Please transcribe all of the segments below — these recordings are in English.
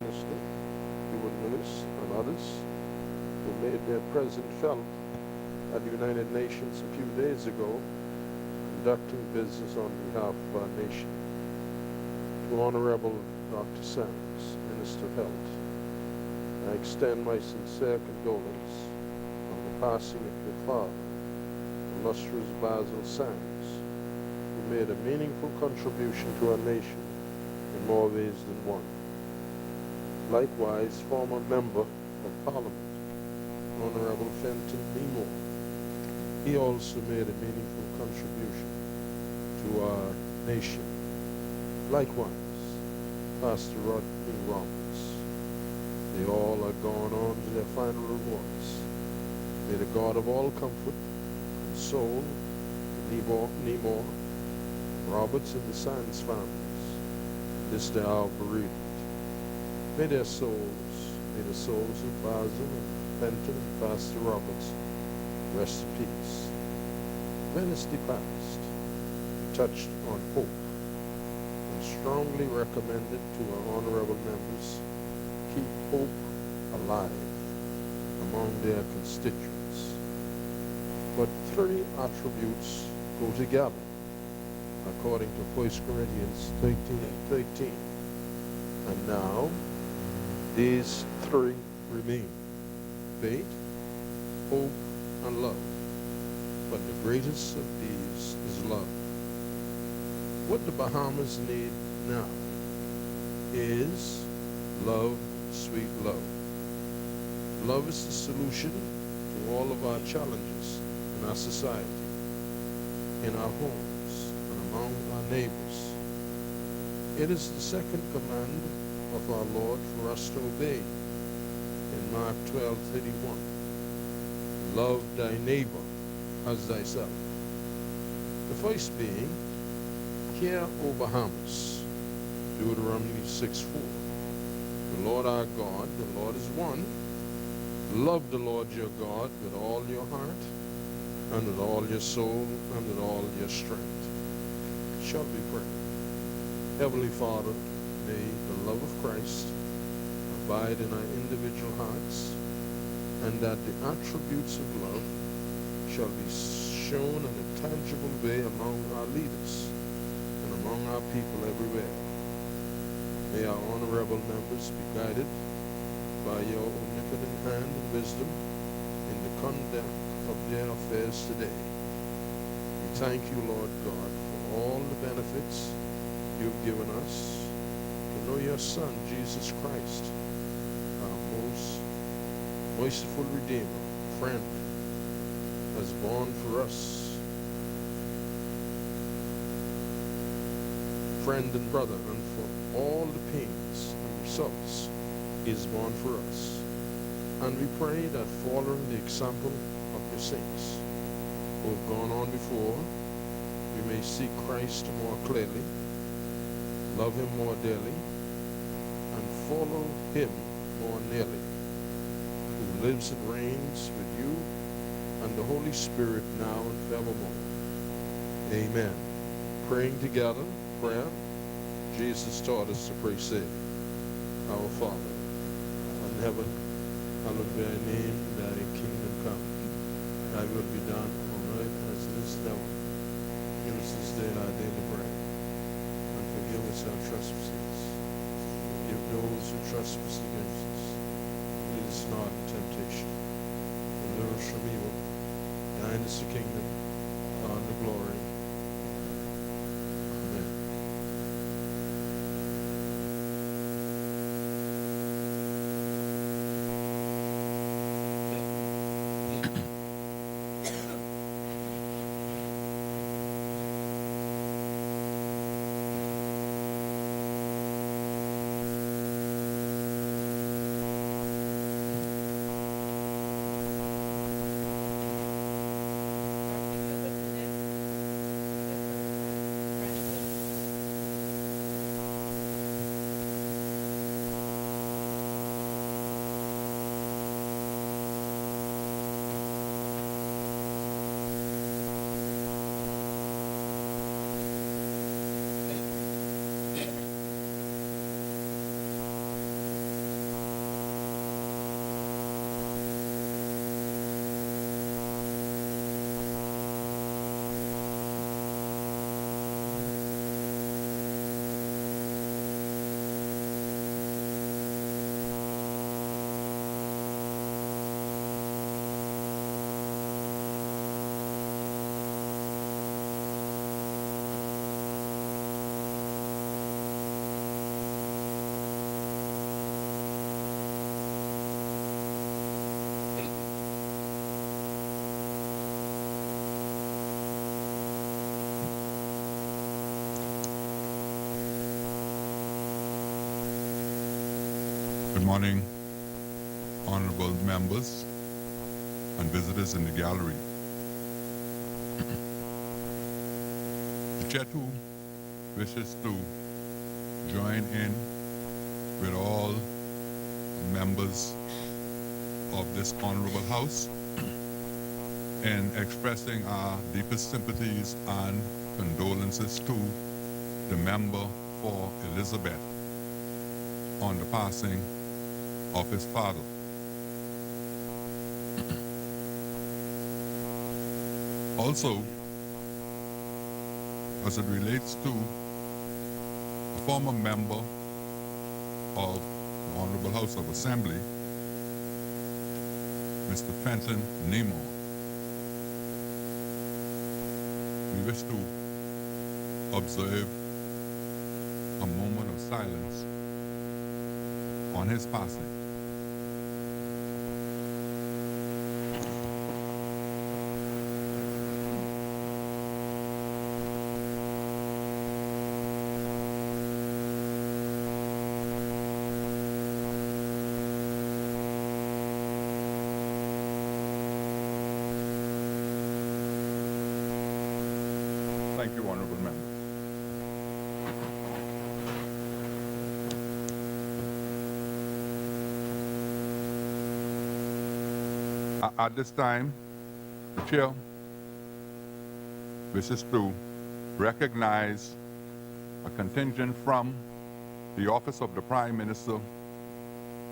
Minister, Stewart Lewis, and others who made their presence felt at the United Nations a few days ago, conducting business on behalf of our nation. To Honorable Dr. Sands, Minister of Health, I extend my sincere condolence on the passing of your father, illustrious Basil Sands, who made a meaningful contribution to our nation in more ways than one. Likewise, former Member of Parliament, Honorable Fenton Nemore, he also made a meaningful contribution to our nation. Likewise, Pastor Rodney Roberts. They all are gone on to their final rewards. May the God of all comfort console Nemore, Roberts, and the Sands families this day of bereavement. May the souls of Basil and Fenton and Pastor Roberts rest in peace. Wednesday past, we touched on hope and strongly recommended to our honorable members keep hope alive among their constituents. But three attributes go together, according to 1 Corinthians 13:13. And now, these three remain: faith, hope, and love. But the greatest of these is love. What the Bahamas need now is love, sweet love. Love is the solution to all of our challenges in our society, in our homes, and among our neighbors. It is the second command of our Lord for us to obey in Mark 12:31. Love thy neighbor as thyself. The first being, hear, O Bahamas, Deuteronomy 6:4. The Lord our God, the Lord is one. Love the Lord your God with all your heart, and with all your soul, and with all your strength. Shall we pray? Heavenly Father, may the love of Christ abide in our individual hearts, and that the attributes of love shall be shown in a tangible way among our leaders and among our people everywhere. May our honorable members be guided by your omnipotent hand and wisdom in the conduct of their affairs today. We thank you, Lord God, for all the benefits you've given us to know your Son, Jesus Christ, our most merciful Redeemer, friend, has born for us, friend and brother, and for all the pains and results he is born for us. And we pray that following the example of your saints who have gone on before, we may see Christ more clearly, love him more dearly, and follow him more nearly, who lives and reigns with you and the Holy Spirit now and forevermore. Amen. Praying together, prayer. Jesus taught us to pray, saying, Our Father, in heaven, hallowed be thy name, thy kingdom come. Thy will be done on earth as it is in heaven. Give us this day our daily bread, and forgive us our trespasses. Forgive those who trespass against us. Lead us not into temptation, but deliver us from evil. Thine is the kingdom, and the glory. Amen. Good morning, honorable members and visitors in the gallery. The chair too wishes to join in with all members of this honorable house in expressing our deepest sympathies and condolences to the member for Elizabeth on the passing of his father. Also, as it relates to a former member of the Honorable House of Assembly, Mr. Fenton Nemore, we wish to observe a moment of silence on his passing. Thank you, honorable members. At this time, the chair wishes to recognize a contingent from the Office of the Prime Minister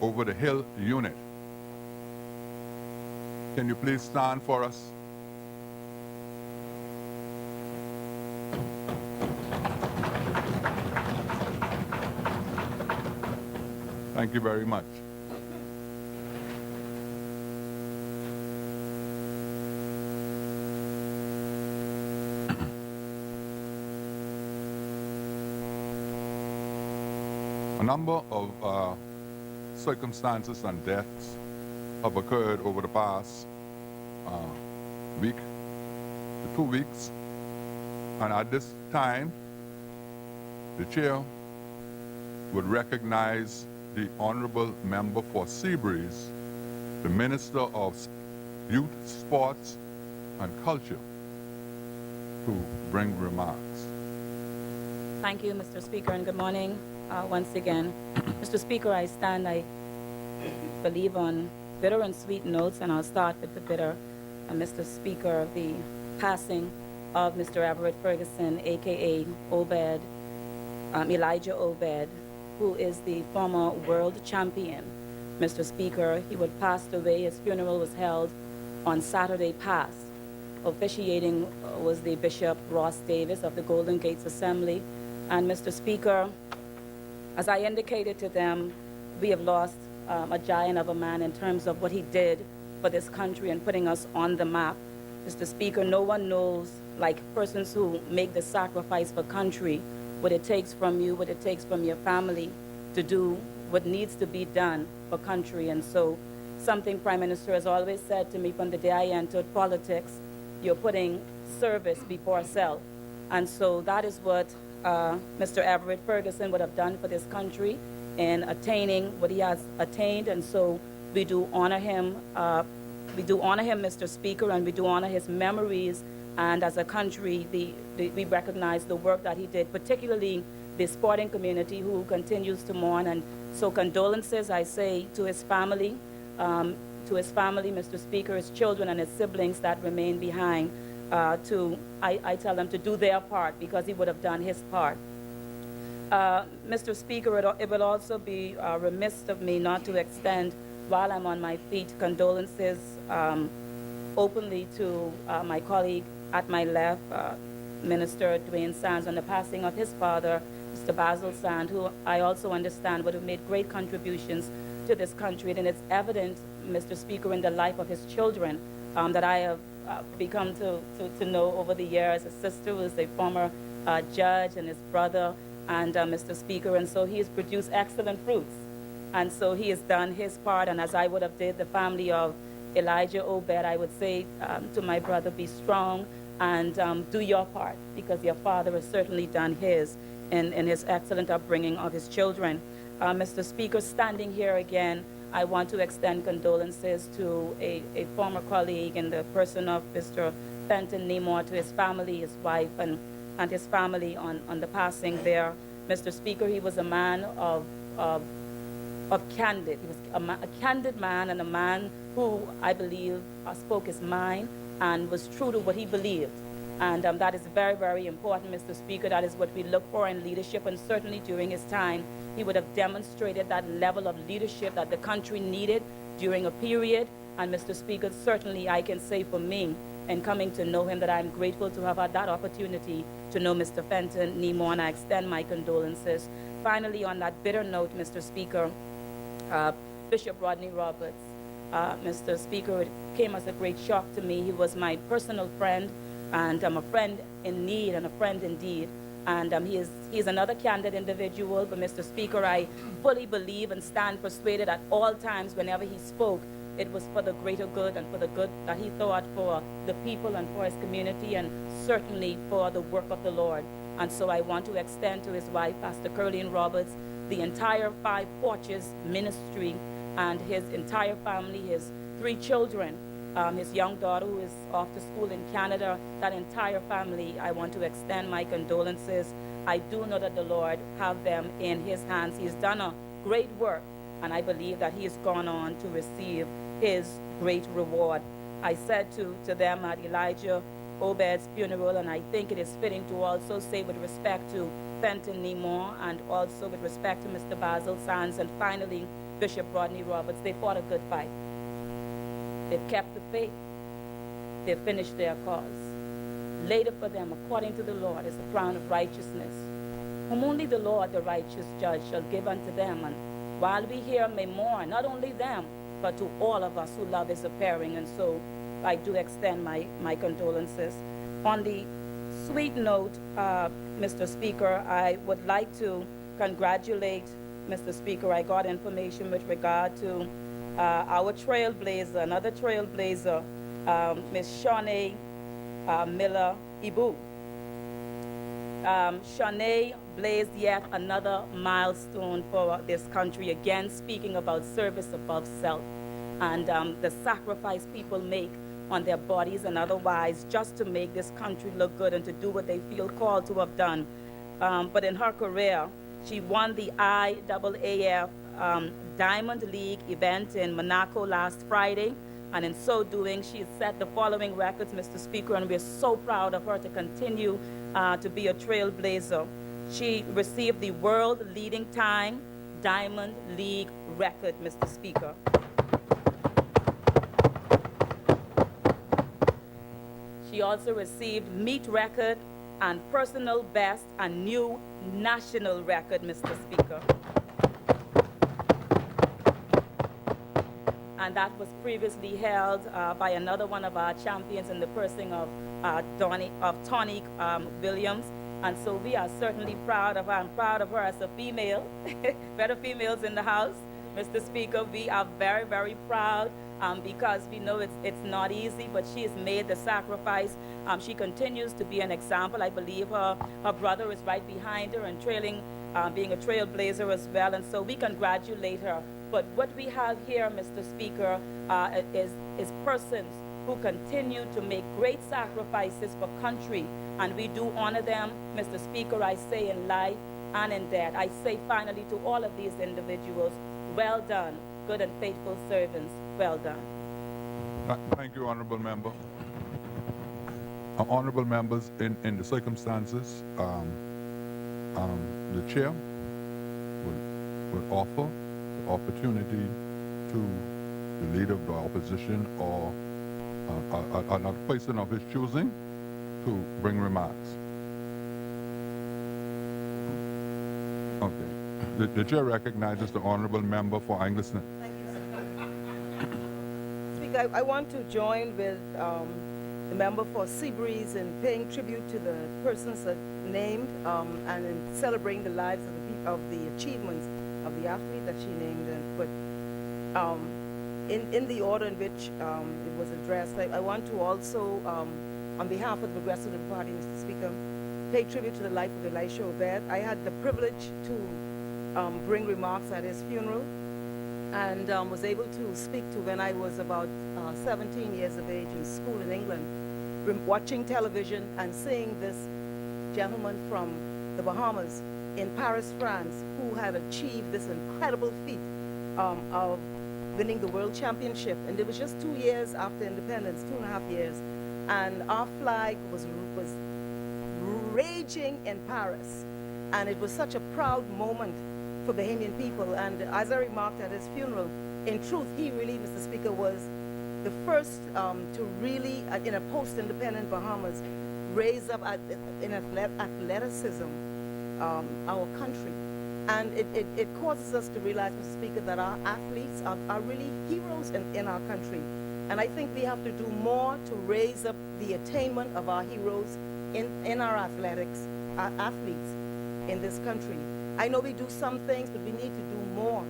over the Hill Unit. Can you please stand for us? Thank you very much. A number of circumstances and deaths have occurred over the past week to 2 weeks, and at this time, the chair would recognize the honorable member for Seabreeze, the Minister of Youth, Sports, and Culture, to bring remarks. Thank you, Mr. Speaker, and good morning once again. Mr. Speaker, I believe, on bitter and sweet notes, and I'll start with the bitter. Mr. Speaker, the passing of Mr. Everett Ferguson, a.k.a. Obed, Elijah Obed, who is the former world champion. Mr. Speaker, he would passed away. His funeral was held on Saturday past. Officiating was the Bishop Ross Davis of the Golden Gates Assembly. And Mr. Speaker, as I indicated to them, we have lost a giant of a man in terms of what he did for this country and putting us on the map. Mr. Speaker, no one knows, like persons who make the sacrifice for country, what it takes from you, what it takes from your family to do what needs to be done for country. And so something Prime Minister has always said to me from the day I entered politics, you're putting service before self. And so that is what Mr. Everett Ferguson would have done for this country in attaining what he has attained. And so we do honor him. Mr. Speaker, and we do honor his memories. And as a country, we recognize the work that he did, particularly the sporting community who continues to mourn. And so condolences, I say, to his family, Mr. Speaker, his children and his siblings that remain behind. I tell them to do their part because he would have done his part. Mr. Speaker, it would also be remiss of me not to extend, while I'm on my feet, condolences openly to my colleague at my left, Minister Dwayne Sands, on the passing of his father, Mr. Basil Sand, who I also understand would have made great contributions to this country. And it's evident, Mr. Speaker, in the life of his children that I have become to know over the years. His sister was a former judge, and his brother, and Mr. Speaker, and so he has produced excellent fruits. And so he has done his part, and as I would have did the family of Elijah Obed, I would say to my brother, be strong and do your part, because your father has certainly done his in his excellent upbringing of his children. Mr. Speaker, standing here again, I want to extend condolences to a former colleague in the person of Mr. Fenton Nemore, to his family, his wife, and his family on the passing there. Mr. Speaker, he was a man of candid. He was a candid man, and a man who I believe spoke his mind and was true to what he believed. And that is very, very important, Mr. Speaker. That is what we look for in leadership, and certainly during his time, he would have demonstrated that level of leadership that the country needed during a period. And Mr. Speaker, certainly I can say for me, and coming to know him, that I'm grateful to have had that opportunity to know Mr. Fenton Nemore, and I extend my condolences. Finally, on that bitter note, Mr. Speaker, Bishop Rodney Roberts, Mr. Speaker, it came as a great shock to me. He was my personal friend, and a friend in need and a friend indeed. And he is another candid individual, but Mr. Speaker, I fully believe and stand persuaded at all times whenever he spoke, it was for the greater good and for the good that he thought for the people and for his community, and certainly for the work of the Lord. And so I want to extend to his wife, Pastor Curleen Roberts, the entire Five Porches ministry, and his entire family, his 3 children, his young daughter who is off to school in Canada, that entire family, I want to extend my condolences. I do know that the Lord have them in his hands. He's done a great work, and I believe that he has gone on to receive his great reward. I said to them at Elijah Obed's funeral, and I think it is fitting to also say with respect to Fenton Nemore, and also with respect to Mr. Basil Sands, and finally Bishop Rodney Roberts, they fought a good fight. They've kept the faith. They've finished their cause. Later for them, according to the Lord, is the crown of righteousness, whom only the Lord, the righteous judge, shall give unto them. And while we here may mourn, not only them, but to all of us who love is appearing. And so I do extend my condolences. On the sweet note, Mr. Speaker, I would like to congratulate, Mr. Speaker, I got information with regard to our trailblazer, another trailblazer, Ms. Shanae Miller Ibu. Shanae blazed yet another milestone for this country, again speaking about service above self, and the sacrifice people make on their bodies and otherwise just to make this country look good and to do what they feel called to have done. But in her career, she won the IAAF Diamond League event in Monaco last Friday, and in so doing, she has set the following records, Mr. Speaker, and we're so proud of her to continue to be a trailblazer. She received the world leading time Diamond League record, Mr. Speaker. She also received meet record and personal best and new national record, Mr. Speaker. And that was previously held by another one of our champions in the person of Tonique Williams. And so we are certainly proud of her. I'm proud of her as a female. Better females in the house. Mr. Speaker, we are very, very proud because we know it's not easy, but she has made the sacrifice. She continues to be an example. I believe her brother is right behind her and being a trailblazer as well. And so we congratulate her. But what we have here, Mr. Speaker, is persons who continue to make great sacrifices for country, and we do honor them, Mr. Speaker, I say in life and in death. I say finally to all of these individuals, well done, good and faithful servants, well done. Thank you, Honorable Member. Honorable members, in the circumstances, the Chair would offer the opportunity to the Leader of the Opposition or another person of his choosing to bring remarks. Okay. The Chair recognizes the Honorable Member for Angleston. Thank you, sir. Speaker, I want to join with the member for Seabreeze in paying tribute to the persons that named and in celebrating the lives of the achievements of the athlete that she named. But in the order in which it was addressed, I want to also, on behalf of the Progressive Party, Mr. Speaker, pay tribute to the life of Elisha Obed. I had the privilege to bring remarks at his funeral, and was able to speak to when I was about 17 years of age in school in England, watching television and seeing this gentleman from the Bahamas in Paris, France, who had achieved this incredible feat of winning the world championship. And it was just 2 years after independence, 2.5 years, and our flag was raging in Paris. And it was such a proud moment for Bahamian people. And as I remarked at his funeral, in truth, he really, Mr. Speaker, was the first to really, in a post-independent Bahamas, raise up in athleticism our country. And it causes us to realize, Mr. Speaker, that our athletes are really heroes in our country. And I think we have to do more to raise up the attainment of our heroes in our athletics, our athletes in this country. I know we do some things, but we need to do more.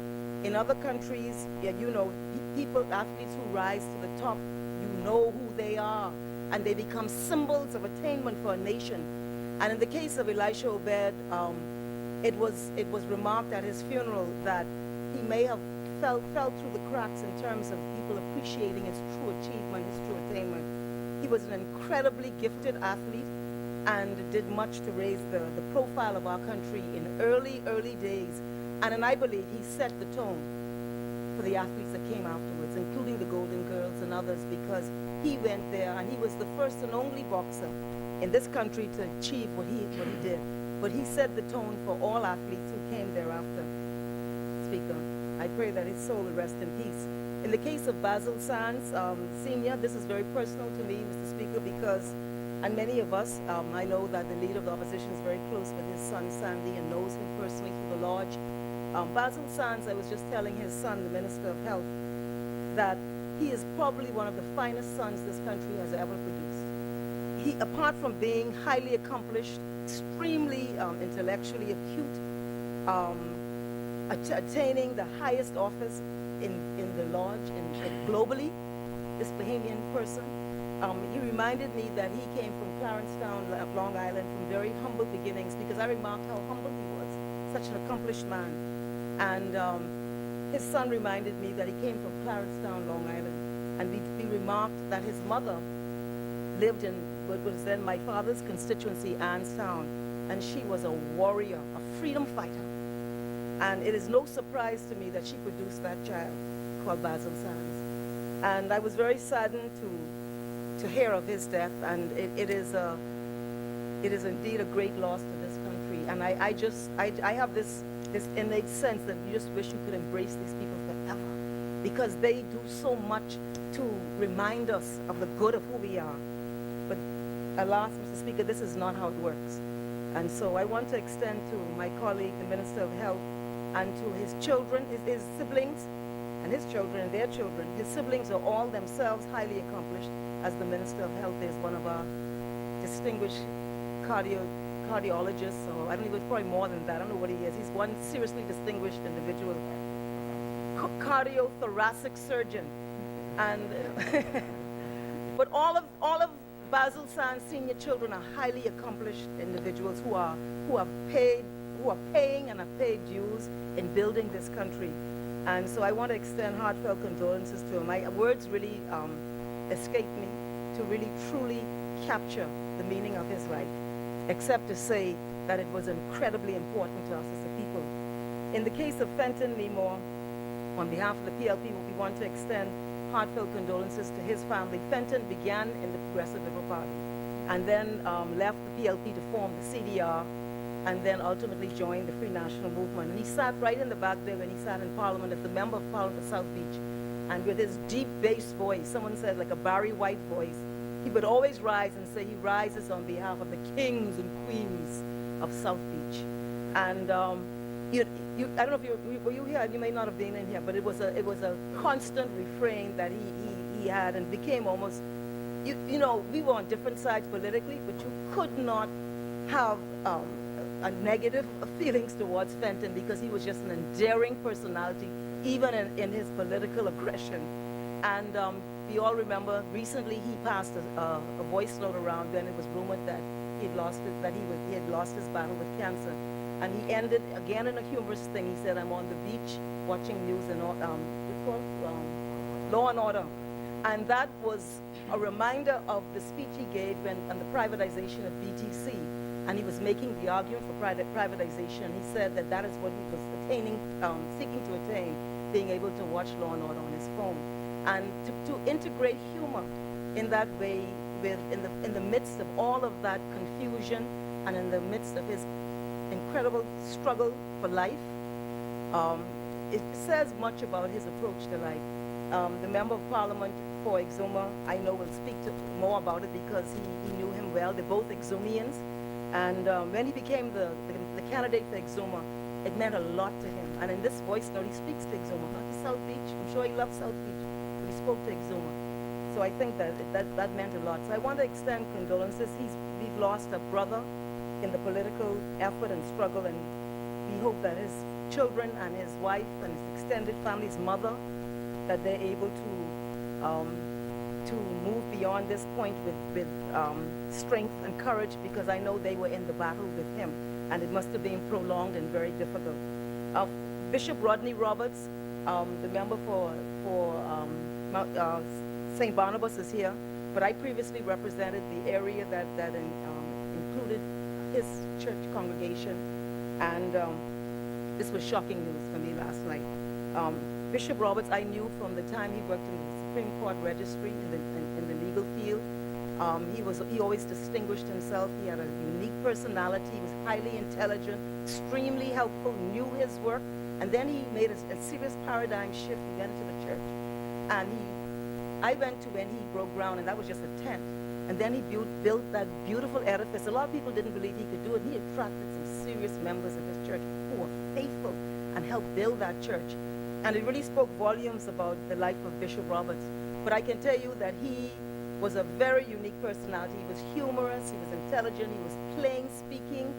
In other countries, you know, people, athletes who rise to the top, you know who they are, and they become symbols of attainment for a nation. And in the case of Elisha Obed, it was remarked at his funeral that he may have fell through the cracks in terms of people appreciating his true achievement, his true attainment. He was an incredibly gifted athlete and did much to raise the profile of our country in early days. And I believe he set the tone for the athletes that came afterwards, including the Golden Girls and others, because he went there and he was the first and only boxer in this country to achieve what he did. But he set the tone for all athletes who came thereafter. Speaker, I pray that his soul will rest in peace. In the case of Basil Sands, Sr., this is very personal to me, Mr. Speaker, because, and many of us, I know that the leader of the opposition is very close with his son, Sandy, and knows him personally through the lodge. Basil Sands, I was just telling his son, the Minister of Health, that he is probably one of the finest sons this country has ever produced. He, apart from being highly accomplished, extremely intellectually acute, attaining the highest office in the lodge globally, this Bahamian person. He reminded me that he came from Clarencetown, Long Island, from very humble beginnings, because I remarked how humble he was, such an accomplished man. And his son reminded me that he came from Clarencetown, Long Island, and we remarked that his mother lived in what was then my father's constituency, Annstown, and she was a warrior, a freedom fighter. And it is no surprise to me that she produced that child called Basil Sands. And I was very saddened to hear of his death, and it is indeed a great loss to this country. And I have this innate sense that you just wish you could embrace these people forever, because they do so much to remind us of the good of who we are. But alas, Mr. Speaker, this is not how it works. And so I want to extend to my colleague, the Minister of Health, and to his children, his siblings, and his children and their children. His siblings are all themselves highly accomplished. As the Minister of Health is one of our distinguished cardiologists, or I don't even, probably more than that, I don't know what he is. He's one seriously distinguished individual, cardiothoracic surgeon. And but all of Basil Sands' senior children are highly accomplished individuals who are paying and have paid dues in building this country. And so I want to extend heartfelt condolences to him. My words really escape me to really truly capture the meaning of his life, except to say that it was incredibly important to us as a people. In the case of Fenton Limor, on behalf of the PLP, we want to extend heartfelt condolences to his family. Fenton began in the Progressive Liberal Party and then left the PLP to form the CDR, and then ultimately joined the Free National Movement. And he sat right in the back there when he sat in Parliament as the Member of Parliament for South Beach. And with his deep bass voice, someone said like a Barry White voice, he would always rise and say he rises on behalf of the kings and queens of South Beach. And I don't know if were you here? You may not have been in here, but it was a constant refrain that he had, and became almost, you know, we were on different sides politically, but you could not have a negative feelings towards Fenton, because he was just an endearing personality, even in his political aggression. And we all remember recently he passed a voice note around when it was rumored that he had lost his battle with cancer. And he ended again in a humorous thing. He said, "I'm on the beach watching news and all, it's called Law and Order." And that was a reminder of the speech he gave on the privatization of BTC. And he was making the argument for privatization. He said that that is what he was seeking to attain, being able to watch Law and Order on his phone. And to integrate humor in that way, in the midst of all of that confusion and in the midst of his incredible struggle for life, it says much about his approach to life. The Member of Parliament for Exuma, I know, will speak more about it because he knew him well. They're both Exumians. And when he became the candidate for Exuma, it meant a lot to him. And in this voice note, he speaks to Exuma, not to South Beach. I'm sure he loves South Beach, but he spoke to Exuma. So I think that meant a lot. So I want to extend condolences. We've lost a brother in the political effort and struggle, and we hope that his children and his wife and his extended family, his mother, that they're able to move beyond this point with strength and courage, because I know they were in the battle with him, and it must have been prolonged and very difficult. Bishop Rodney Roberts, the member for St. Barnabas, is here, but I previously represented the area that included his church congregation, and this was shocking news for me last night. Bishop Roberts, I knew from the time he worked in the Supreme Court Registry in the legal field. He always distinguished himself. He had a unique personality. He was highly intelligent, extremely helpful, knew his work, and then he made a serious paradigm shift. He went into the church, and I went to when he broke ground, and that was just a tent. And then he built that beautiful edifice. A lot of people didn't believe he could do it. He attracted some serious members of his church who were faithful and helped build that church. And it really spoke volumes about the life of Bishop Roberts. But I can tell you that he was a very unique personality. He was humorous, he was intelligent, he was plain speaking.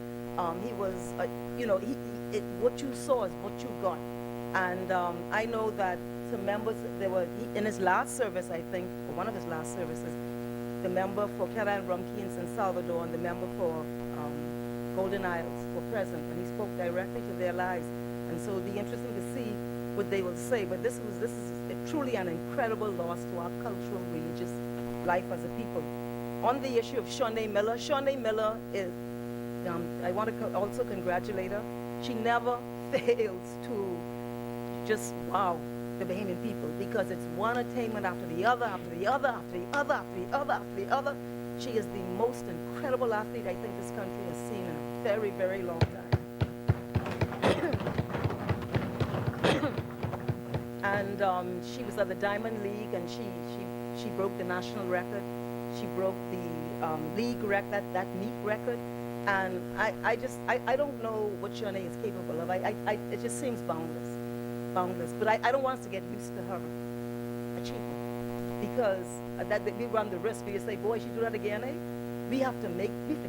He was, what you saw is what you got. And I know that some members, in his last service, I think, or one of his last services, the member for Carolina Rumkey in San Salvador and the member for Golden Isles were present, and he spoke directly to their lives. And so it'll be interesting to see what they will say. But this is truly an incredible loss to our cultural, religious life as a people. On the issue of Shawnee Miller is, I want to also congratulate her. She never fails to just wow the Bahamian people, because it's one attainment after the other, after the other, after the other, after the other, after the other. She is the most incredible athlete I think this country has seen in a very, very long time. And she was at the Diamond League, and she broke the national record. She broke the league record, that meet record. And I don't know what Shawnee is capable of. It just seems boundless. But I don't want us to get used to her achievement, because we run the risk. We say, boy, she do that again, eh? We have to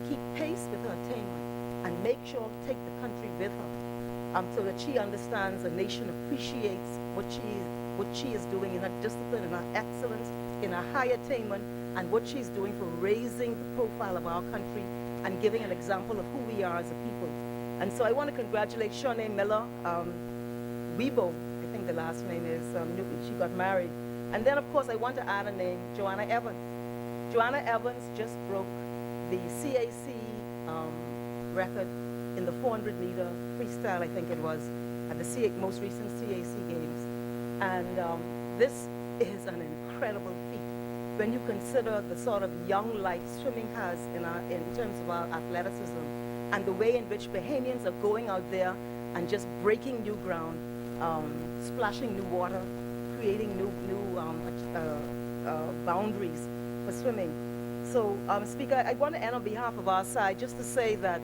keep pace with her attainment and make sure, take the country with her, so that she understands the nation appreciates what she is doing in her discipline, in her excellence, in her high attainment, and what she's doing for raising the profile of our country and giving an example of who we are as a people. And so I want to congratulate Shawnee Miller. Weibo, I think the last name is, she got married. And then, of course, I want to add a name, Joanna Evans. Joanna Evans just broke the CAC record in the 400-meter freestyle, I think it was, at the most recent CAC Games. And this is an incredible feat when you consider the sort of young life swimming has in terms of our athleticism, and the way in which Bahamians are going out there and just breaking new ground, splashing new water, creating new boundaries for swimming. So, Speaker, I want to end on behalf of our side just to say that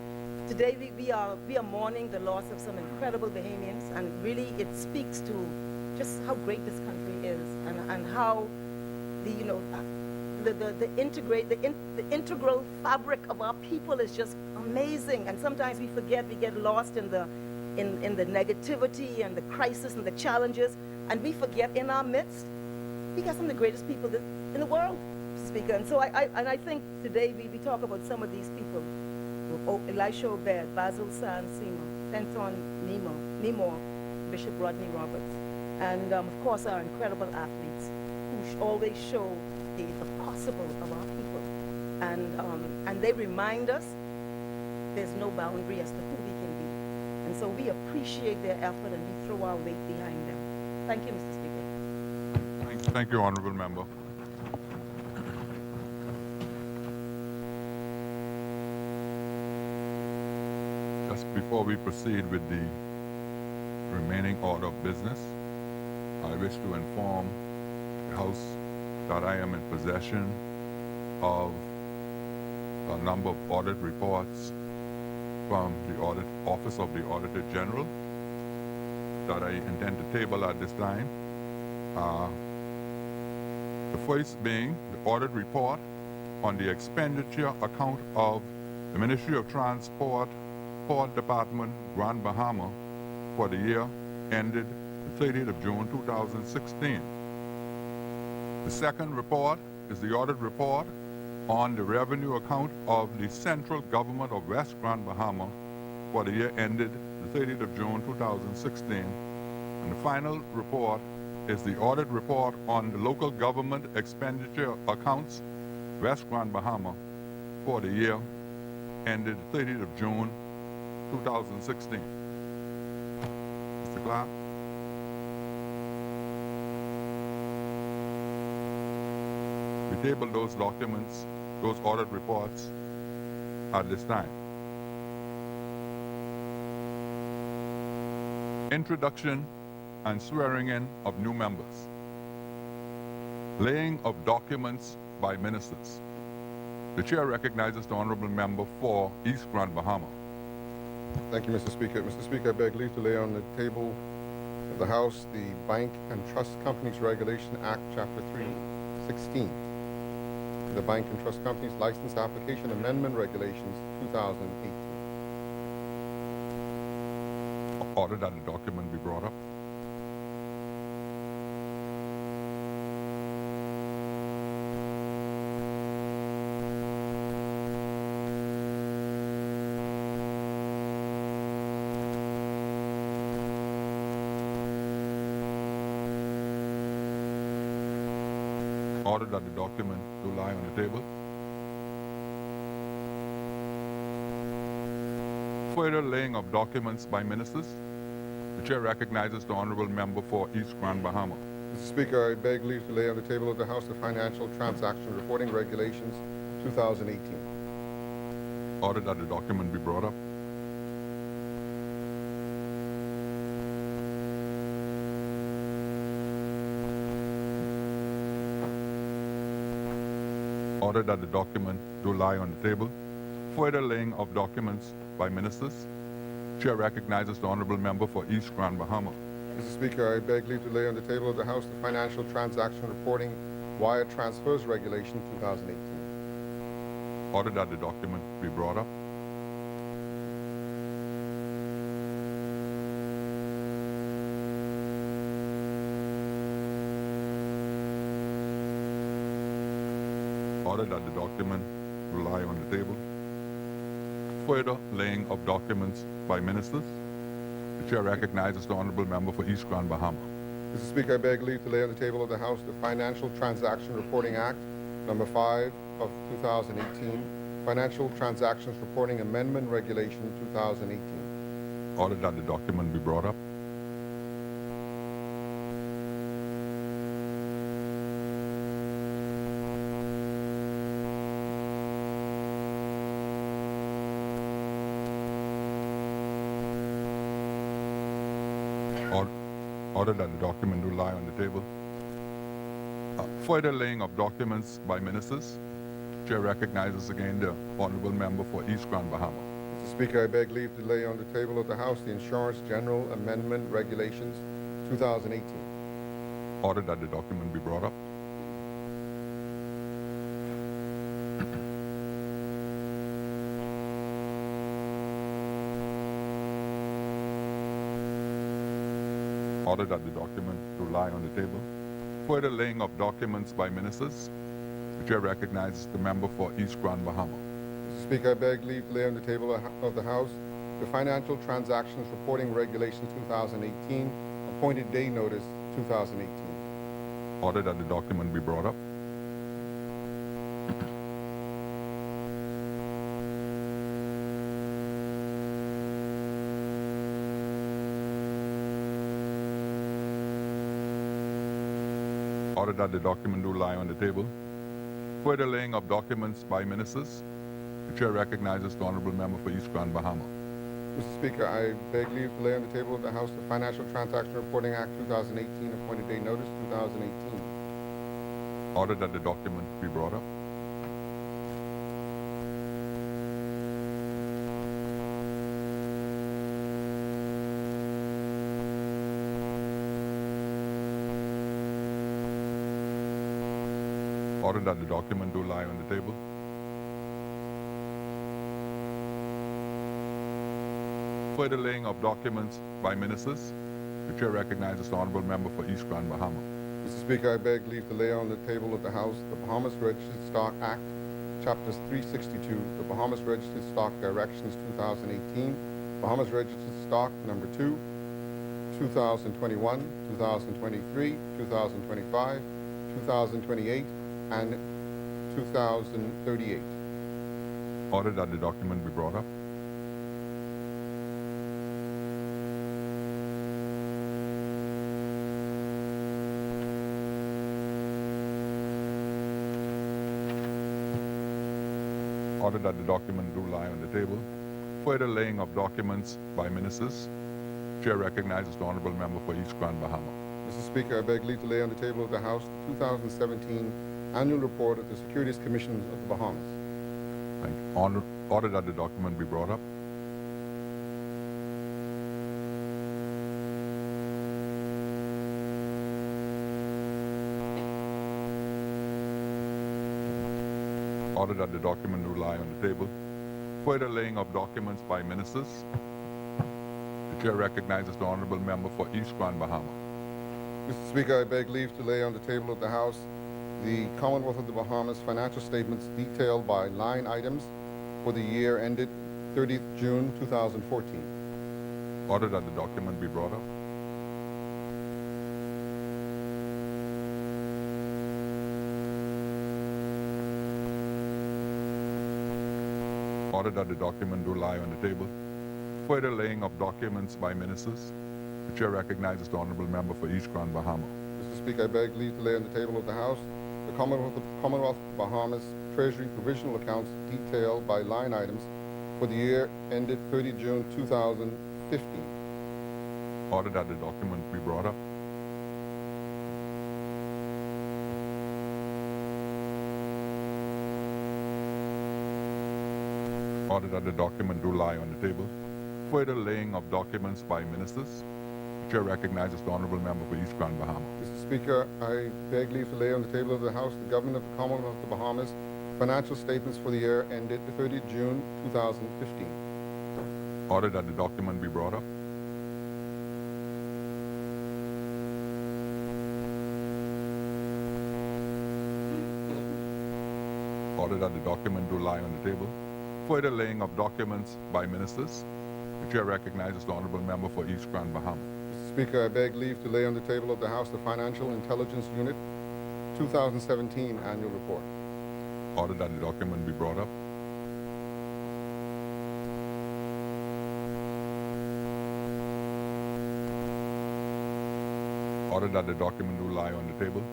today we are mourning the loss of some incredible Bahamians, and really it speaks to just how great this country is, and how the integral fabric of our people is just amazing. And sometimes we forget, we get lost in the negativity and the crisis and the challenges, and we forget in our midst we got some of the greatest people in the world, Speaker. And so I think today we talk about some of these people: Elisha Obed, Basil San Sima, Fenton Nemore, Bishop Rodney Roberts, and of course our incredible athletes who always show the possible of our people. And they remind us there's no boundary as to who we can be. And so we appreciate their effort and we throw our weight behind them. Thank you, Mr. Speaker. Thank you, Honorable Member. Just before we proceed with the remaining order of business, I wish to inform the House that I am in possession of a number of audit reports from the Office of the Auditor General that I intend to table at this time. The first being the audit report on the expenditure account of the Ministry of Transport, Port Department, Grand Bahama for the year ended the 30th of June 2016. The second report is the audit report on the revenue account of the Central Government of West Grand Bahama for the year ended the 30th of June 2016. And the final report is the audit report on the local government expenditure accounts, West Grand Bahama, for the year ended the 30th of June 2016. Mr. Clark. We table those documents, those audit reports at this time. Introduction and swearing in of new members. Laying of documents by ministers. The chair recognizes the honorable member for East Grand Bahama. Thank you, Mr. Speaker. Mr. Speaker, I beg leave to lay on the table of the House the Bank and Trust Companies Regulation Act, Chapter 316. The Bank and Trust Companies License Application Amendment Regulations 2018. Order that the document be brought up. Order that the document do lie on the table. Further laying of documents by ministers. The chair recognizes the honorable member for East Grand Bahama. Mr. Speaker, I beg leave to lay on the table of the House the Financial Transaction Reporting Regulations 2018. Order that the document be brought up. Order that the document do lie on the table. Further laying of documents by ministers. Chair recognizes the honorable member for East Grand Bahama. Mr. Speaker, I beg leave to lay on the table of the House the Financial Transaction Reporting Wire Transfers Regulation 2018. Order that the document be brought up. Order that the document will lie on the table. Further laying of documents by ministers. The chair recognizes the honorable member for East Grand Bahama. Mr. Speaker, I beg leave to lay on the table of the House the Financial Transaction Reporting Act, number 5 of 2018, Financial Transactions Reporting Amendment Regulation 2018. Order that the document be brought up. Order that the document do lie on the table. Further laying of documents by ministers. Chair recognizes again the honorable member for East Grand Bahama. Mr. Speaker, I beg leave to lay on the table of the House the Insurance General Amendment Regulations 2018. Order that the document be brought up. Order that the document to lie on the table. Further laying of documents by ministers. The chair recognizes the member for East Grand Bahama. Mr. Speaker, I beg leave to lay on the table of the House the Financial Transactions Reporting Regulations 2018, appointed day notice 2018. Order that the document be brought up. Order that the document do lie on the table. Further laying of documents by ministers. The chair recognizes the honorable member for East Grand Bahama. Mr. Speaker, I beg leave to lay on the table of the House the Financial Transaction Reporting Act 2018, appointed day notice 2018. Order that the document be brought up. Order that the document do lie on the table. Further laying of documents by ministers. The chair recognizes the honorable member for East Grand Bahama. Mr. Speaker, I beg leave to lay on the table of the House the Bahamas Registered Stock Act, Chapters 362, the Bahamas Registered Stock Directions 2018, Bahamas Registered Stock Number 2, 2021, 2023, 2025, 2028, and 2038. Order that the document be brought up. Order that the document do lie on the table. Further laying of documents by ministers. Chair recognizes the honorable member for East Grand Bahama. Mr. Speaker, I beg leave to lay on the table of the House the 2017 Annual Report of the Securities Commission of the Bahamas. Thank you. Order that the document be brought up. Order that the document do lie on the table. Further laying of documents by ministers. The chair recognizes the honorable member for East Grand Bahama. Mr. Speaker, I beg leave to lay on the table of the House the Commonwealth of the Bahamas financial statements detailed by line items for the year ended 30th June 2014. Order that the document be brought up. Order that the document do lie on the table. Further laying of documents by ministers. The chair recognizes the honorable member for East Grand Bahama. Mr. Speaker, I beg leave to lay on the table of the House the Commonwealth of the Bahamas Treasury Provisional Accounts detailed by line items for the year ended 30 June 2015. Order that the document be brought up. Order that the document do lie on the table. Further laying of documents by ministers. The chair recognizes the honorable member for East Grand Bahama. Mr. Speaker, I beg leave to lay on the table of the House the Government of the Commonwealth of the Bahamas financial statements for the year ended 30 June 2015. Order that the document be brought up. Order that the document do lie on the table. Further laying of documents by ministers. The chair recognizes the honorable member for East Grand Bahama. Mr. Speaker, I beg leave to lay on the table of the House the Financial Intelligence Unit 2017 Annual Report. Order that the document be brought up. Order that the document do lie on the table.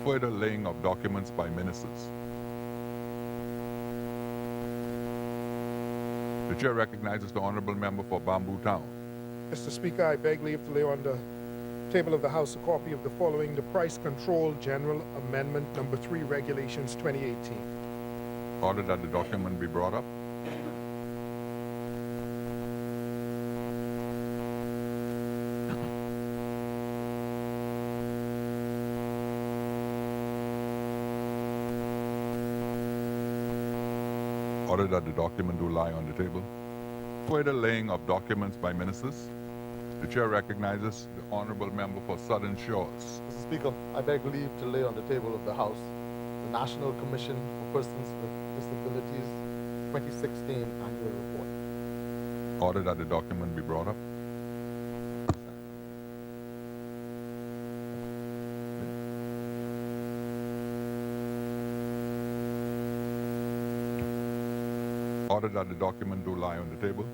Further laying of documents by ministers. The chair recognizes the honorable member for Bamboo Town. Mr. Speaker, I beg leave to lay on the table of the House a copy of the following: the Price Control General Amendment Number 3 Regulations 2018. Order that the document be brought up. Order that the document do lie on the table. Further laying of documents by ministers. The chair recognizes the honorable member for Southern Shores. Mr. Speaker, I beg leave to lay on the table of the House the National Commission for Persons with Disabilities 2016 Annual Report. Order that the document be brought up. Order that the document do lie on the table.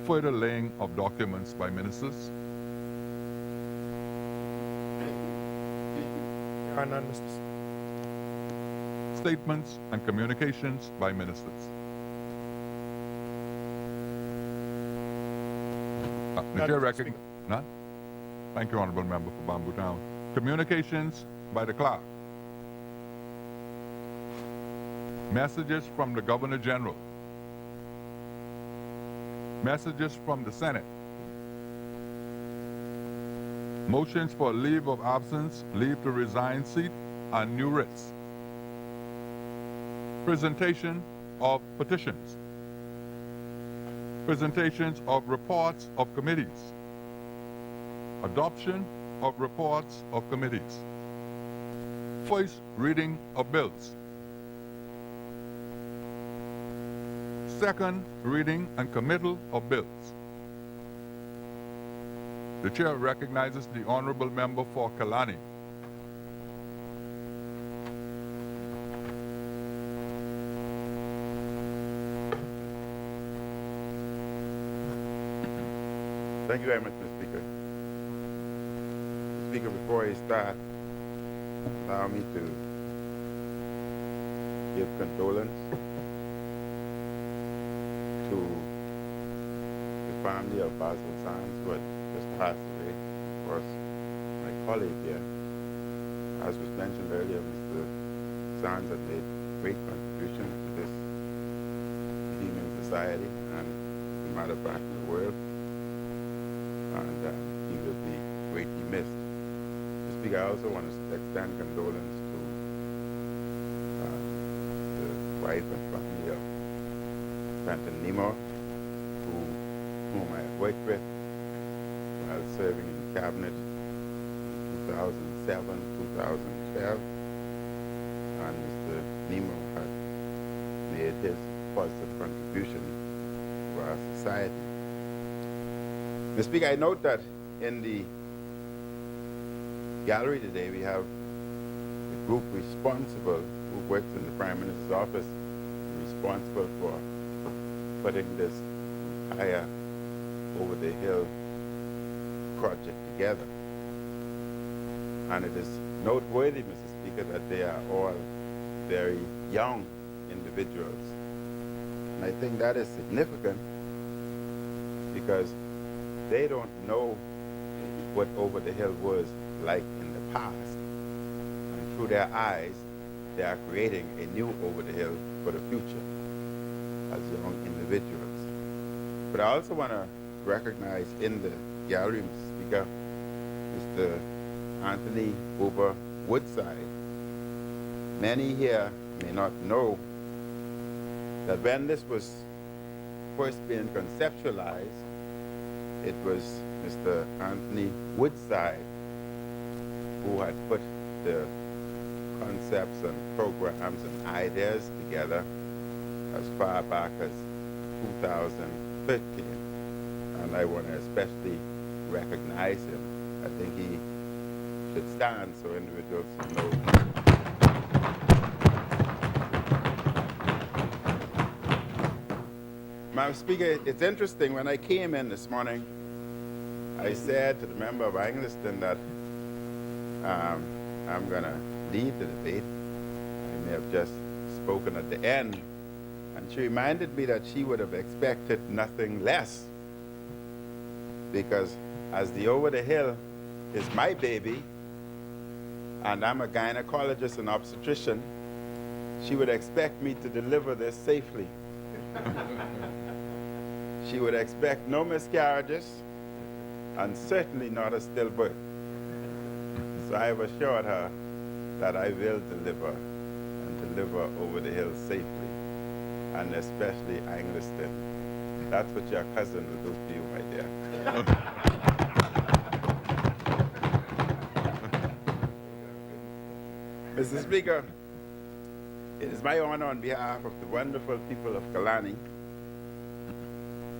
Further laying of documents by ministers. There are none, Mr. Speaker. Statements and communications by ministers. The None, chair Mr. recognizes Speaker. none. Thank you, honorable member for Bamboo Town. Communications by the clerk. Messages from the Governor General. Messages from the Senate. Motions for leave of absence, leave to resign seat, and new writs. Presentation of petitions. Presentations of reports of committees. Adoption of reports of committees. First reading of bills. Second reading and committal of bills. The chair recognizes the honorable member for Kalani. Thank you very much, Mr. Speaker. Mr. Speaker, before I start, allow me to give condolence to the family of Basil Sands, who had just passed away. Of course, my colleague here, as was mentioned earlier, Mr. Sands had made great contribution to this human society and, as a matter of fact, the world. And he will be greatly missed. Mr. Speaker, I also want to extend condolence to the wife and family of Fenton Nemo, whom I had worked with while serving in the cabinet in 2007, 2012. And Mr. Nemo had made his positive contribution to our society. Mr. Speaker, I note that in the gallery today we have the group responsible, who works in the Prime Minister's office, responsible for putting this entire over-the-hill project together. And it is noteworthy, Mr. Speaker, that they are all very young individuals. And I think that is significant because they don't know what over the hill was like in the past. And through their eyes, they are creating a new over the hill for the future as young individuals. But I also want to recognize in the gallery, Mr. Speaker, Mr. Anthony Buber Woodside. Many here may not know that when this was first being conceptualized, it was Mr. Anthony Woodside who had put the concepts and programs and ideas together as far back as 2013. And I want to especially recognize him. I think he should stand so individuals know. Madam Speaker, it's interesting, when I came in this morning, I said to the member of Angliston that I'm going to lead the debate. I may have just spoken at the end. And she reminded me that she would have expected nothing less. Because as the Over the Hill is my baby, and I'm a gynecologist and obstetrician, she would expect me to deliver this safely. She would expect no miscarriages, and certainly not a stillbirth. So I have assured her that I will deliver, and deliver over the hill safely, and especially Angliston. That's what your cousin will do for you, my dear. Mr. Speaker, it is my honor on behalf of the wonderful people of Kalani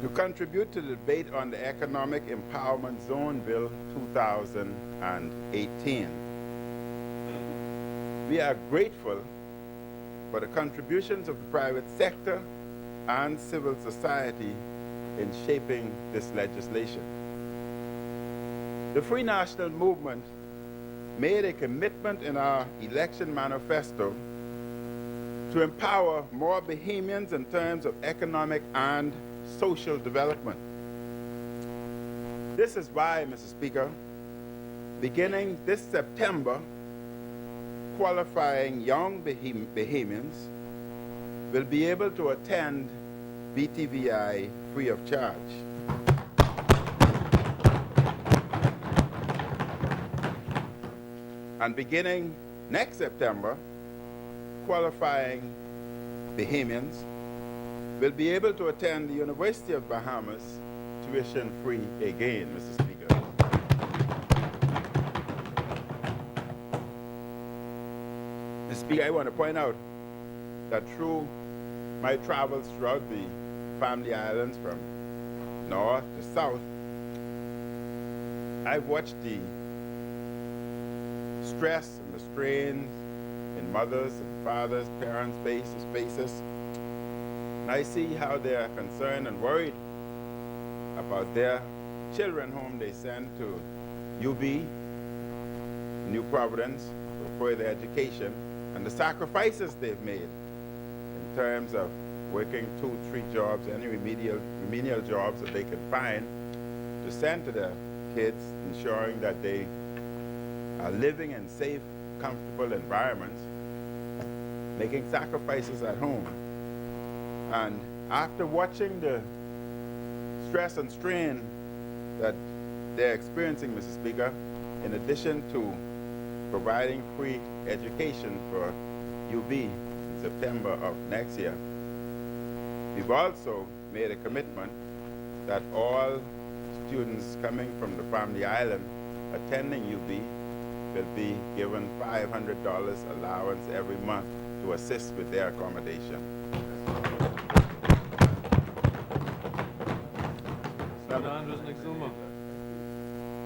to contribute to the debate on the Economic Empowerment Zone Bill 2018. We are grateful for the contributions of the private sector and civil society in shaping this legislation. The Free National Movement made a commitment in our election manifesto to empower more Bahamians in terms of economic and social development. This is why, Mr. Speaker, beginning this September, qualifying young Bahamians will be able to attend BTVI free of charge. And beginning next September, qualifying Bahamians will be able to attend the University of Bahamas tuition free again, Mr. Speaker. Mr. Speaker, I want to point out that through my travels throughout the Family Islands from north to south, I've watched the stress and the strains in mothers and fathers, parents' faces. And I see how they are concerned and worried about their children whom they send to UB, New Providence, for further education, and the sacrifices they've made in terms of working 2-3 jobs, any remedial jobs that they can find to send to their kids, ensuring that they are living in safe, comfortable environments, making sacrifices at home. And after watching the stress and strain that they're experiencing, Mr. Speaker, in addition to providing free education for UB in September of next year, we've also made a commitment that all students coming from the Family Island attending UB will be given $500 allowance every month to assist with their accommodation.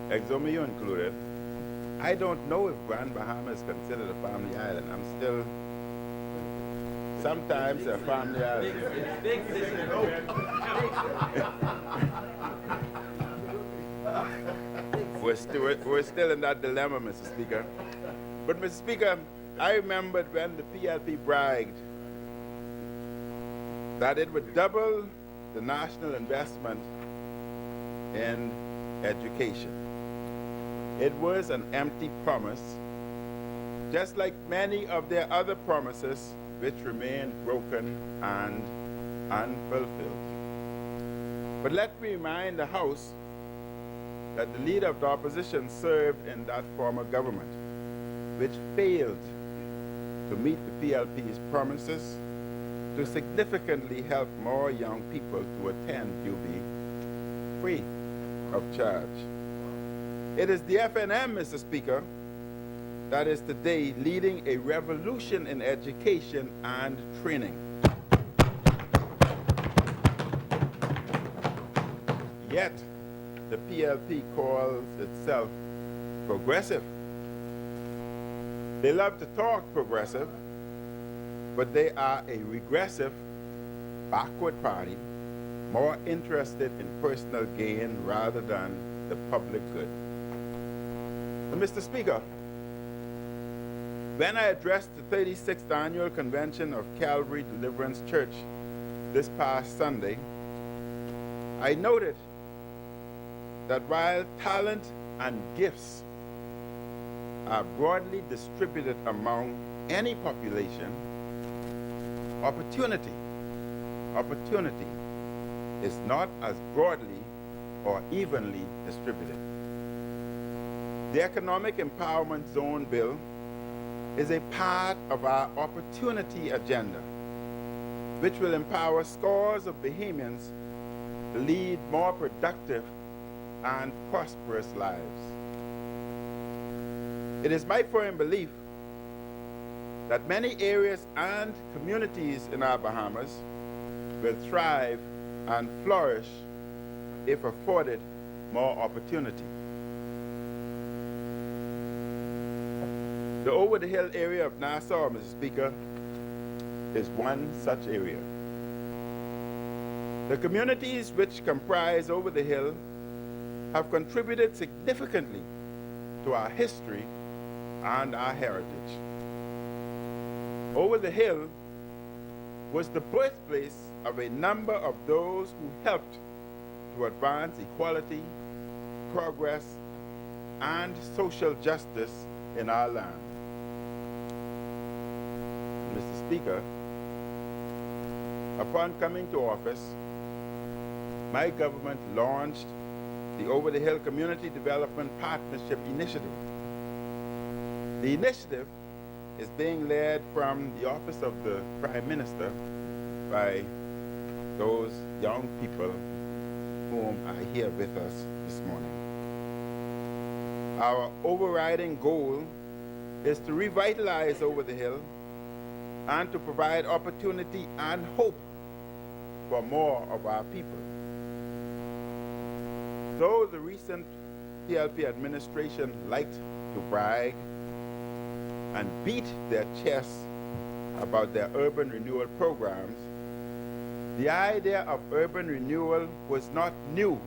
Exuma, you included. I don't know if Grand Bahama is considered a family island. I'm still sometimes a family island. We're still in that dilemma, Mr. Speaker. But, Mr. Speaker, I remembered when the PLP bragged that it would double the national investment in education. It was an empty promise, just like many of their other promises which remain broken and unfulfilled. But let me remind the House that the leader of the opposition served in that former government, which failed to meet the PLP's promises to significantly help more young people to attend UB free of charge. It is the FNM, Mr. Speaker, that is today leading a revolution in education and training. Yet, the PLP calls itself progressive. They love to talk progressive, but they are a regressive, backward party, more interested in personal gain rather than the public good. And Mr. Speaker, when I addressed the 36th Annual Convention of Calvary Deliverance Church this past Sunday, I noted that while talent and gifts are broadly distributed among any population, opportunity is not as broadly or evenly distributed. The Economic Empowerment Zone Bill is a part of our opportunity agenda, which will empower scores of Bahamians to lead more productive and prosperous lives. It is my firm belief that many areas and communities in our Bahamas will thrive and flourish if afforded more opportunity. The Over the Hill area of Nassau, Mr. Speaker, is one such area. The communities which comprise Over the Hill have contributed significantly to our history and our heritage. Over the Hill was the birthplace of a number of those who helped to advance equality, progress, and social justice in our land. Mr. Speaker, upon coming to office, my government launched the Over the Hill Community Development Partnership Initiative. The initiative is being led from the office of the Prime Minister by those young people whom are here with us this morning. Our overriding goal is to revitalize Over the Hill and to provide opportunity and hope for more of our people. Though the recent PLP administration liked to brag and beat their chests about their urban renewal programs, the idea of urban renewal was not new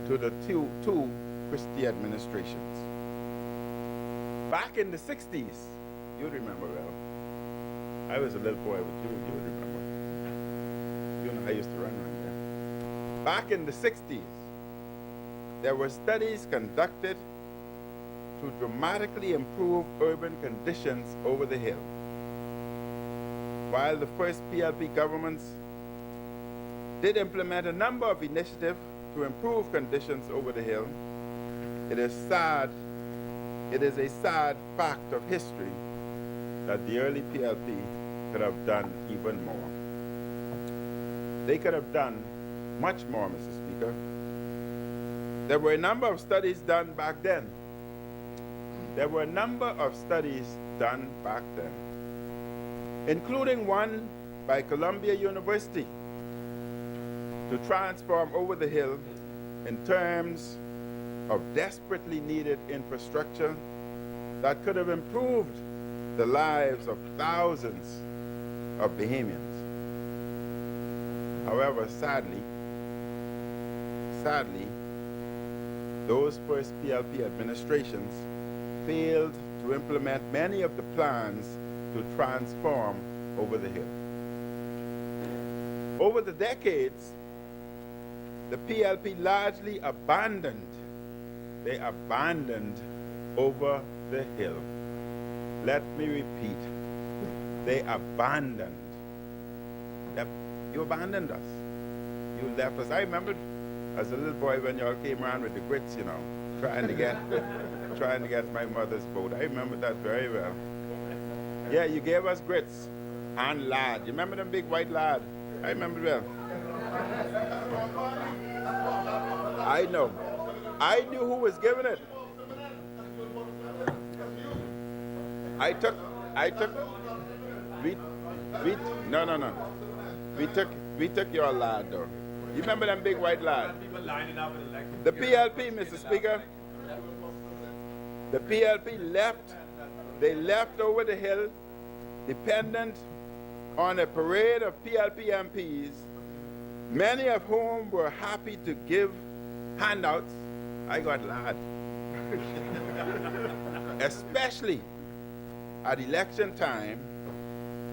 to the two Christie administrations. Back in the 60s, you remember well, I was a little boy with you would remember. You know, I used to run around there. Back in the 60s, there were studies conducted to dramatically improve urban conditions over the hill. While the first PLP governments did implement a number of initiatives to improve conditions over the hill, it is a sad fact of history that the early PLP could have done even more. They could have done much more, Mr. Speaker. There were a number of studies done back then. Including one by Columbia University to transform Over the Hill in terms of desperately needed infrastructure that could have improved the lives of thousands of Bahamians. However, sadly, those first PLP administrations failed to implement many of the plans to transform Over the Hill. Over the decades, the PLP largely abandoned Over the Hill. Let me repeat, they abandoned. You abandoned us. You left us. I remember as a little boy when y'all came around with the grits, you know, trying to get my mother's boat. I remember that very well. Yeah, you gave us grits and lard. You remember them big white lard? I remember well. I know. I knew who was giving it. We took your lard though. You remember them big white lard? The PLP, Mr. Speaker, the PLP left Over the Hill dependent on a parade of PLP MPs, many of whom were happy to give handouts. I got lard. Especially at election time,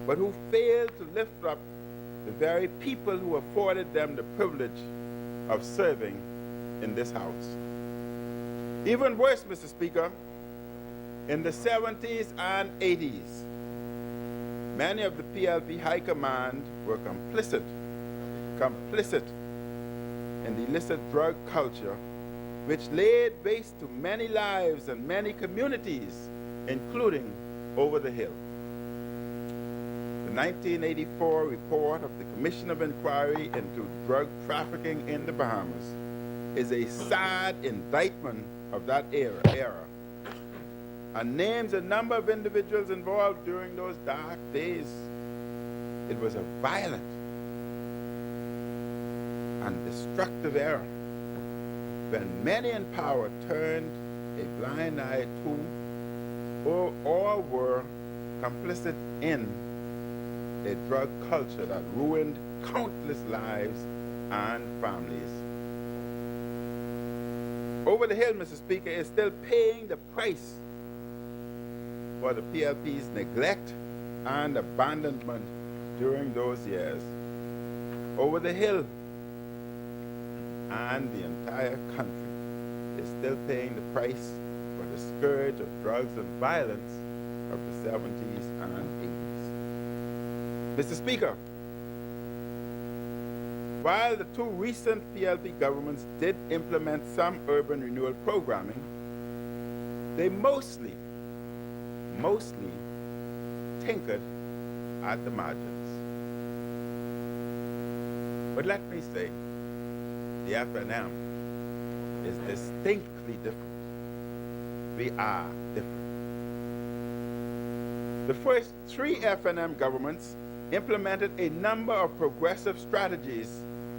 but who failed to lift up the very people who afforded them the privilege of serving in this House. Even worse, Mr. Speaker, in the 70s and 80s, many of the PLP High Command were complicit in the illicit drug culture, which laid waste to many lives and many communities, including Over the Hill. The 1984 report of the Commission of Inquiry into Drug Trafficking in the Bahamas is a sad indictment of that era and names a number of individuals involved during those dark days. It was a violent and destructive era, when many in power turned a blind eye to or were complicit in a drug culture that ruined countless lives and families. Over the Hill, Mr. Speaker, is still paying the price for the PLP's neglect and abandonment during those years. Over the Hill and the entire country is still paying the price for the scourge of drugs and violence of the 70s and 80s. Mr. Speaker, while the two recent PLP governments did implement some urban renewal programming, they mostly tinkered at the margins. But let me say, the FNM is distinctly different. We are different. The first three FNM governments implemented a number of progressive strategies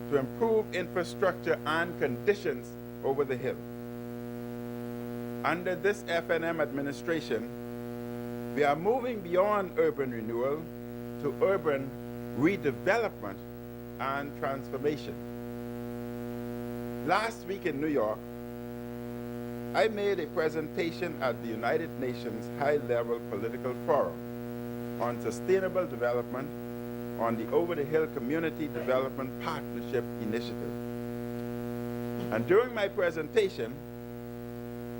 to improve infrastructure and conditions over the Hill. Under this FNM administration, we are moving beyond urban renewal to urban redevelopment and transformation. Last week in New York, I made a presentation at the United Nations High-Level Political Forum on sustainable development on the Over the Hill Community Development Partnership Initiative. And during my presentation,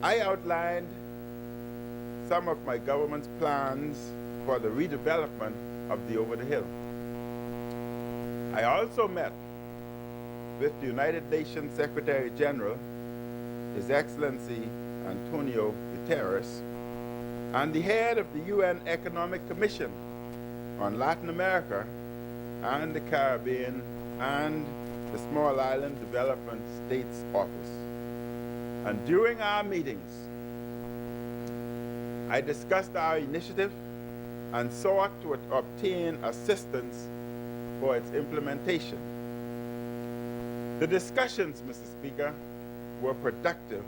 I outlined some of my government's plans for the redevelopment of the Over the Hill. I also met with the United Nations Secretary General, His Excellency Antonio Guterres, and the head of the UN Economic Commission on Latin America and the Caribbean and the Small Island Development States Office. And during our meetings, I discussed our initiative and sought to obtain assistance for its implementation. The discussions, Mr. Speaker, were productive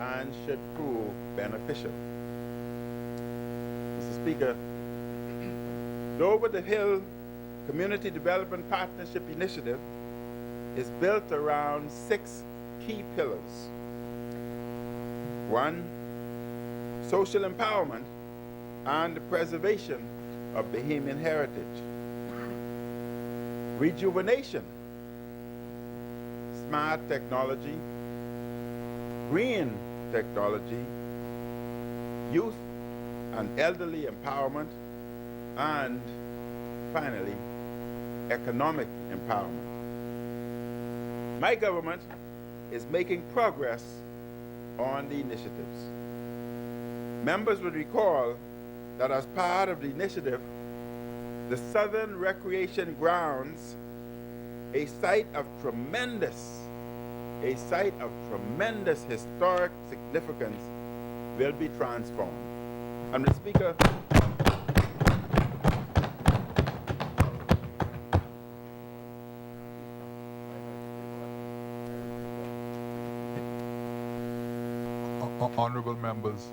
and should prove beneficial. Mr. Speaker, the Over the Hill Community Development Partnership Initiative is built around 6 key pillars. 1, social empowerment and the preservation of Bahamian heritage. Rejuvenation, smart technology, green technology, youth and elderly empowerment, and finally, economic empowerment. My government is making progress on the initiatives. Members would recall that as part of the initiative, the Southern Recreation Grounds, a site of tremendous historic significance, will be transformed. And Mr. Speaker, Honorable members,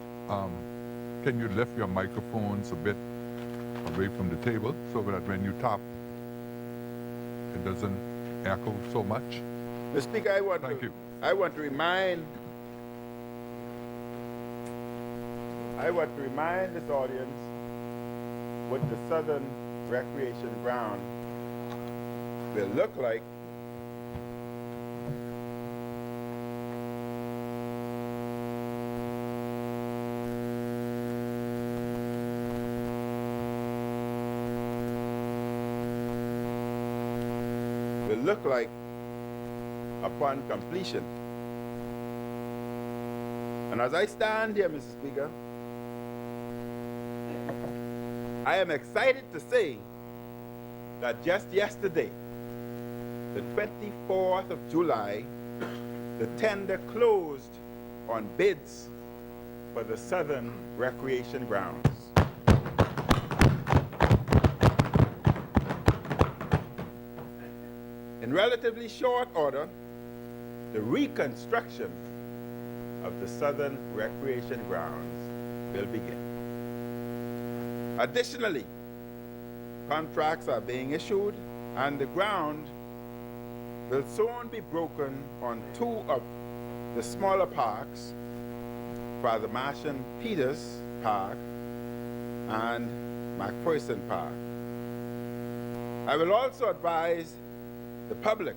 can you lift your microphones a bit away from the table so that when you talk, it doesn't echo so much? Mr. Speaker, I want to remind this audience what the Southern Recreation Ground will look like upon completion. And as I stand here, Mr. Speaker, I am excited to say that just yesterday, the 24th of July, the tender closed on bids for the Southern Recreation Grounds. In relatively short order, the reconstruction of the southern recreation grounds will begin. Additionally, contracts are being issued and the ground will soon be broken on 2 of the smaller parks, Father Martian Peters Park and McPherson Park. I will also advise the public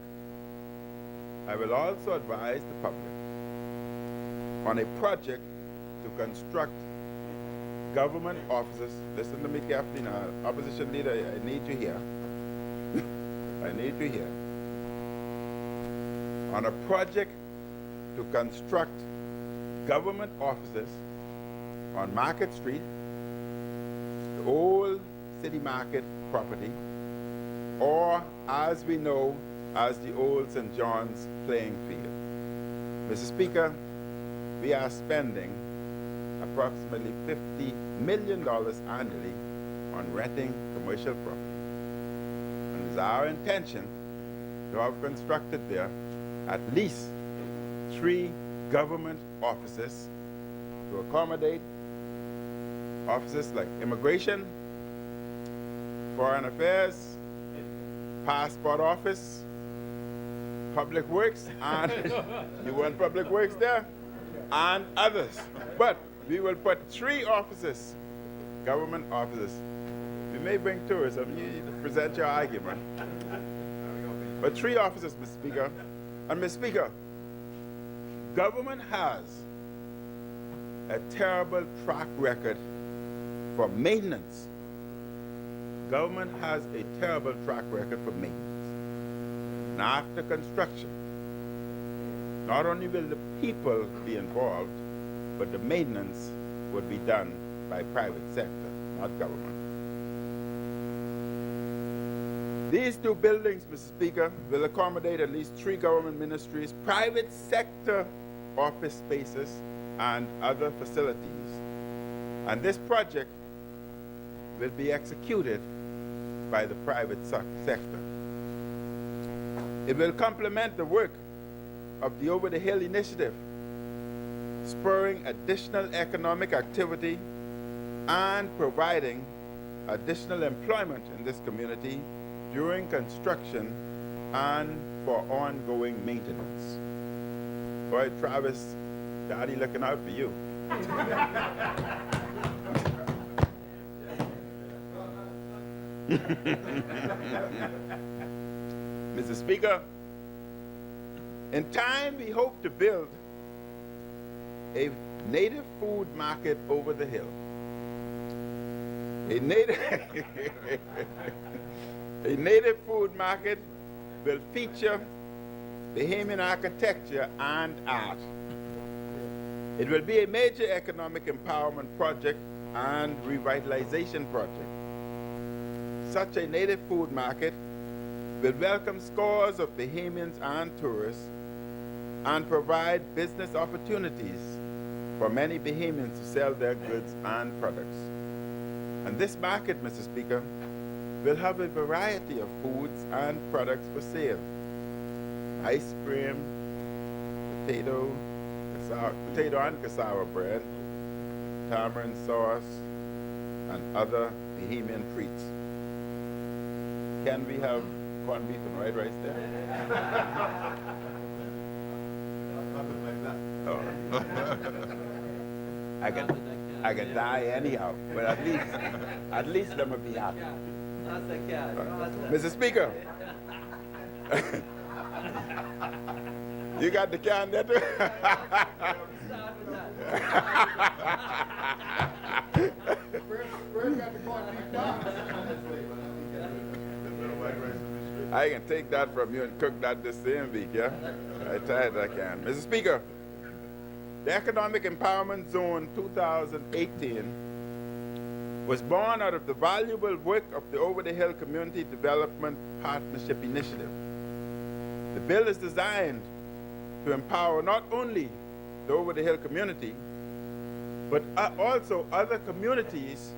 on a project to construct government offices. Listen to me carefully now. Opposition leader, I need you here. I need you here. On a project to construct government offices on Market Street, the old city market property, or as we know as the old St. John's playing field. Mr. Speaker, we are spending approximately $50 million annually on renting commercial property. And it is our intention to have constructed there at least 3 government offices to accommodate offices like immigration, foreign affairs, passport office, public works, and you want public works there, and others. But we will put 3 offices, government offices. We may bring tourism, you present your argument. But 3 offices, Mr. Speaker. And Mr. Speaker, government has a terrible track record for maintenance. Government has a terrible track record for maintenance. And after construction, not only will the people be involved, but the maintenance would be done by private sector, not government. These 2 buildings, Mr. Speaker, will accommodate at least 3 government ministries, private sector office spaces, and other facilities. And this project will be executed by the private sector. It will complement the work of the Over the Hill initiative, spurring additional economic activity and providing additional employment in this community during construction and for ongoing maintenance. Boy, Travis, Daddy looking out for you. Mr. Speaker, in time we hope to build a native food market over the hill. A native food market will feature Bahamian architecture and art. It will be a major economic empowerment project and revitalization project. Such a native food market will welcome scores of Bahamians and tourists and provide business opportunities for many Bahamians to sell their goods and products. And this market, Mr. Speaker, will have a variety of foods and products for sale. Ice cream, potato and cassava bread, tamarind sauce, and other Bahamian treats. Can we have corned beef and white rice there? Oh. I can die anyhow, but at least let me be happy. Mr. Speaker, you got the can there too? I can take that from you and cook that this same week, yeah? I tell you I can. Mr. Speaker, the Economic Empowerment Zone 2018 was born out of the valuable work of the Over the Hill Community Development Partnership Initiative. The bill is designed to empower not only the Over the Hill community, but also other communities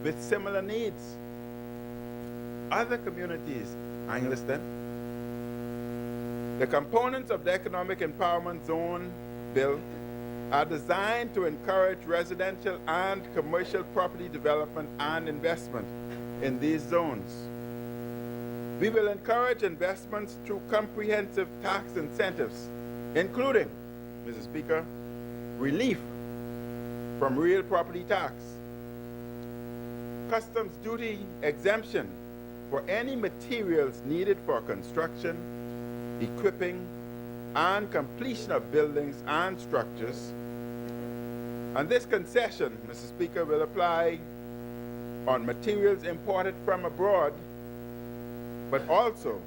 with similar needs. Other communities, Angliston, The components of the Economic Empowerment Zone bill are designed to encourage residential and commercial property development and investment in these zones. We will encourage investments through comprehensive tax incentives, including, Mr. Speaker, relief from real property tax, customs duty exemption for any materials needed for construction, equipping, and completion of buildings and structures. And this concession, Mr. Speaker, will apply on materials imported from abroad, but also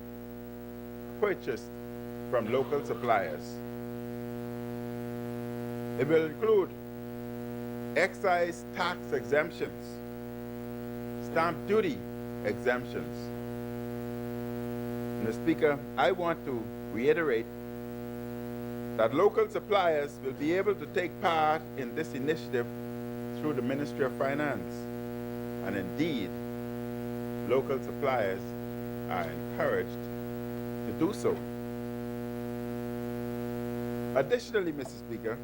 purchased from local suppliers. It will include excise tax exemptions, stamp duty exemptions. Mr. Speaker, I want to reiterate that local suppliers will be able to take part in this initiative through the Ministry of Finance. And indeed, local suppliers are encouraged to do so. Additionally, Mr. Speaker,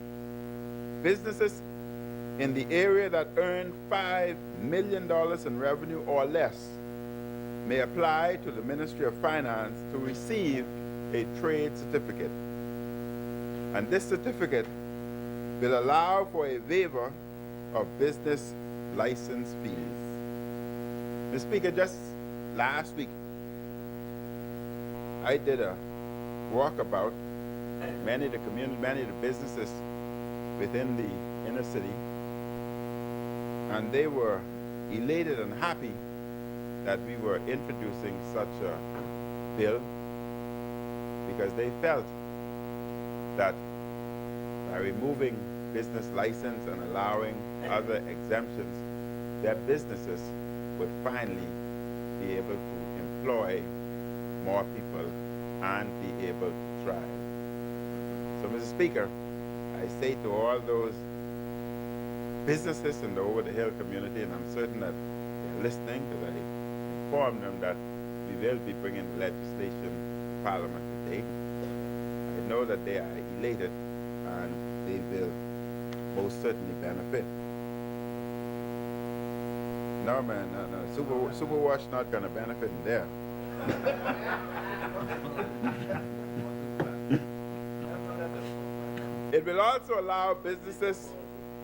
businesses in the area that earn $5 million in revenue or less may apply to the Ministry of Finance to receive a trade certificate. And this certificate will allow for a waiver of business license fees. Mr. Speaker, just last week, I did a walkabout many of the businesses within the inner city, and they were elated and happy that we were introducing such a bill, because they felt that by removing business license and allowing other exemptions, their businesses would finally be able to employ more people and be able to thrive. So, Mr. Speaker, I say to all those businesses in the over-the-hill community, and I'm certain that they're listening, because I informed them that we will be bringing legislation to Parliament today. I know that they are elated and they will most certainly benefit. No, man, no. Superwash not going to benefit in there. It will also allow businesses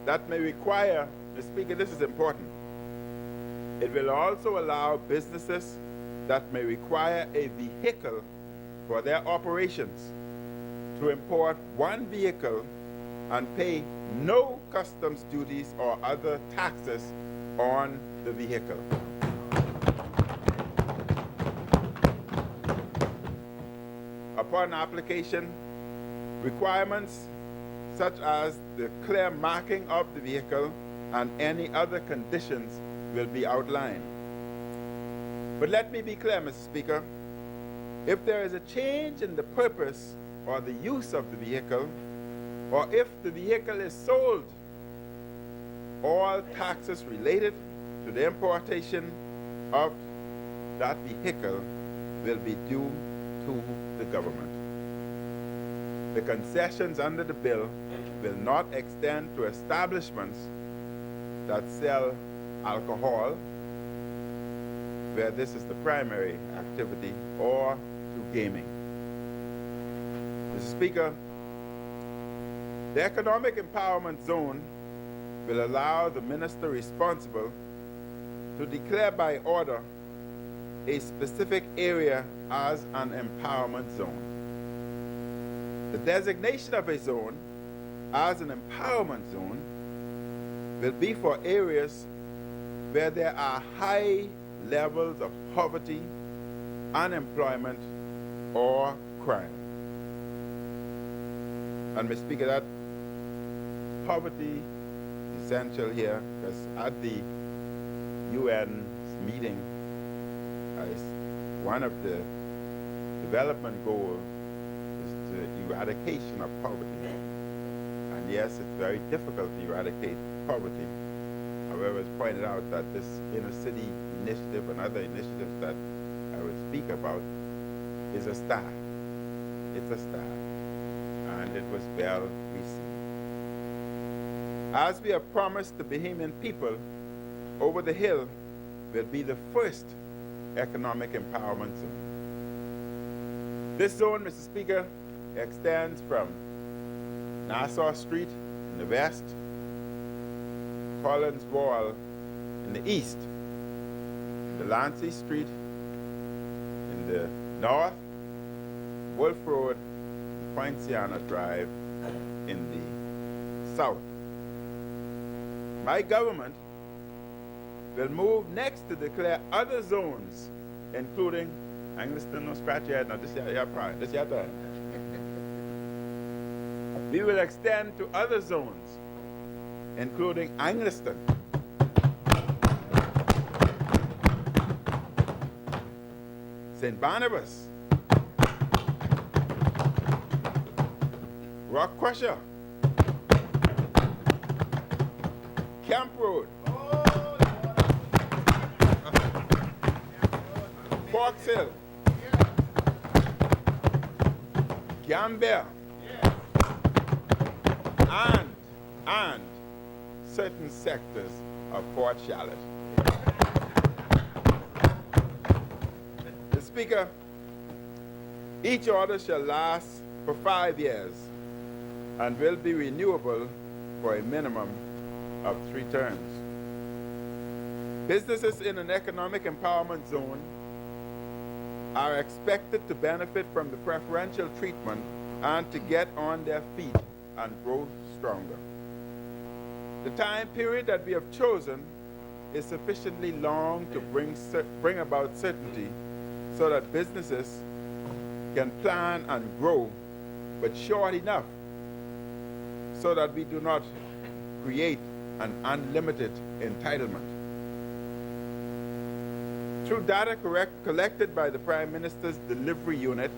that may require, Mr. Speaker, this is important. It will also allow businesses that may require a vehicle for their operations to import one vehicle and pay no customs duties or other taxes on the vehicle. Upon application, requirements such as the clear marking of the vehicle and any other conditions will be outlined. But let me be clear, Mr. Speaker. If there is a change in the purpose or the use of the vehicle, or if the vehicle is sold, all taxes related to the importation of that vehicle will be due to the government. The concessions under the bill will not extend to establishments that sell alcohol, where this is the primary activity, or to gaming. Mr. Speaker, the Economic Empowerment Zone will allow the minister responsible to declare by order a specific area as an empowerment zone. The designation of a zone as an empowerment zone will be for areas where there are high levels of poverty, unemployment, or crime. And Mr. Speaker, that poverty is essential here, because at the UN meeting, one of the development goals is the eradication of poverty. And yes, it's very difficult to eradicate poverty. However, it's pointed out that this inner city initiative and other initiatives that I will speak about is a start. it's a start, and it was well received. As we have promised the Bahamian people, Over the Hill will be the first economic empowerment zone. This zone, Mr. Speaker, extends from Nassau Street in the west, Collins Wall in the east, Delancey Street in the north, Wolf Road, and Poinciana Drive in the south. My government will move next to declare other zones, including Angliston, no scratch your head, now this is your pride, this is your time. We will extend to other zones, including Angliston, St. Barnabas, Rock Crusher, Camp Road, Fox Hill, Gambia, and certain sectors of Port Charlotte. Mr. Speaker, each order shall last for 5 years and will be renewable for a minimum of 3 terms. Businesses in an economic empowerment zone are expected to benefit from the preferential treatment and to get on their feet and grow stronger. The time period that we have chosen is sufficiently long to bring about certainty so that businesses can plan and grow, but short enough so that we do not create an unlimited entitlement. Through data collected by the Prime Minister's Delivery Unit,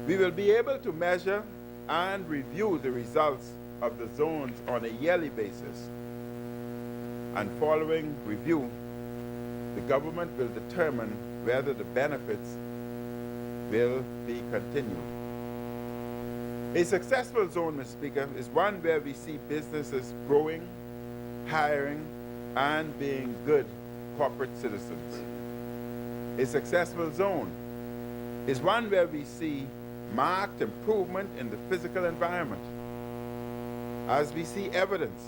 we will be able to measure and review the results of the zones on a yearly basis. And following review, the government will determine whether the benefits will be continued. A successful zone, Mr. Speaker, is one where we see businesses growing, hiring, and being good corporate citizens. A successful zone is one where we see marked improvement in the physical environment, as we see evidence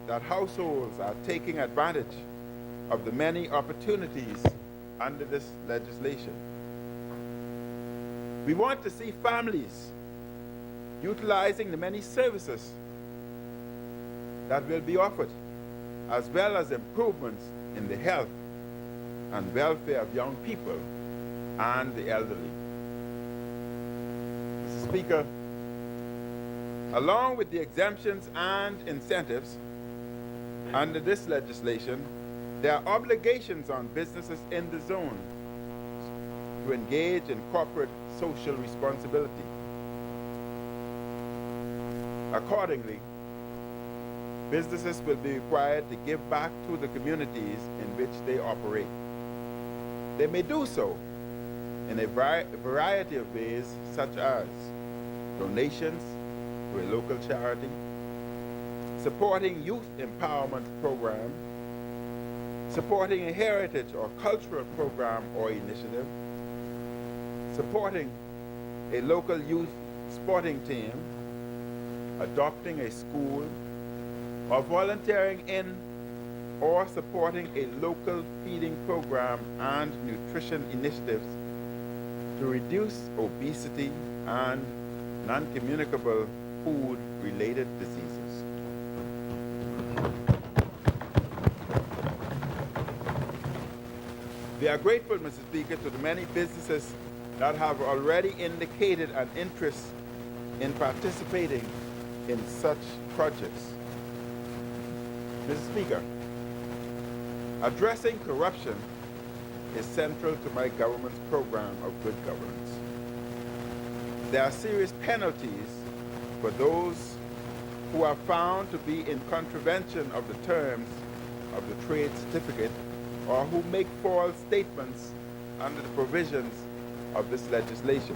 that households are taking advantage of the many opportunities under this legislation. We want to see families utilizing the many services that will be offered, as well as improvements in the health and welfare of young people and the elderly. Mr. Speaker, along with the exemptions and incentives under this legislation, there are obligations on businesses in the zone to engage in corporate social responsibility. Accordingly, businesses will be required to give back to the communities in which they operate. They may do so in a variety of ways, such as donations to a local charity, supporting youth empowerment program, supporting a heritage or cultural program or initiative, supporting a local youth sporting team, adopting a school, or volunteering in or supporting a local feeding program and nutrition initiatives to reduce obesity and non-communicable food-related diseases. We are grateful, Mr. Speaker, to the many businesses that have already indicated an interest in participating in such projects. Mr. Speaker, addressing corruption is central to my government's program of good governance. There are serious penalties for those who are found to be in contravention of the terms of the trade certificate or who make false statements under the provisions of this legislation.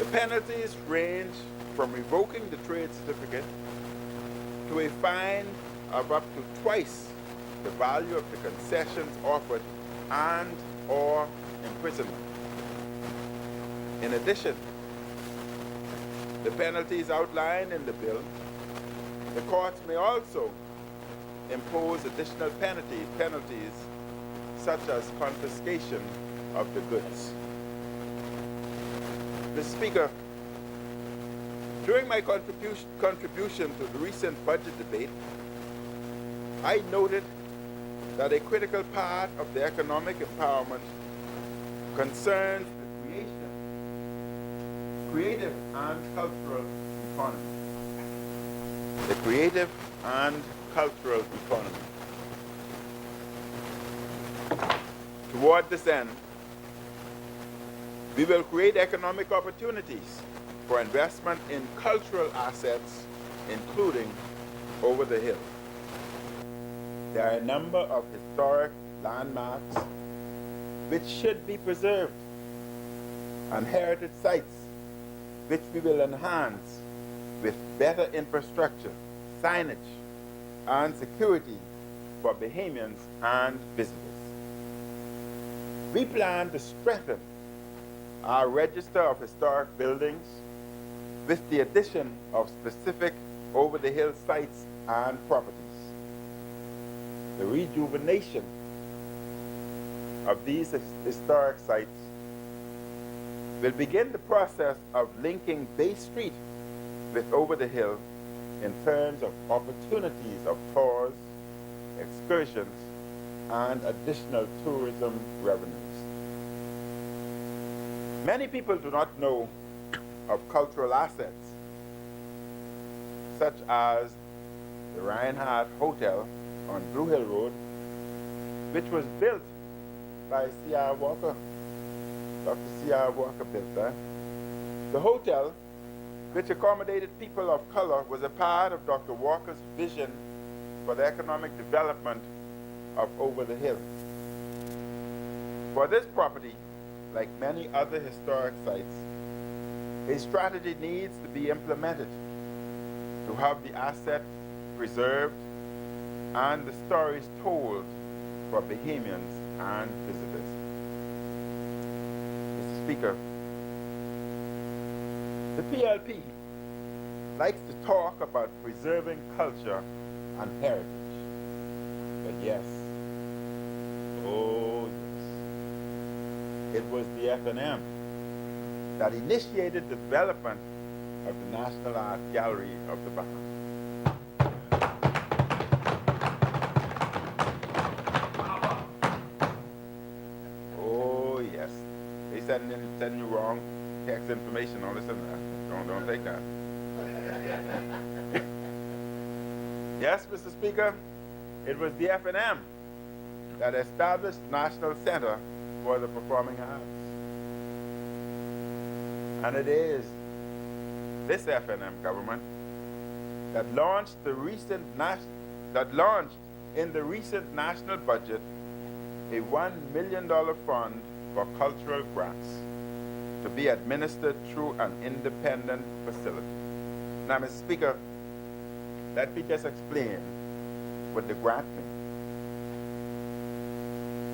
The penalties range from revoking the trade certificate to a fine of up to twice the value of the concessions offered and or imprisonment. In addition, the penalties outlined in the bill, the courts may also impose additional penalties such as confiscation of the goods. Mr. Speaker, during my contribution to the recent budget debate, I noted that a critical part of the economic empowerment concerns the creative and cultural economy. The creative and cultural economy. Toward this end, we will create economic opportunities for investment in cultural assets, including over the hill. There are a number of historic landmarks which should be preserved and heritage sites which we will enhance with better infrastructure, signage, and security for Bahamians and visitors. We plan to strengthen our register of historic buildings with the addition of specific over-the-hill sites and properties. The rejuvenation of these historic sites will begin the process of linking Bay Street with Over the Hill in terms of opportunities of tours, excursions, and additional tourism revenues. Many people do not know of cultural assets such as the Reinhardt Hotel on Blue Hill Road, which was built by C.R. Walker. Dr. C.R. Walker built that. The hotel, which accommodated people of color, was a part of Dr. Walker's vision for the economic development of Over the Hill. For this property, like many other historic sites, a strategy needs to be implemented to have the asset preserved and the stories told for Bahamians and visitors. Mr. Speaker, the PLP likes to talk about preserving culture and heritage. But yes, oh yes, it was the F&M that initiated the development of the National Art Gallery of the Bahamas. Oh yes, they send you wrong text information, all this and that. Don't take that. Yes, Mr. Speaker, it was the F&M that established National Center for the Performing Arts. And it is this F&M government that launched in the recent national budget a $1 million fund for cultural grants to be administered through an independent facility. Now, Mr. Speaker, let me just explain what the grant means.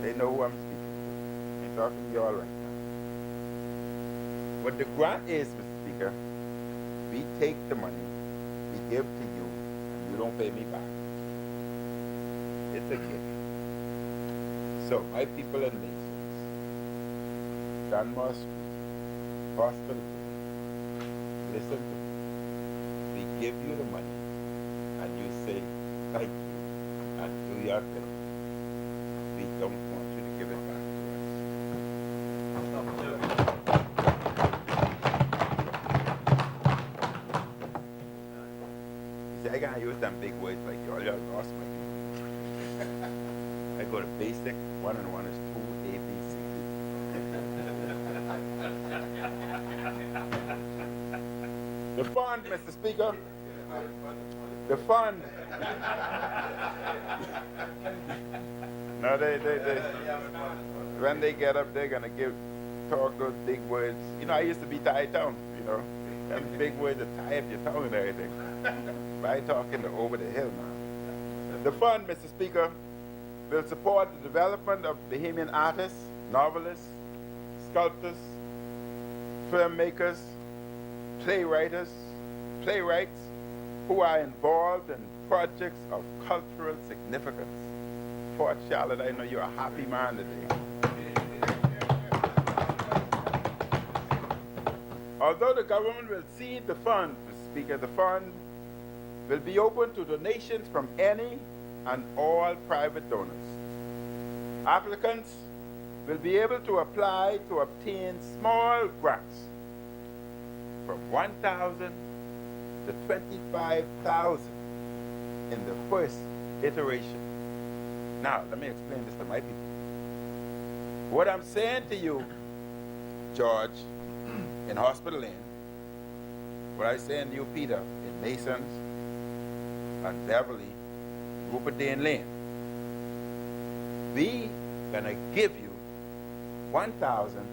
They know who I'm speaking to. I'm talking to you all right now. What the grant is, Mr. Speaker, we take the money, we give to you, and you don't pay me back. It's a gift. So, my people and nations, Dunmore Street, Hospital, listen to me. We give you the money, and you say, thank you, and do your thing. We don't want you to give it back to us. You see, I can't use them big words like y'all lost me. I go to basic, 1 and 1 is 2, A, B, C, D. The fund, Mr. Speaker, the fund. No, they when they get up, they're gonna give talk those big words. You know, I used to be tied down, you know. Them big words that tie up your tongue and everything. But I talking to over the hill now. The fund, Mr. Speaker, will support the development of Bahamian artists, novelists, sculptors, filmmakers, playwrights who are involved in projects of cultural significance. Fort Charlotte, I know you're a happy man today. Although the government will seed the fund, Mr. Speaker, the fund will be open to donations from any and all private donors. Applicants will be able to apply to obtain small grants from $1,000 to $25,000 in the first iteration. Now, let me explain this to my people. What I'm saying to you, George, in Hospital Lane, what I saying to you, Peter, in Masons, and Beverly, Rupert Dane Lane, we gonna give you $1,000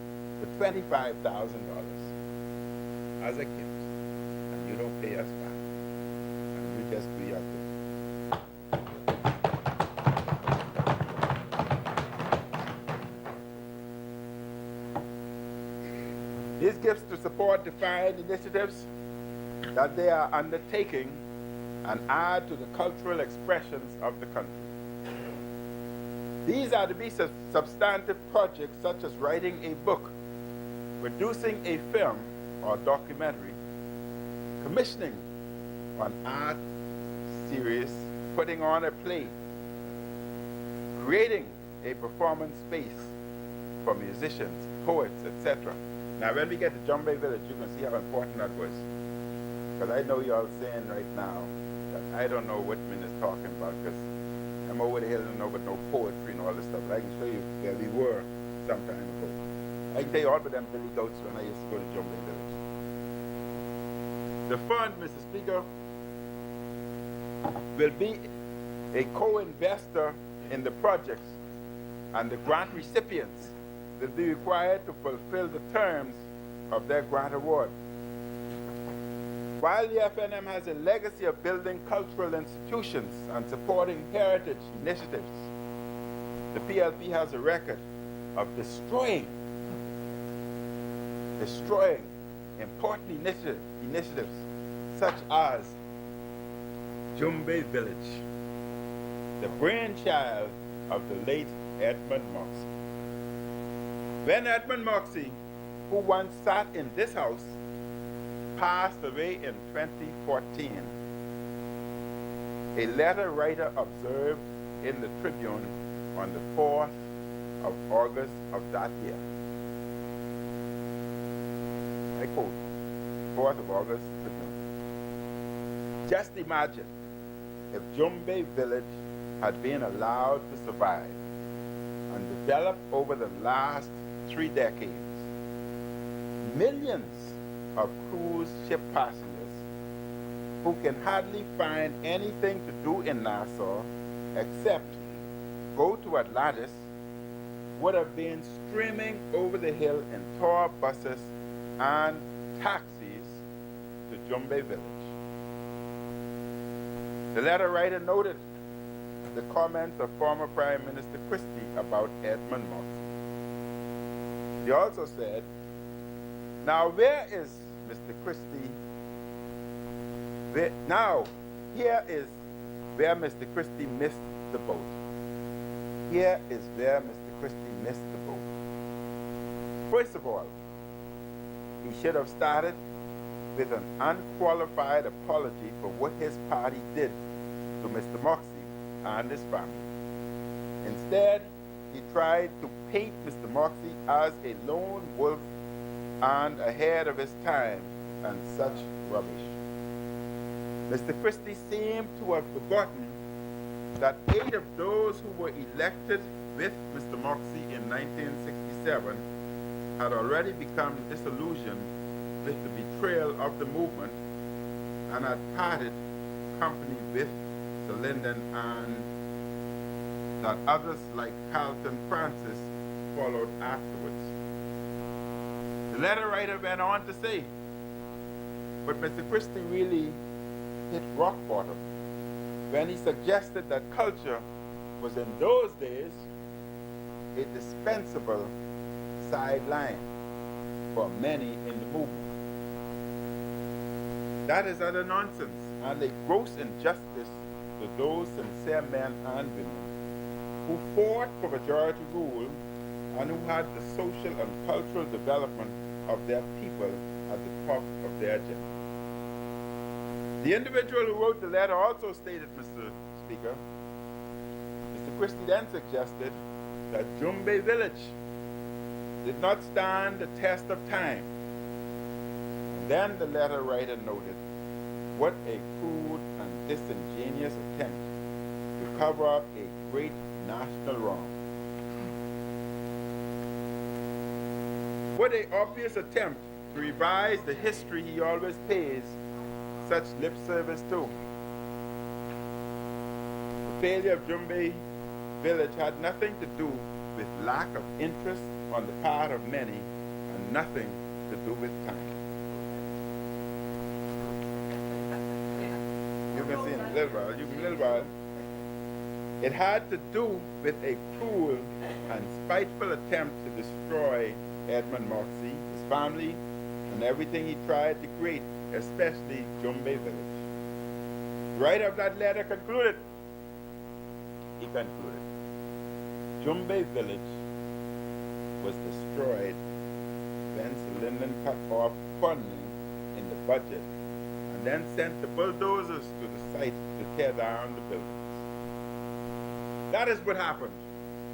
to $25,000 as a gift, and you don't pay us back, and you just do your thing. These gifts to support defined initiatives that they are undertaking and add to the cultural expressions of the country. These are to be substantive projects such as writing a book, producing a film or documentary, commissioning an art series, putting on a play, creating a performance space for musicians, poets, etc. Now, when we get to Jumbay Village, you can see how important that was. Because I know you're all saying right now that I don't know what Min is talking about, because I'm over the hill and know about no poetry and all this stuff. But I can show you where we were some time ago. I can tell you all about them Billy Goats when I used to go to Jumbay Village. The fund, Mr. Speaker, will be a co-investor in the projects, and the grant recipients will be required to fulfill the terms of their grant award. While the FNM has a legacy of building cultural institutions and supporting heritage initiatives, the PLP has a record of destroying important initiatives such as Jumbay Village, the brainchild of the late Edmund Moxie. When Edmund Moxie, who once sat in this house, passed away in 2014, a letter writer observed in the Tribune on the 4th of August of that year. I quote, 4th of August, Tribune. Just imagine if Jumbay Village had been allowed to survive and develop over the last 3 decades. Millions of cruise ship passengers who can hardly find anything to do in Nassau except go to Atlantis would have been streaming over the hill in tour buses and taxis to Jumbay Village. The letter writer noted the comments of former Prime Minister Christie about Edmund Moxie. He also said, now where is Mr. Christie? Now, here is where Mr. Christie missed the boat. Here is where Mr. Christie missed the boat. First of all, he should have started with an unqualified apology for what his party did to Mr. Moxie and his family. Instead, he tried to paint Mr. Moxie as a lone wolf and ahead of his time and such rubbish. Mr. Christie seemed to have forgotten that 8 of those who were elected with Mr. Moxie in 1967 had already become disillusioned with the betrayal of the movement and had parted company with Sir Lyndon, and that others like Carlton Francis followed afterwards. The letter writer went on to say, but Mr. Christie really hit rock bottom when he suggested that culture was in those days a dispensable sideline for many in the movement. That is utter nonsense and a gross injustice to those sincere men and women who fought for majority rule and who had the social and cultural development of their people at the top of their agenda. The individual who wrote the letter also stated, Mr. Speaker, Mr. Christie then suggested that Jumbe Village did not stand the test of time. And then the letter writer noted, what a crude and disingenuous attempt to cover up a great national wrong. What an obvious attempt to revise the history he always pays such lip service to. The failure of Jumbe Village had nothing to do with lack of interest on the part of many and nothing to do with time. You can see in a little while, it had to do with a cruel and spiteful attempt to destroy Edmund Moxie, his family, and everything he tried to create, especially Jumbe Village. The writer of that letter concluded, Jumbe Village was destroyed when Sir Lyndon cut off funding in the budget and then sent the bulldozers to the site to tear down the buildings. That is what happened,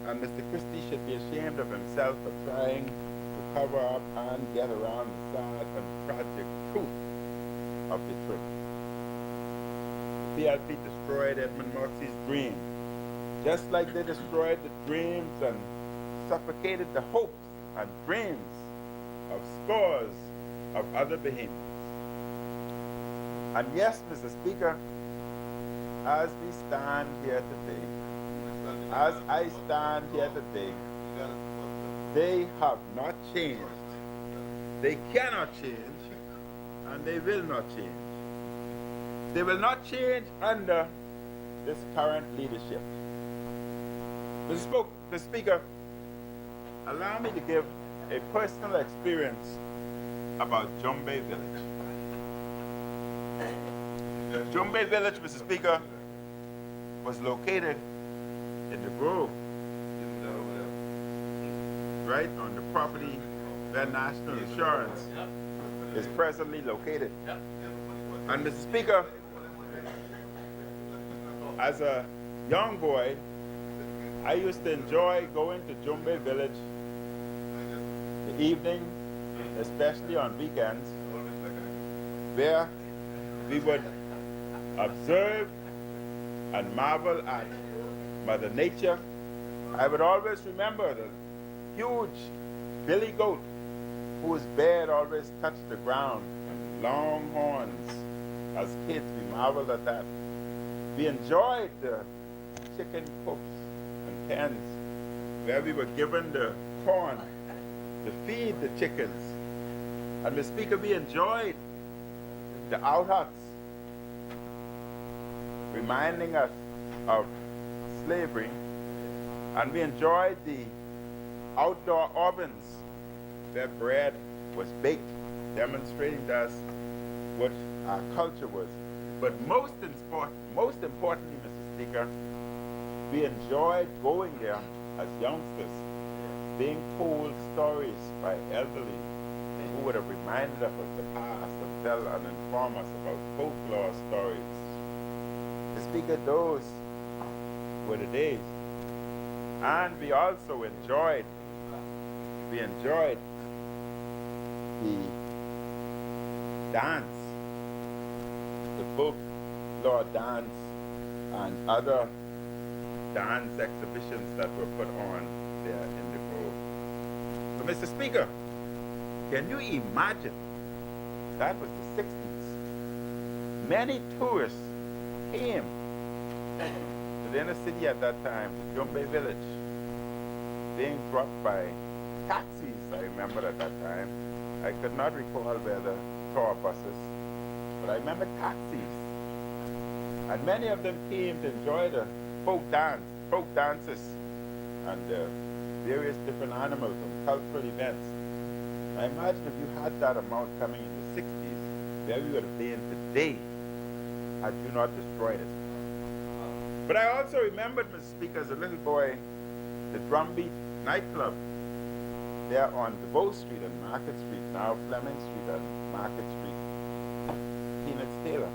and Mr. Christie should be ashamed of himself for trying to cover up and get around the sad and tragic truth of the truth. The PLP destroyed Edmund Moxie's dream, just like they destroyed the dreams and suffocated the hopes and dreams of scores of other behemoths. And yes, Mr. Speaker, as we stand here today, as I stand here today, they have not changed. They cannot change, and they will not change. They will not change under this current leadership. Mr. Speaker, allow me to give a personal experience about Jumbe Village. Jumbe Village, Mr. Speaker, was located in the grove, right on the property where National Insurance is presently located. And Mr. Speaker, as a young boy, I used to enjoy going to Jumbe Village the evening, especially on weekends, where we would observe and marvel at Mother Nature. I would always remember the huge billy goat whose beard always touched the ground, and long horns. As kids, we marveled at that. We enjoyed the chicken coops and pens where we were given the corn to feed the chickens. And Mr. Speaker, we enjoyed the outhuts, reminding us of slavery, and we enjoyed the outdoor ovens where bread was baked, demonstrating to us what our culture was. But most importantly, Mr. Speaker, we enjoyed going there as youngsters, being told stories by elderly who would have reminded us of the past and tell and inform us about folklore stories. Mr. Speaker, those were the days. And we also enjoyed the dance, the folklore dance and other dance exhibitions that were put on there in the grove. But Mr. Speaker, can you imagine? That was the 60s. Many tourists came to the inner city at that time, to Jumbe Village, being brought by taxis, I remember at that time, I could not recall whether tour buses, but I remember taxis. And many of them came to enjoy the folk dances, and various different animals and cultural events. I imagine if you had that amount coming in the 60s, where we would have been today had you not destroyed it. But I also remembered, Mr. Speaker, as a little boy, the Drumbeat nightclub there on DeVoe Street and Market Street, now Fleming Street and Market Street. Peanuts Taylor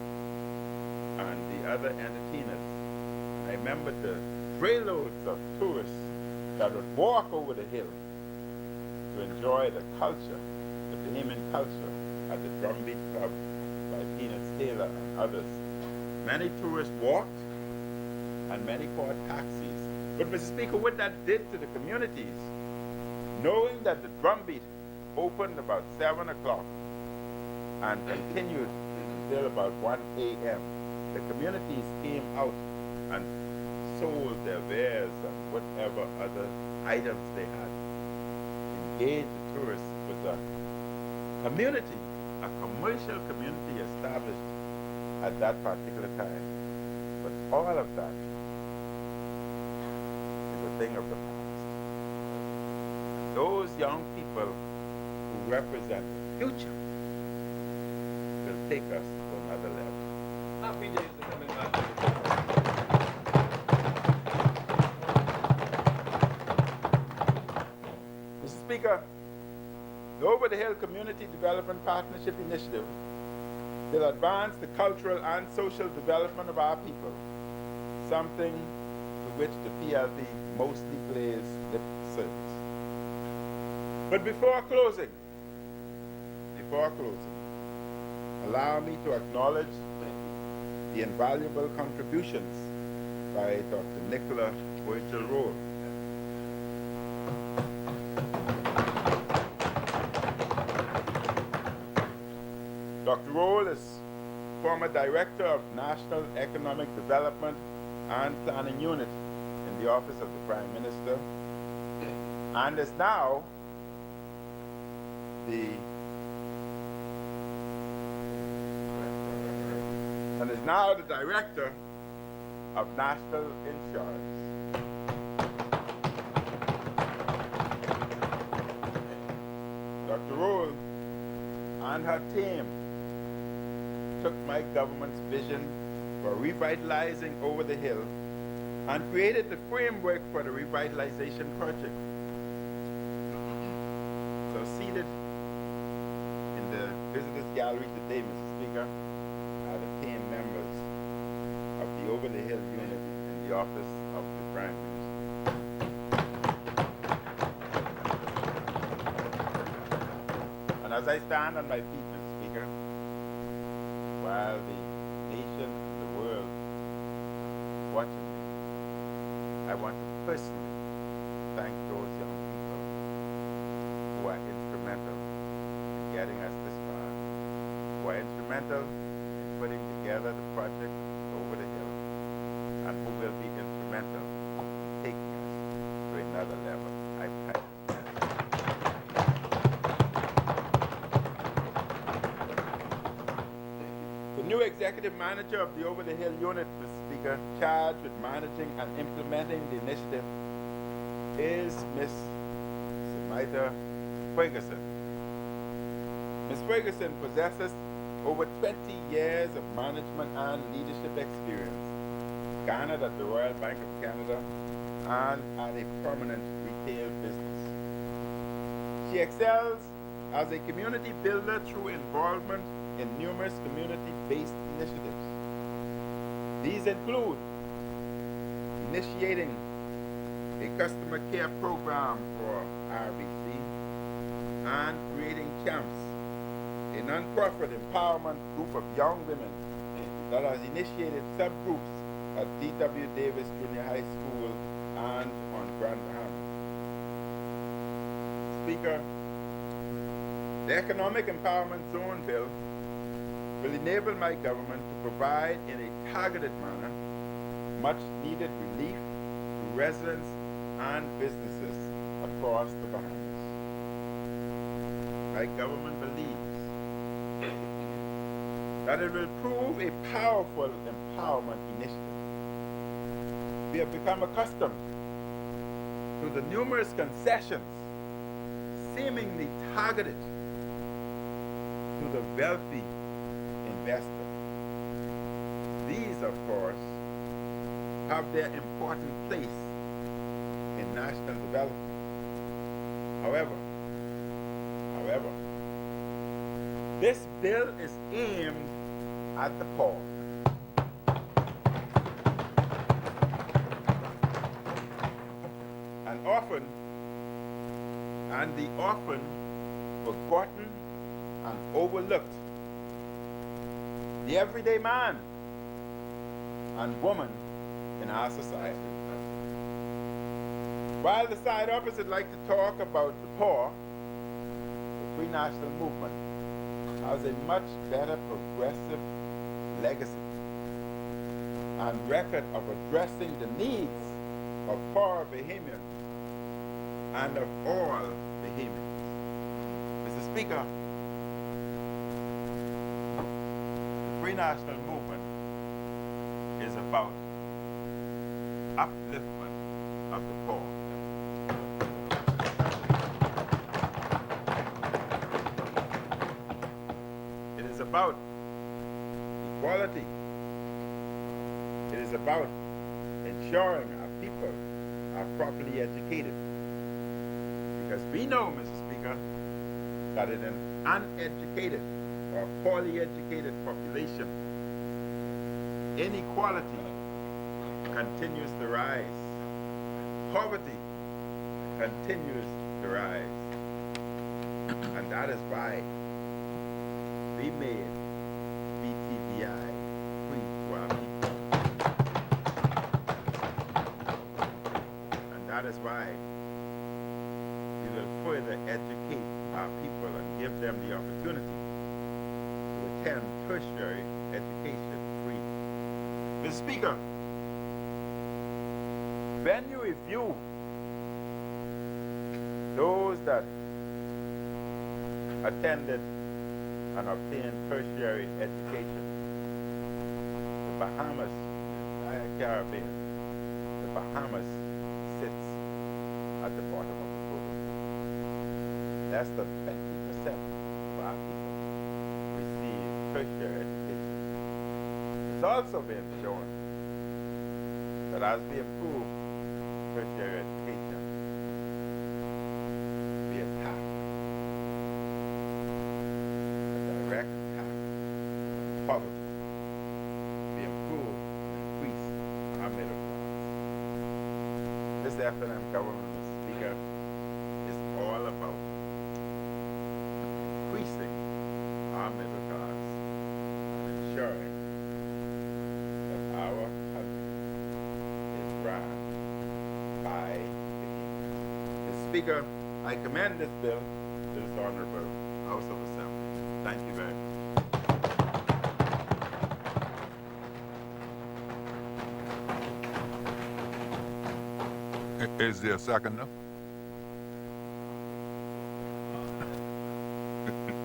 and the other entertainers. I remember the trailloads of tourists that would walk over the hill to enjoy the culture, the Bahamian culture at the Drumbeat Club by Peanuts Taylor and others. Many tourists walked and many caught taxis. But Mr. Speaker, what that did to the communities, knowing that the Drumbeat opened about 7 o'clock and continued until about 1 a.m., the communities came out and sold their wares and whatever other items they had. Engaged the tourists with a community, a commercial community established at that particular time. But all of that is a thing of the past. Those young people who represent the future will take us to another level. Happy days are coming back. Mr. Speaker, the Over the Hill Community Development Partnership Initiative will advance the cultural and social development of our people, something to which the PLP mostly plays lip service. But before closing, allow me to acknowledge the invaluable contributions by Dr. Nicola Boytel-Roll. Dr. Roll is former Director of National Economic Development and Planning Unit in the Office of the Prime Minister, and is now the Director of National Insurance. Dr. Roll and her team took my government's vision for revitalizing Over the Hill and created the framework for the revitalization project. So seated in the visitors gallery today, Mr. Speaker, are the team members of the Over the Hill unit in the office of the Prime Minister. And as I stand on my feet, Mr. Speaker, while the nation and the world is watching me, I want to personally thank those young people who are instrumental in getting us this far, who are instrumental in putting together the project Over the Hill, and who will be instrumental in taking us to another level. The new executive manager of the Over the Hill unit, Mr. Speaker, charged with managing and implementing the initiative is Ms. Samaita Ferguson. Ms. Ferguson possesses over 20 years of management and leadership experience, garnered at the Royal Bank of Canada and at a prominent retail business. She excels as a community builder through involvement in numerous community-based initiatives. These include initiating a customer care program for RBC and creating CHAMPS, a non-profit empowerment group of young women that has initiated subgroups at D.W. Davis Junior High School and on Grand Bahama. Speaker, the Economic Empowerment Zone Bill will enable my government to provide in a targeted manner much needed relief to residents and businesses across the Bahamas. my government believes that it will prove a powerful empowerment initiative. We have become accustomed to the numerous concessions seemingly targeted to the wealthy investor. These, of course, have their important place in national development. However, this bill is aimed at the poor. And the often forgotten and overlooked, the everyday man and woman in our society. While the side opposite like to talk about the poor, the Free National Movement has a much better progressive legacy and record of addressing the needs of poor Bahamians and of all Bahamians. Mr. Speaker, the Free National Movement is about upliftment of the poor. It is about equality. It is about ensuring our people are properly educated. Because we know, Mr. Speaker, that in an uneducated or poorly educated population, inequality continues to rise. Poverty continues to rise. And that is why we made BTBI free to our people. And that is why we will further educate our people and give them the opportunity to attend tertiary education free. Mr. Speaker, when you review those that attended and obtained tertiary education, the Bahamas, the entire Caribbean, the Bahamas sits at the bottom of the total. Less than 20% of our people receive tertiary education. It's also been shown that as we improve tertiary education, we attack a direct attack on poverty. We improve and increase our middle class. This F&M government, Mr. Speaker, is all about increasing our middle class and ensuring that our country is run by the people. Mr. Speaker, I commend this bill to this honorable House of Assembly. Thank you very much. Is there a seconder?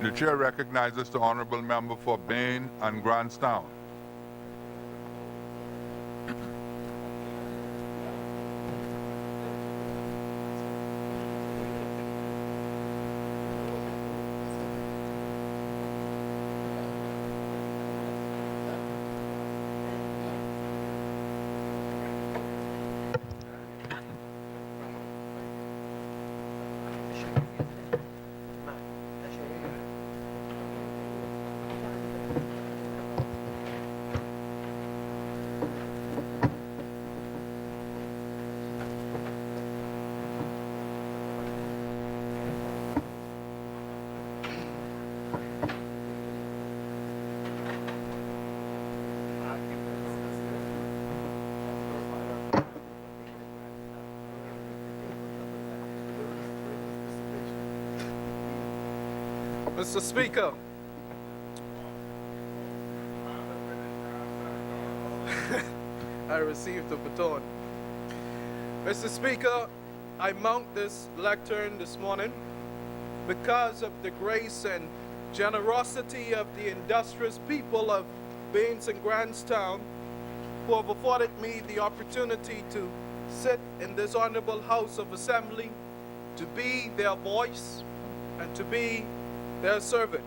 The chair recognizes the honorable member for Bain and Grandstown. Mr. Speaker, I received the baton. Mr. Speaker, I mount this lectern this morning because of the grace and generosity of the industrious people of Baines and Grantstown, who have afforded me the opportunity to sit in this honorable House of Assembly, to be their voice and to be their servant.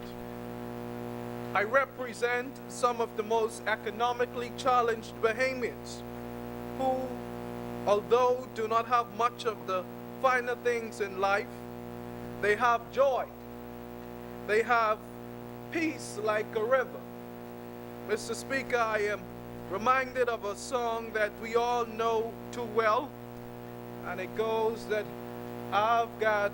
I represent some of the most economically challenged Bahamians who, although do not have much of the finer things in life, they have joy. They have peace like a river. Mr. Speaker, I am reminded of a song that we all know too well, and it goes that I've got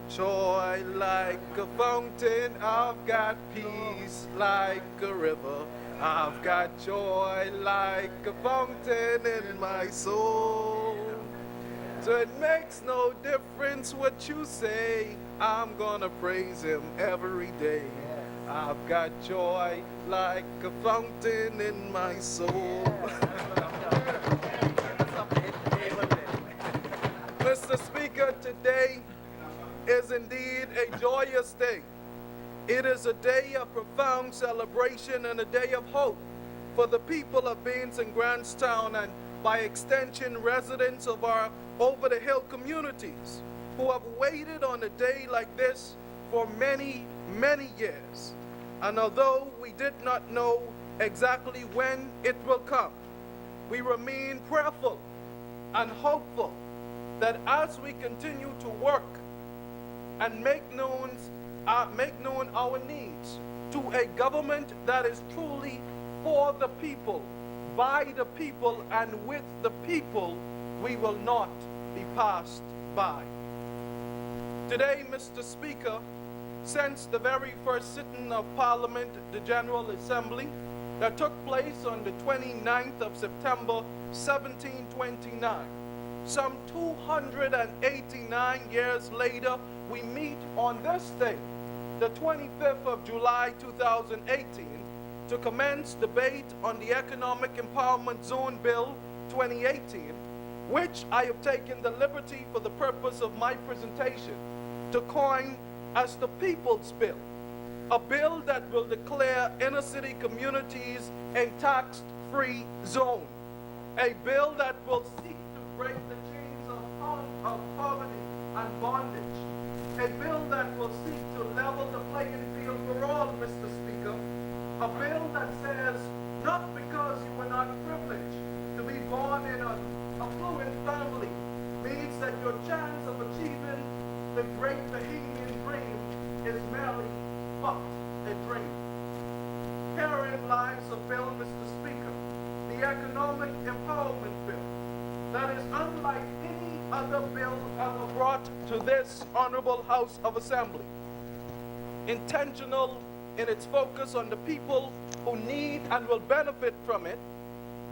joy like a fountain, I've got peace like a river, I've got joy like a fountain in my soul. So it makes no difference what you say, I'm gonna praise him every day. I've got joy like a fountain in my soul. Mr. Speaker, today is indeed a joyous day. It is a day of profound celebration and a day of hope for the people of Baines and Grantstown, and by extension residents of our over-the-hill communities who have waited on a day like this for many, many years. And although we did not know exactly when it will come, we remain prayerful and hopeful that as we continue to work and make known our needs to a government that is truly for the people, by the people, and with the people, we will not be passed by. Today, Mr. Speaker, since the very first sitting of Parliament, the General Assembly, that took place on the 29th of September, 1729, some 289 years later, we meet on this day, the 25th of July, 2018, to commence debate on the Economic Empowerment Zone Bill 2018, which I have taken the liberty for the purpose of my presentation to coin as the People's Bill, a bill that will declare inner city communities a tax-free zone, a bill that will seek to break the chains of poverty and bondage, a bill that will seek to level the playing field for all, Mr. Speaker, a bill that says not because you were not privileged to be born in an affluent family means that your chance of achieving the great Bahamian dream is merely but a dream. Herein lies a bill, Mr. Speaker, the Economic Empowerment Bill, that is unlike any other bill ever brought to this honorable House of Assembly. Intentional in its focus on the people who need and will benefit from it,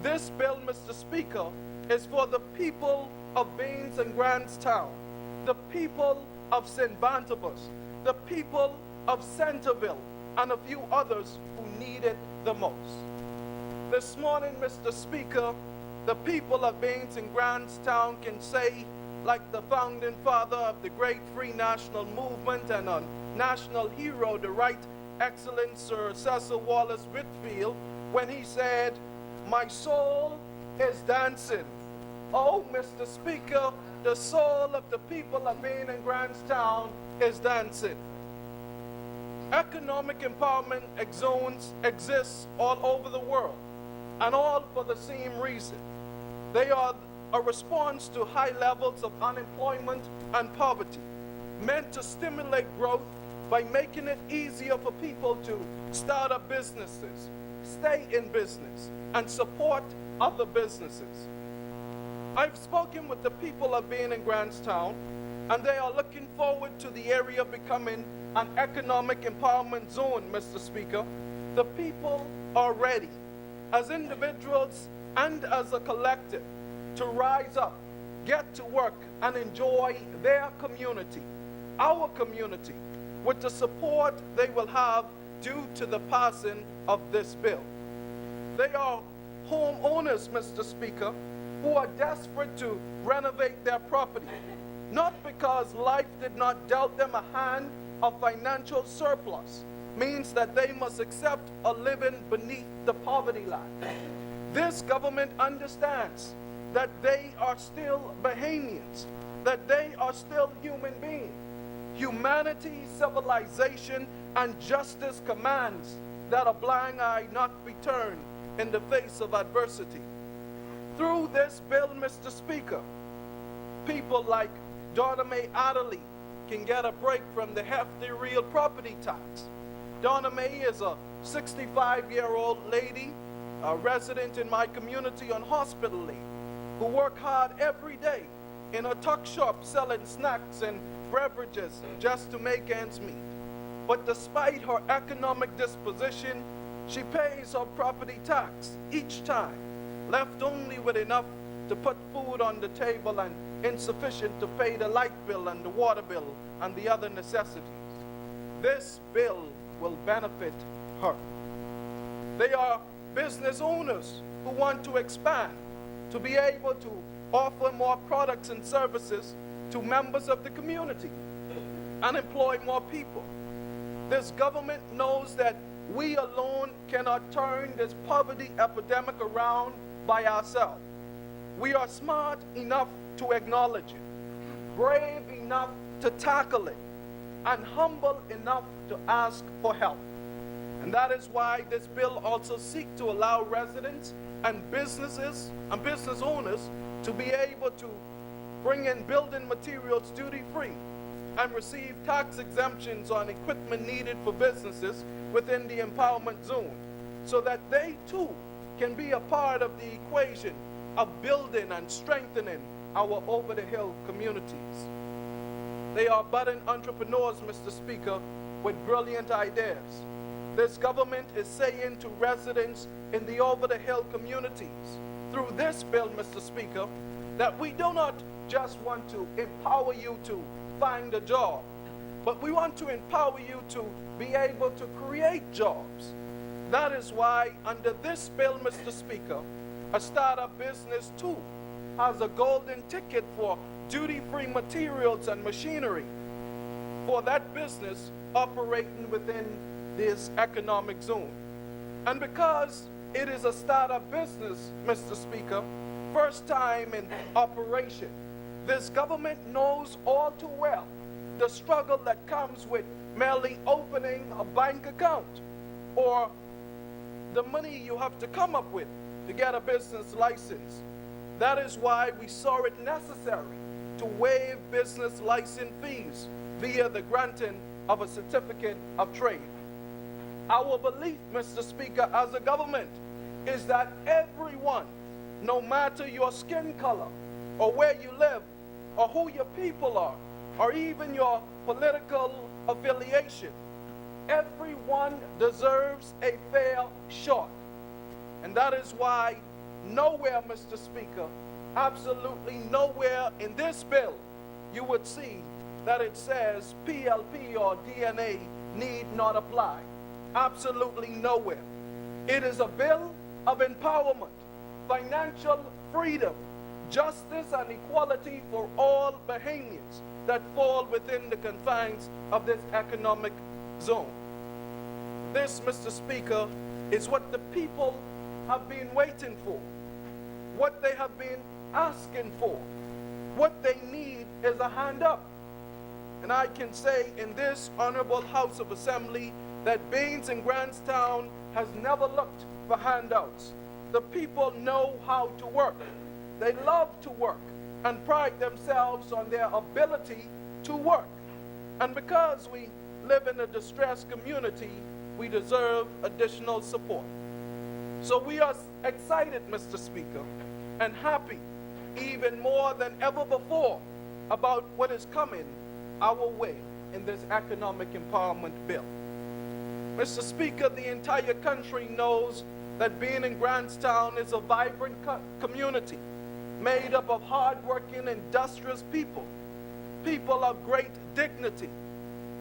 this bill, Mr. Speaker, is for the people of Baines and Grantstown, the people of St. Barnabas, the people of Centerville, and a few others who need it the most. This morning, Mr. Speaker, the people of Baines and Grantstown can say, like the founding father of the great free national movement and a national hero, the Right Excellent Sir Cecil Wallace Whitfield, when he said, "My soul is dancing." Oh, Mr. Speaker, the soul of the people of Baines and Grantstown is dancing. Economic empowerment zones exist all over the world, and all for the same reason. They are a response to high levels of unemployment and poverty, meant to stimulate growth by making it easier for people to start up businesses, stay in business, and support other businesses. I've spoken with the people of Baines and Grantstown, and they are looking forward to the area becoming an economic empowerment zone, Mr. Speaker. The people are ready, as individuals and as a collective, to rise up, get to work, and enjoy their community, our community, with the support they will have due to the passing of this bill. They are homeowners, Mr. Speaker, who are desperate to renovate their property, not because life did not dealt them a hand of financial surplus means that they must accept a living beneath the poverty line. This government understands that they are still Bahamians, that they are still human beings. Humanity, civilization, and justice commands that a blind eye not be turned in the face of adversity. Through this bill, Mr. Speaker, people like Donna Mae Adderley can get a break from the hefty real property tax. Donna Mae is a 65-year-old lady, a resident in my community on hospital leave, who work hard every day in a tuck shop selling snacks and beverages just to make ends meet. But despite her economic disposition, she pays her property tax each time, left only with enough to put food on the table and insufficient to pay the light bill and the water bill and the other necessities. This bill will benefit her. They are business owners who want to expand, to be able to offer more products and services to members of the community and employ more people. This government knows that we alone cannot turn this poverty epidemic around by ourselves. We are smart enough to acknowledge it, brave enough to tackle it, and humble enough to ask for help. And that is why this bill also seeks to allow residents and businesses and business owners to be able to bring in building materials duty-free and receive tax exemptions on equipment needed for businesses within the empowerment zone, so that they too can be a part of the equation of building and strengthening our over-the-hill communities. They are budding entrepreneurs, Mr. Speaker, with brilliant ideas. This government is saying to residents in the over-the-hill communities, through this bill, Mr. Speaker, that we do not just want to empower you to find a job, but we want to empower you to be able to create jobs. That is why under this bill, Mr. Speaker, a startup business too has a golden ticket for duty-free materials and machinery for that business operating within this economic zone. And because it is a startup business, Mr. Speaker, first time in operation, this government knows all too well the struggle that comes with merely opening a bank account or the money you have to come up with to get a business license. That is why we saw it necessary to waive business license fees via the granting of a certificate of trade. Our belief, Mr. Speaker, as a government is that everyone, no matter your skin color or where you live or who your people are or even your political affiliation, everyone deserves a fair shot. And that is why nowhere, Mr. Speaker, absolutely nowhere in this bill you would see that it says PLP or DNA need not apply. Absolutely nowhere. It is a bill of empowerment, financial freedom, justice and equality for all Bahamians that fall within the confines of this economic zone. This, Mr. Speaker, is what the people have been waiting for, what they have been asking for. What they need is a hand up. And I can say in this honorable House of Assembly that Baines and Grantstown has never looked for handouts. The people know how to work. They love to work and pride themselves on their ability to work. And because we live in a distressed community, we deserve additional support. So we are excited, Mr. Speaker, and happy even more than ever before about what is coming our way in this economic empowerment bill. Mr. Speaker, the entire country knows that being in Grantstown is a vibrant community made up of hardworking, industrious people, people of great dignity,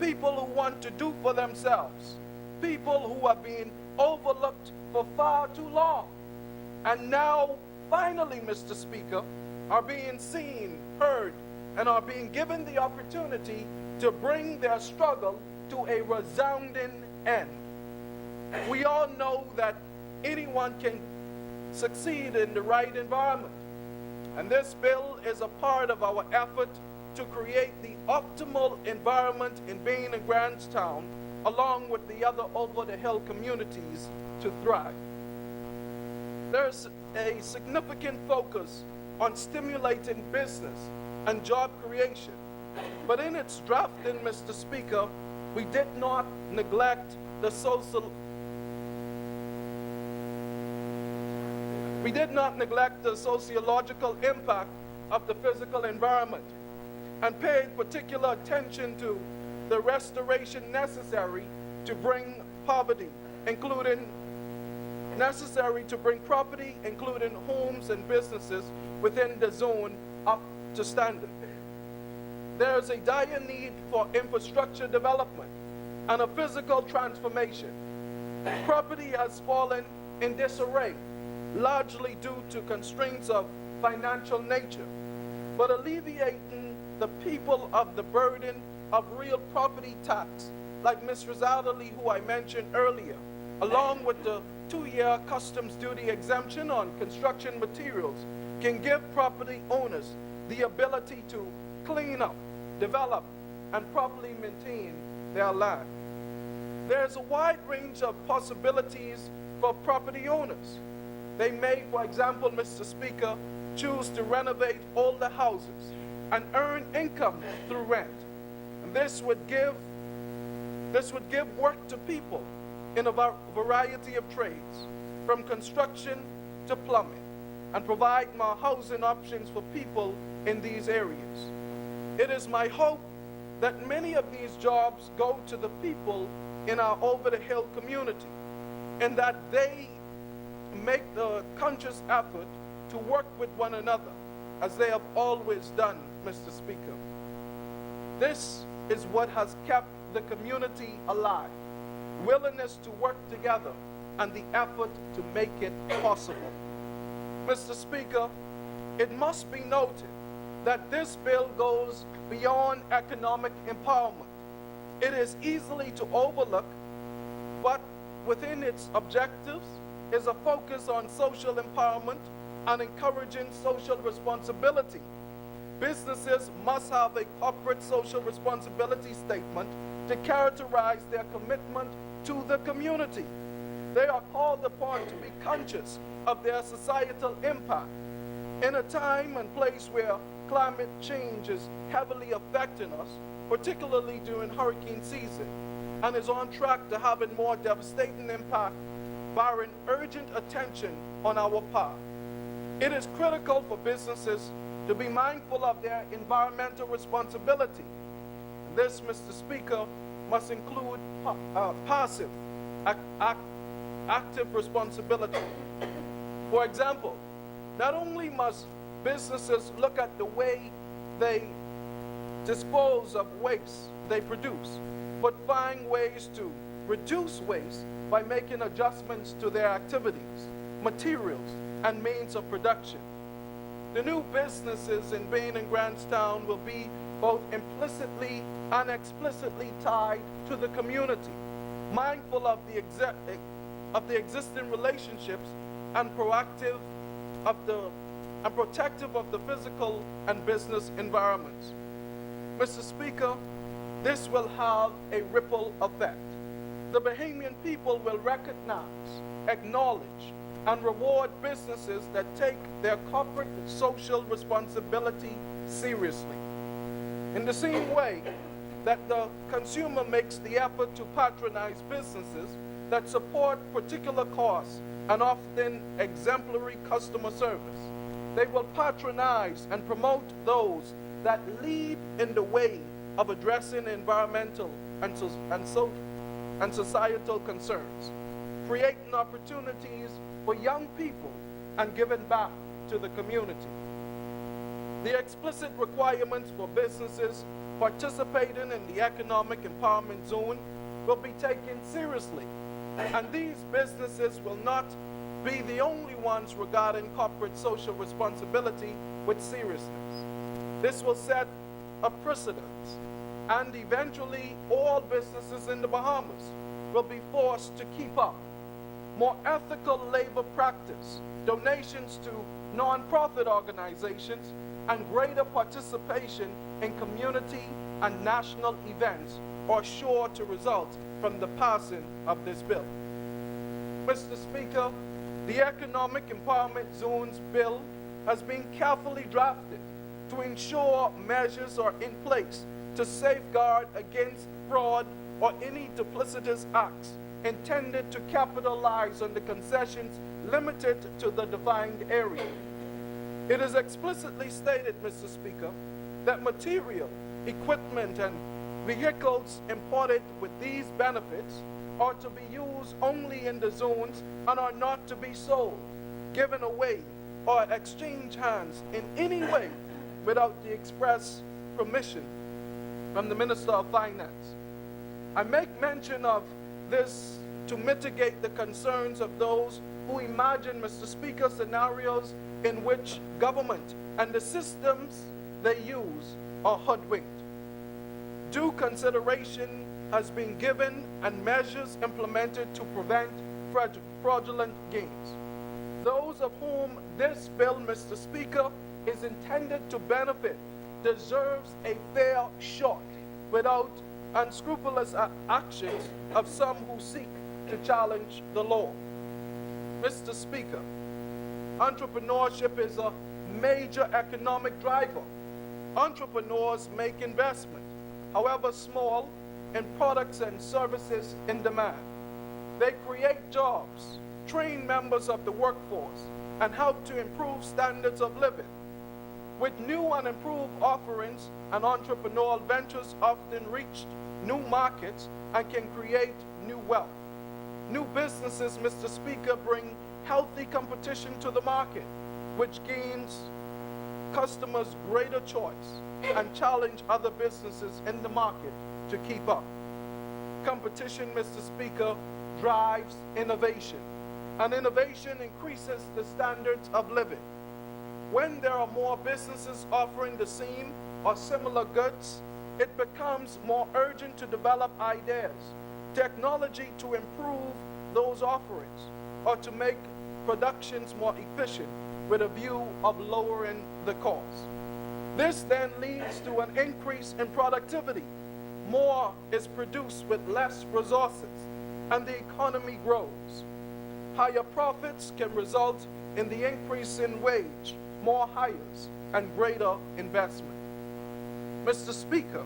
people who want to do for themselves, people who have been overlooked for far too long, and now, finally, Mr. Speaker, are being seen, heard, and are being given the opportunity to bring their struggle to a resounding end. We all know that anyone can succeed in the right environment, and this bill is a part of our effort to create the optimal environment in Bain and Grantstown, along with the other over-the-hill communities, to thrive. There's a significant focus on stimulating business and job creation, but in its drafting, Mr. Speaker, we did not neglect the sociological impact of the physical environment, and paid particular attention to the restoration necessary to bring property, including homes and businesses within the zone, up to standard. There is a dire need for infrastructure development and a physical transformation. Property has fallen in disarray, largely due to constraints of financial nature. But alleviating the people of the burden of real property tax, like Ms. Rosali, who I mentioned earlier, along with the 2-year customs duty exemption on construction materials, can give property owners the ability to clean up, develop, and properly maintain their land. There's a wide range of possibilities for property owners. They may, for example, Mr. Speaker, choose to renovate older houses and earn income through rent. And this would give work to people in a variety of trades, from construction to plumbing, and provide more housing options for people in these areas. It is my hope that many of these jobs go to the people in our over-the-hill community, and that they make the conscious effort to work with one another, as they have always done, Mr. Speaker. This is what has kept the community alive: willingness to work together and the effort to make it possible. Mr. Speaker, it must be noted that this bill goes beyond economic empowerment. It is easily to overlook, but within its objectives is a focus on social empowerment and encouraging social responsibility. Businesses must have a corporate social responsibility statement to characterize their commitment to the community. They are called upon to be conscious of their societal impact. In a time and place where climate change is heavily affecting us, particularly during hurricane season, and is on track to having more devastating impact, barring urgent attention on our part. It is critical for businesses to be mindful of their environmental responsibility. And this, Mr. Speaker, must include passive, active responsibility. For example, not only must businesses look at the way they dispose of waste they produce, but find ways to reduce waste by making adjustments to their activities, materials, and means of production. The new businesses in Bain and Grantstown will be both implicitly and explicitly tied to the community, mindful of the existing relationships and protective of the physical and business environments. Mr. Speaker, this will have a ripple effect. The Bahamian people will recognize, acknowledge, and reward businesses that take their corporate social responsibility seriously. In the same way that the consumer makes the effort to patronize businesses that support particular cause and often exemplary customer service, they will patronize and promote those that lead in the way of addressing environmental and societal concerns, creating opportunities for young people and giving back to the community. The explicit requirements for businesses participating in the economic empowerment zone will be taken seriously, and these businesses will not be the only ones regarding corporate social responsibility with seriousness. This will set a precedent and eventually all businesses in the Bahamas will be forced to keep up. More ethical labor practice, donations to non-profit organizations, and greater participation in community and national events are sure to result from the passing of this bill. Mr. Speaker, the Economic Empowerment Zones Bill has been carefully drafted to ensure measures are in place to safeguard against fraud or any duplicitous acts intended to capitalize on the concessions limited to the defined area. It is explicitly stated, Mr. Speaker, that material, equipment, and vehicles imported with these benefits are to be used only in the zones and are not to be sold, given away, or exchange hands in any way without the express permission from the Minister of Finance. I make mention of this to mitigate the concerns of those who imagine, Mr. Speaker, scenarios in which government and the systems they use are hoodwinked. Due consideration has been given and measures implemented to prevent fraudulent gains. Those of whom this bill, Mr. Speaker, is intended to benefit deserves a fair shot without unscrupulous actions of some who seek to challenge the law. Mr. Speaker, entrepreneurship is a major economic driver. Entrepreneurs make investment, however small, in products and services in demand. They create jobs, train members of the workforce, and help to improve standards of living. With new and improved offerings, and entrepreneurial ventures often reach new markets and can create new wealth. New businesses, Mr. Speaker, bring healthy competition to the market, which gains customers greater choice and challenge other businesses in the market to keep up. Competition, Mr. Speaker, drives innovation, and innovation increases the standards of living. When there are more businesses offering the same or similar goods, it becomes more urgent to develop ideas, technology to improve those offerings, or to make productions more efficient with a view of lowering the cost. This then leads to an increase in productivity. More is produced with less resources, and the economy grows. Higher profits can result in the increase in wage, more hires, and greater investment. Mr. Speaker,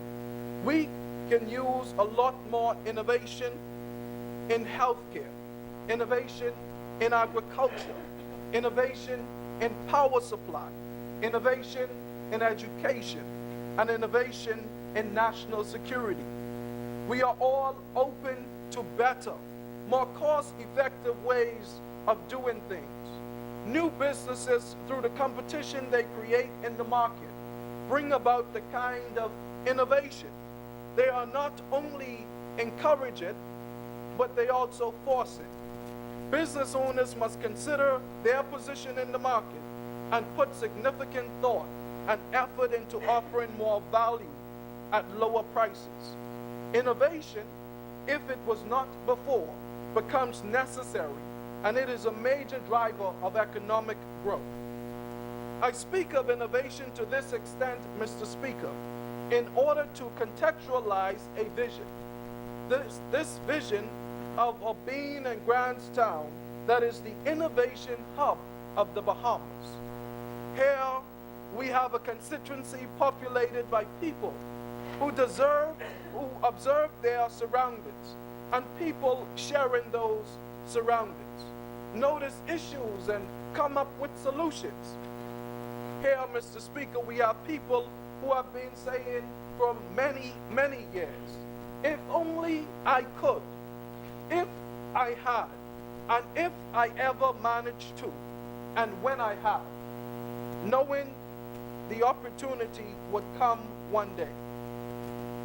we can use a lot more innovation in healthcare, innovation in agriculture, innovation in power supply, innovation in education, and innovation in national security. We are all open to better, more cost-effective ways of doing things. New businesses, through the competition they create in the market, bring about the kind of innovation. They are not only encourage it, but they also force it. Business owners must consider their position in the market and put significant thought and effort into offering more value at lower prices. Innovation, if it was not before, becomes necessary, and it is a major driver of economic growth. I speak of innovation to this extent, Mr. Speaker, in order to contextualize a vision. This vision of a Bean and Grants town that is the innovation hub of the Bahamas. Here we have a constituency populated by people who observe their surroundings, and people sharing those surroundings, notice issues and come up with solutions. Here, Mr. Speaker, we have people who have been saying for many, many years, if only I could, if I had, and if I ever managed to, and when I have, knowing the opportunity would come one day.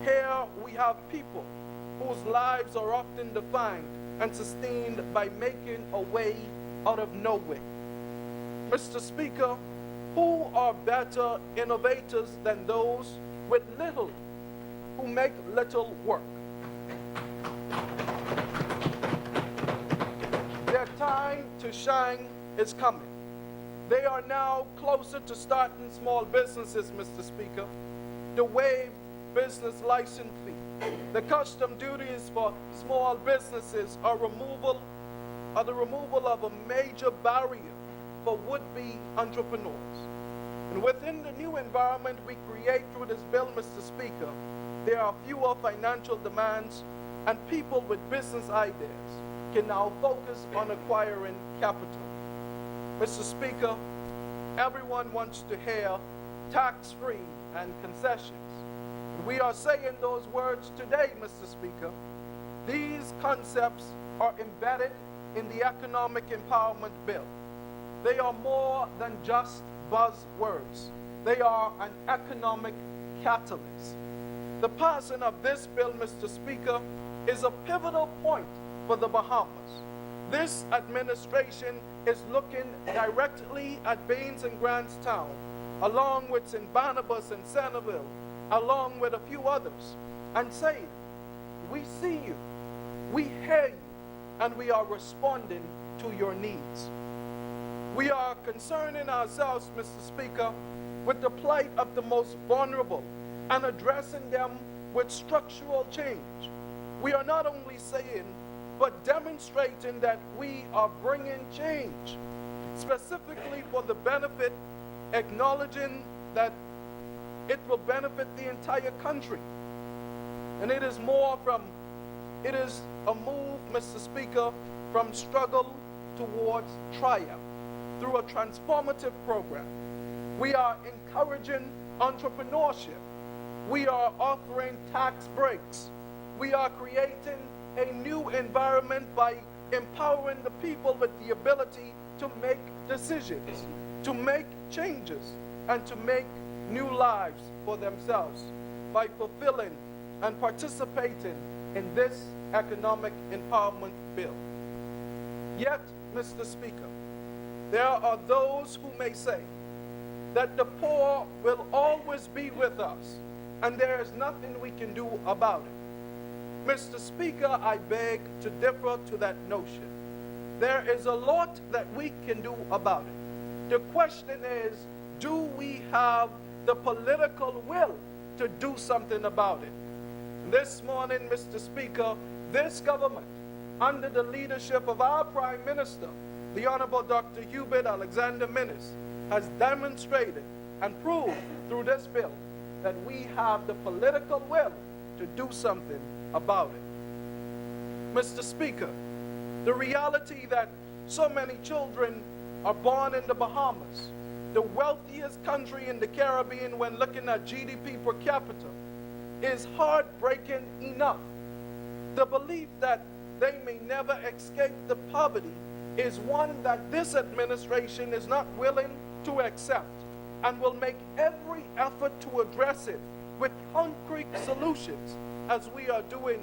Here we have people whose lives are often defined and sustained by making a way out of no way. Mr. Speaker, who are better innovators than those with little who make little work. Their time to shine is coming. They are now closer to starting small businesses, Mr. Speaker. The waived business license fee, the custom duties for small businesses are the removal of a major barrier for would-be entrepreneurs. And within the new environment we create through this bill, Mr. Speaker, there are fewer financial demands, and people with business ideas can now focus on acquiring capital. Mr. Speaker, everyone wants to hear tax-free and concessions. We are saying those words today, Mr. Speaker. These concepts are embedded in the Economic Empowerment Bill. They are more than just buzzwords. They are an economic catalyst. The passing of this bill, Mr. Speaker, is a pivotal point for the Bahamas. This administration is looking directly at Baines and Grantstown, along with St. Barnabas and Centerville, along with a few others, and saying, we see you, we hear you, and we are responding to your needs. We are concerning ourselves, Mr. Speaker, with the plight of the most vulnerable and addressing them with structural change. We are not only saying, but demonstrating that we are bringing change, specifically for the benefit, acknowledging that it will benefit the entire country. And it is a move, Mr. Speaker, from struggle towards triumph through a transformative program. We are encouraging entrepreneurship. We are offering tax breaks. We are creating a new environment by empowering the people with the ability to make decisions, to make changes, and to make new lives for themselves by fulfilling and participating in this economic empowerment bill. Yet, Mr. Speaker, there are those who may say that the poor will always be with us and there is nothing we can do about it. Mr. Speaker, I beg to differ to that notion. There is a lot that we can do about it. The question is, do we have the political will to do something about it? This morning, Mr. Speaker, this government, under the leadership of our Prime Minister, the Honorable Dr. Hubert Alexander Minnis, has demonstrated and proved through this bill that we have the political will to do something about it. Mr. Speaker, the reality that so many children are born in the Bahamas, the wealthiest country in the Caribbean when looking at GDP per capita, is heartbreaking enough. The belief that they may never escape the poverty is one that this administration is not willing to accept and will make every effort to address it with concrete solutions as we are doing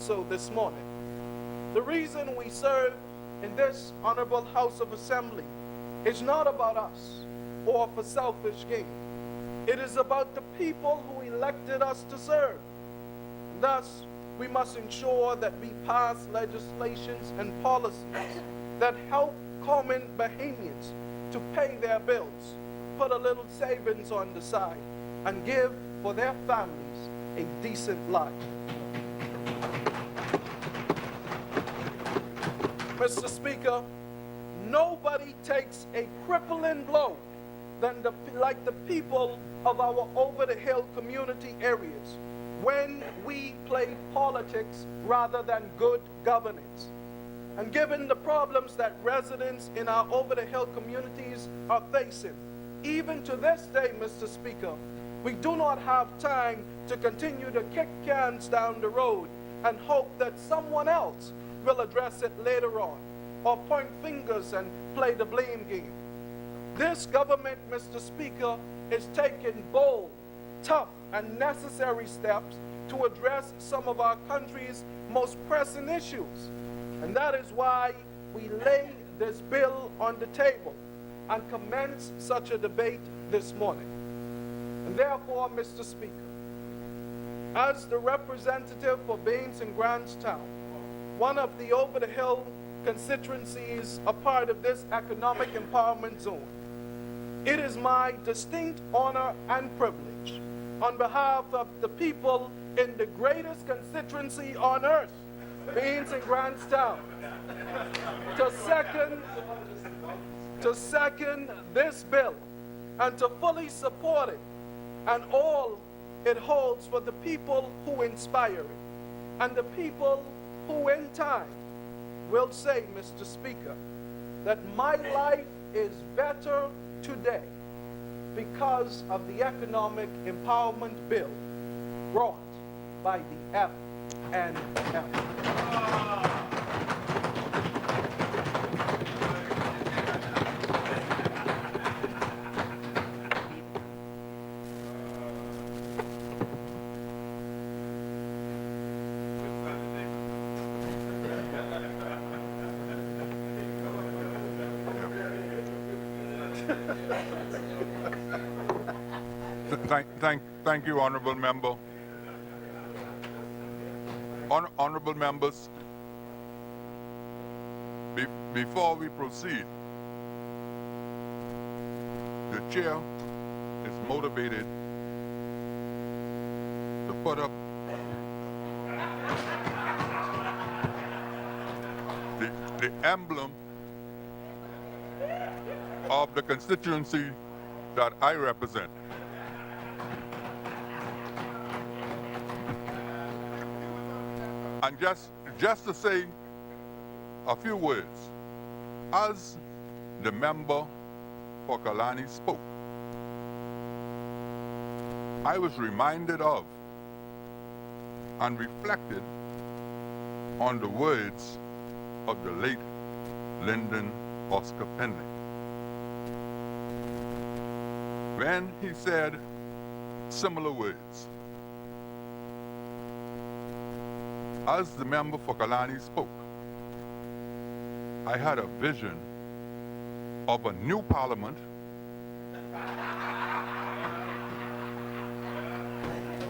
so this morning. The reason we serve in this honorable House of Assembly is not about us or for selfish gain. It is about the people who elected us to serve. Thus, we must ensure that we pass legislations and policies that help common Bahamians to pay their bills, put a little savings on the side, and give for their families a decent life. Mr. Speaker, nobody takes a crippling blow like the people of our over-the-hill community areas when we play politics rather than good governance. And given the problems that residents in our over-the-hill communities are facing, even to this day, Mr. Speaker, we do not have time to continue to kick cans down the road and hope that someone else will address it later on, or point fingers and play the blame game. This government, Mr. Speaker, is taking bold, tough, and necessary steps to address some of our country's most pressing issues. And that is why we lay this bill on the table and commence such a debate this morning. And therefore, Mr. Speaker, as the representative for Baines and Grantstown, one of the over-the-hill constituencies a part of this economic empowerment zone, it is my distinct honor and privilege on behalf of the people in the greatest constituency on earth, Baines and Grantstown, to second this bill and to fully support it and all it holds for the people who inspire it and the people who in time will say, Mr. Speaker, that my life is better today because of the economic empowerment bill brought by the FNF. Thank you, honorable member. Honorable members, before we proceed, the chair is motivated to put up the emblem of the constituency that I represent. And just to say a few words, as the member for Kalani spoke, I was reminded of and reflected on the words of the late Lyndon Oscar Penley, when he said similar words. As the member for Kalani spoke, I had a vision of a new parliament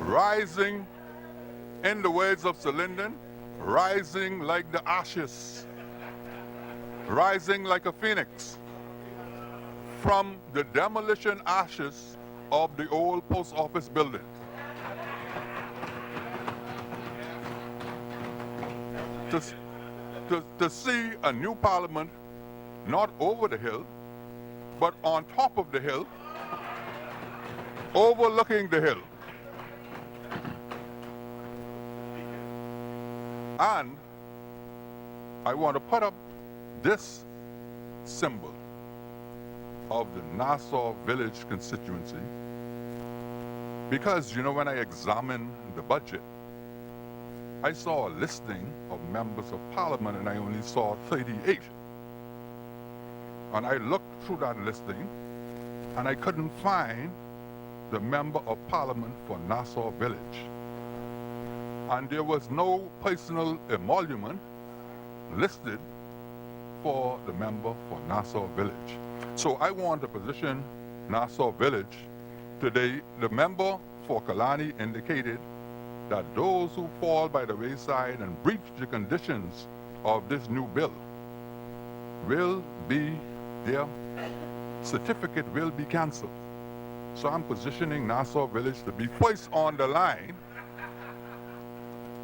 rising, in the words of Sir Lyndon, rising like the ashes, rising like a phoenix from the demolition ashes of the old post office building. To see a new parliament not over the hill, but on top of the hill, overlooking the hill. And I want to put up this symbol of the Nassau Village constituency because, you know, when I examined the budget, I saw a listing of members of parliament and I only saw 38. And I looked through that listing and I couldn't find the member of parliament for Nassau Village. And there was no personal emolument listed for the member for Nassau Village. So I want to position Nassau Village today. The member for Kalani indicated that those who fall by the wayside and breach the conditions of this new bill will be, their certificate will be canceled. So I'm positioning Nassau Village to be placed on the line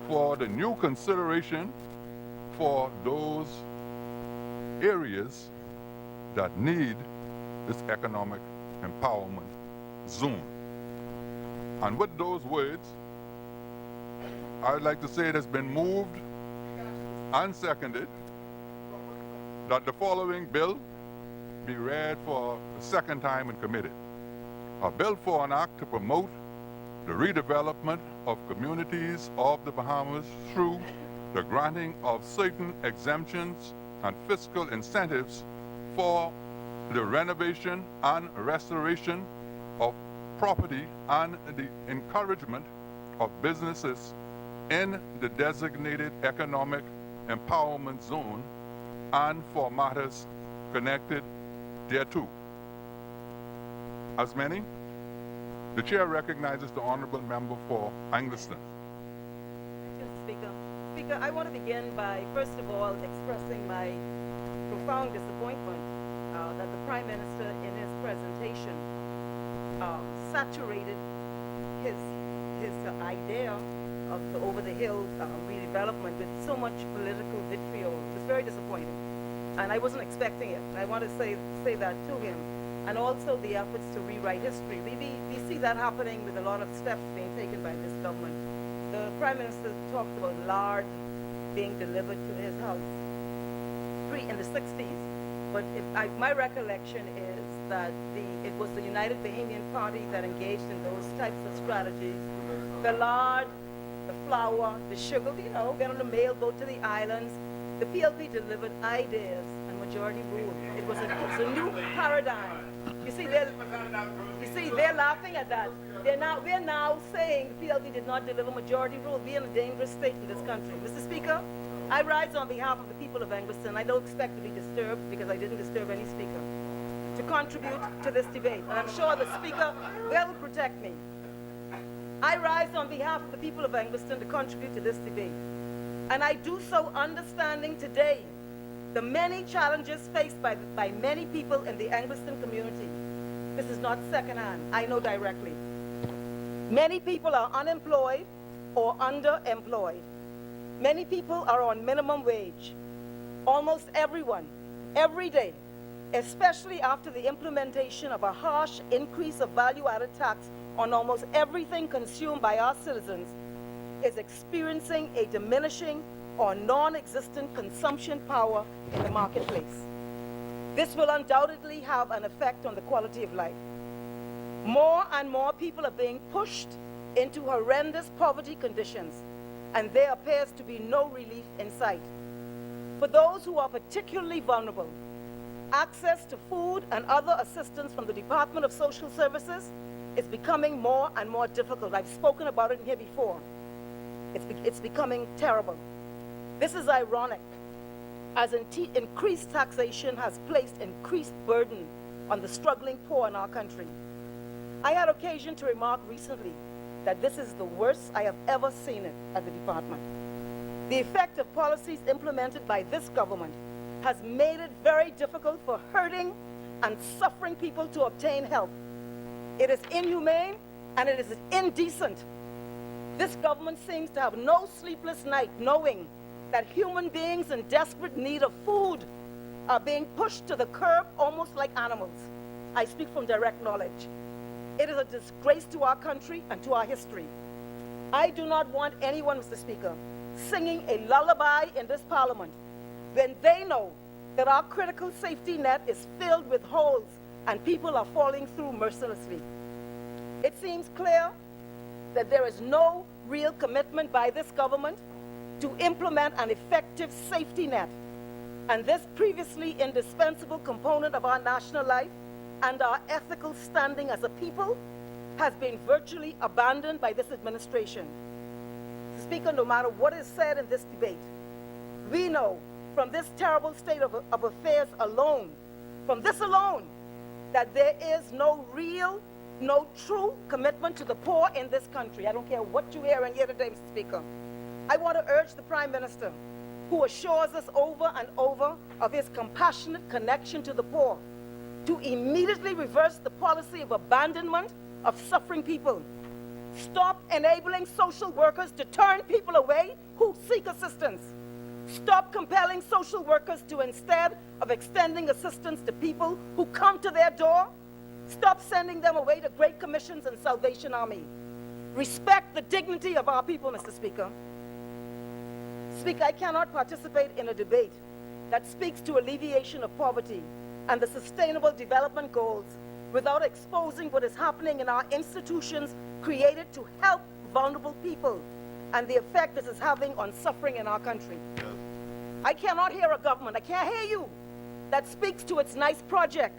for the new consideration for those areas that need this economic empowerment zone. And with those words, I would like to say it has been moved and seconded that the following bill be read for the second time and committed. A bill for an act to promote the redevelopment of communities of the Bahamas through the granting of certain exemptions and fiscal incentives for the renovation and restoration of property and the encouragement of businesses in the designated economic empowerment zone and for matters connected thereto. As many, the chair recognizes the honorable member for Angleton. Speaker, I want to begin by, first of all, expressing my profound disappointment that the Prime Minister, in his presentation, saturated his idea of the over-the-hill redevelopment with so much political vitriol. It was very disappointing, and I wasn't expecting it. And I want to say that to him, and also the efforts to rewrite history. We see that happening with a lot of steps being taken by this government. The Prime Minister talked about lard being delivered to his house in the 60s, but my recollection is that it was the United Bahamian Party that engaged in those types of strategies. The lard, the flour, the sugar, get on the mail, go to the islands. The PLP delivered ideas and majority rule. It was a new paradigm. You see, they're laughing at that. We're now saying the PLP did not deliver majority rule. We're in a dangerous state in this country. Mr. Speaker, I rise on behalf of the people of Engliston. I don't expect to be disturbed because I didn't disturb any speaker to contribute to this debate. And I'm sure the speaker will protect me. I rise on behalf of the people of Engliston to contribute to this debate. And I do so understanding today the many challenges faced by many people in the Engliston community. This is not secondhand. I know directly. Many people are unemployed or underemployed. Many people are on minimum wage. Almost everyone, every day, especially after the implementation of a harsh increase of value-added tax on almost everything consumed by our citizens, is experiencing a diminishing or non-existent consumption power in the marketplace. This will undoubtedly have an effect on the quality of life. More and more people are being pushed into horrendous poverty conditions, and there appears to be no relief in sight. For those who are particularly vulnerable, access to food and other assistance from the Department of Social Services is becoming more and more difficult. I've spoken about it in here before. It's becoming terrible. This is ironic, as increased taxation has placed increased burden on the struggling poor in our country. I had occasion to remark recently that this is the worst I have ever seen it at the department. The effect of policies implemented by this government has made it very difficult for hurting and suffering people to obtain help. It is inhumane and it is indecent. This government seems to have no sleepless night knowing that human beings in desperate need of food are being pushed to the curb almost like animals. I speak from direct knowledge. It is a disgrace to our country and to our history. I do not want anyone, Mr. Speaker, singing a lullaby in this parliament when they know that our critical safety net is filled with holes and people are falling through mercilessly. It seems clear that there is no real commitment by this government to implement an effective safety net, and this previously indispensable component of our national life and our ethical standing as a people has been virtually abandoned by this administration. Speaker, no matter what is said in this debate, we know from this terrible state of affairs alone, from this alone, that there is no true commitment to the poor in this country. I don't care what you hear in here today, Mr. Speaker. I want to urge the Prime Minister, who assures us over and over of his compassionate connection to the poor, to immediately reverse the policy of abandonment of suffering people. Stop enabling social workers to turn people away who seek assistance. Stop compelling social workers to, instead of extending assistance to people who come to their door, stop sending them away to Great Commissions and Salvation Army. Respect the dignity of our people, Mr. Speaker. Speaker, I cannot participate in a debate that speaks to alleviation of poverty and the sustainable development goals without exposing what is happening in our institutions created to help vulnerable people and the effect this is having on suffering in our country. Yes. I cannot hear a government, I can't hear you, that speaks to its nice project,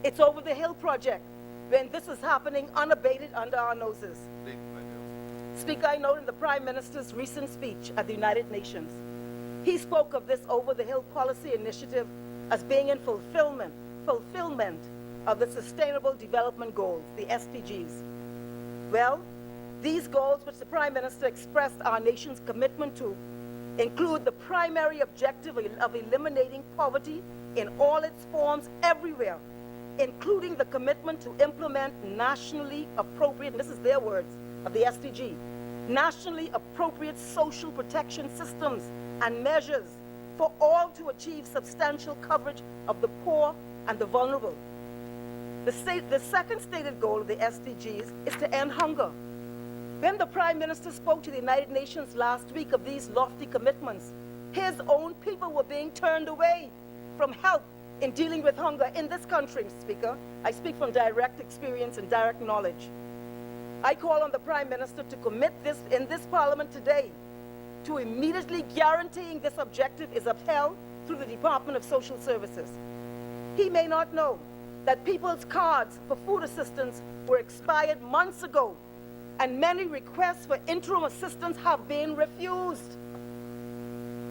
its over-the-hill project, when this is happening unabated under our noses. Speaker, I note in the Prime Minister's recent speech at the United Nations, he spoke of this over-the-hill policy initiative as being in fulfillment of the Sustainable Development Goals, the SDGs. Well, these goals, which the Prime Minister expressed our nation's commitment to, include the primary objective of eliminating poverty in all its forms everywhere, including the commitment to implement nationally appropriate, and this is their words of the SDG, nationally appropriate social protection systems and measures for all to achieve substantial coverage of the poor and the vulnerable. The second stated goal of the SDGs is to end hunger. When the Prime Minister spoke to the United Nations last week of these lofty commitments, his own people were being turned away from help in dealing with hunger in this country, Mr. Speaker. I speak from direct experience and direct knowledge. I call on the Prime Minister to commit this in this Parliament today to immediately guaranteeing this objective is upheld through the Department of Social Services. He may not know that people's cards for food assistance were expired months ago, and many requests for interim assistance have been refused.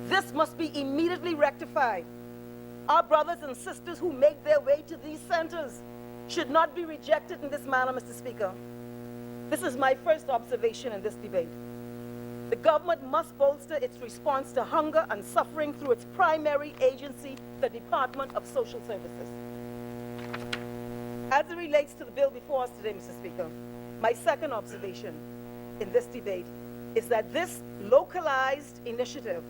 This must be immediately rectified. Our brothers and sisters who make their way to these centers should not be rejected in this manner, Mr. Speaker. This is my first observation in this debate. The government must bolster its response to hunger and suffering through its primary agency, the Department of Social Services. As it relates to the bill before us today, Mr. Speaker, my second observation in this debate is that this localized initiative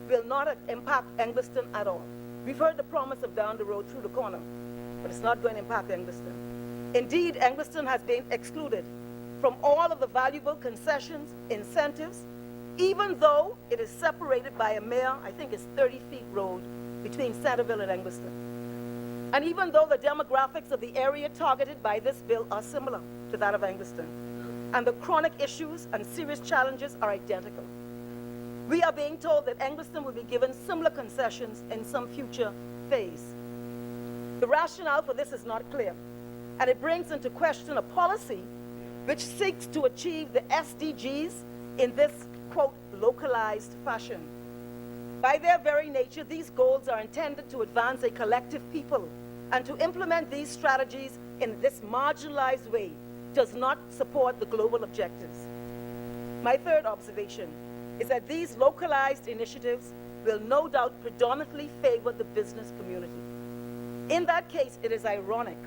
will not impact Engliston at all. We've heard the promise of down the road through the corner, but it's not going to impact Engliston. Indeed, Engliston has been excluded from all of the valuable concessions, incentives, even though it is separated by a mere, I think it's 30 feet road between Centerville and Engliston. And even though the demographics of the area targeted by this bill are similar to that of Engliston, and the chronic issues and serious challenges are identical, we are being told that Engliston will be given similar concessions in some future phase. The rationale for this is not clear, and it brings into question a policy which seeks to achieve the SDGs in this, quote, localized fashion. By their very nature, these goals are intended to advance a collective people, and to implement these strategies in this marginalized way does not support the global objectives. My third observation is that these localized initiatives will no doubt predominantly favor the business community. In that case, it is ironic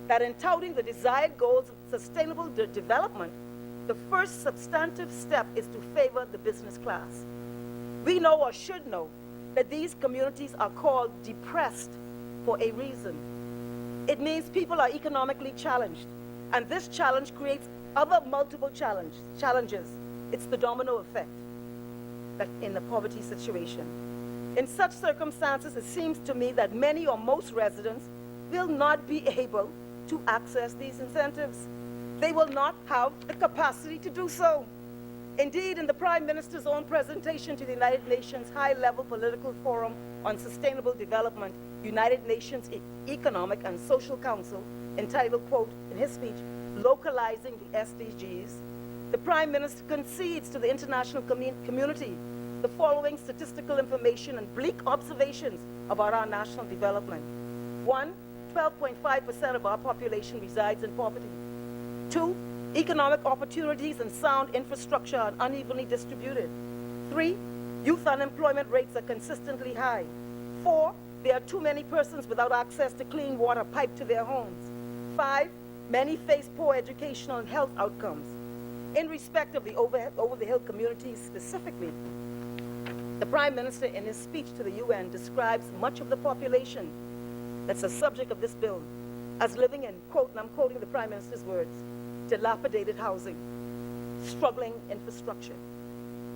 that in touting the desired goals of sustainable development, the first substantive step is to favor the business class. We know, or should know, that these communities are called depressed for a reason. It means people are economically challenged, and this challenge creates other multiple challenges. It's the domino effect that in the poverty situation. In such circumstances, it seems to me that many or most residents will not be able to access these incentives. They will not have the capacity to do so. Indeed, in the Prime Minister's own presentation to the United Nations High-Level Political Forum on Sustainable Development, United Nations Economic and Social Council, entitled, quote, in his speech, Localizing the SDGs, the Prime Minister concedes to the international community the following statistical information and bleak observations about our national development. 1, 12.5% of our population resides in poverty. 2, economic opportunities and sound infrastructure are unevenly distributed. 3, youth unemployment rates are consistently high. 4, there are too many persons without access to clean water piped to their homes. 5, many face poor educational and health outcomes. In respect of the over-the-hill communities specifically, the Prime Minister in his speech to the UN describes much of the population that's the subject of this bill as living in, quote, and I'm quoting the Prime Minister's words, dilapidated housing, struggling infrastructure.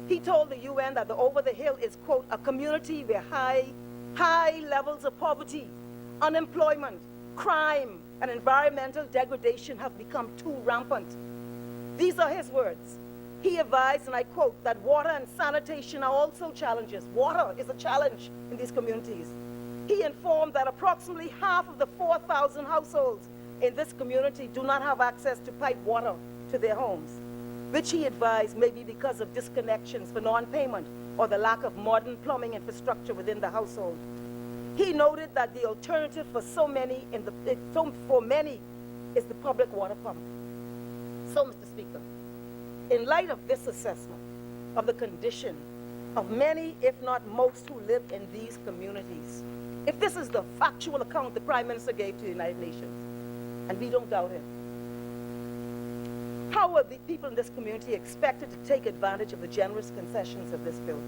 He told the UN that the over-the-hill is, quote, a community where high levels of poverty, unemployment, crime, and environmental degradation have become too rampant. These are his words. He advised, and I quote, that water and sanitation are also challenges. Water is a challenge in these communities. He informed that approximately half of the 4,000 households in this community do not have access to piped water to their homes, which he advised may be because of disconnections for non-payment or the lack of modern plumbing infrastructure within the household. He noted that the alternative for many is the public water pump. So, Mr. Speaker, in light of this assessment of the condition of many, if not most, who live in these communities. If this is the factual account the Prime Minister gave to the United Nations, and we don't doubt him, how are the people in this community expected to take advantage of the generous concessions of this bill?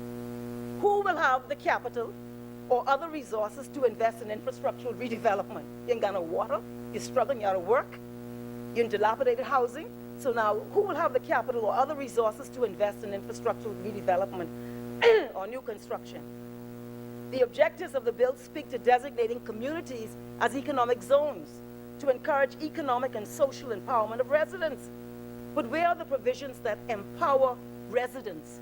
Who will have the capital or other resources to invest in infrastructural redevelopment? You ain't got no water, you're struggling, you're out of work, you're in dilapidated housing. So now, who will have the capital or other resources to invest in infrastructural redevelopment or new construction? The objectives of the bill speak to designating communities as economic zones to encourage economic and social empowerment of residents. But where are the provisions that empower residents?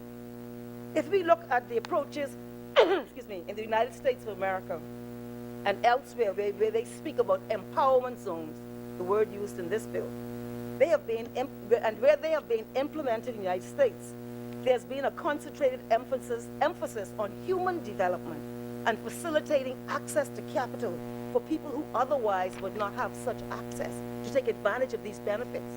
If we look at the approaches, excuse me, in the United States of America and elsewhere where they speak about empowerment zones, the word used in this bill, they have been, and where they have been implemented in the United States, there's been a concentrated emphasis on human development and facilitating access to capital for people who otherwise would not have such access to take advantage of these benefits.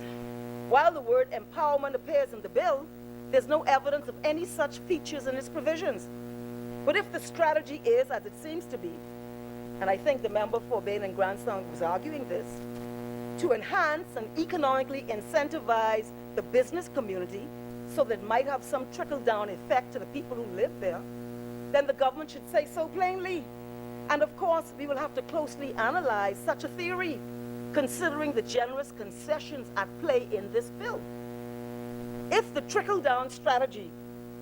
While the word empowerment appears in the bill, there's no evidence of any such features in its provisions. But if the strategy is, as it seems to be, and I think the member for Bain and Grandson was arguing this, to enhance and economically incentivize the business community so that it might have some trickle-down effect to the people who live there, then the government should say so plainly. And of course, we will have to closely analyze such a theory, considering the generous concessions at play in this bill. If the trickle-down strategy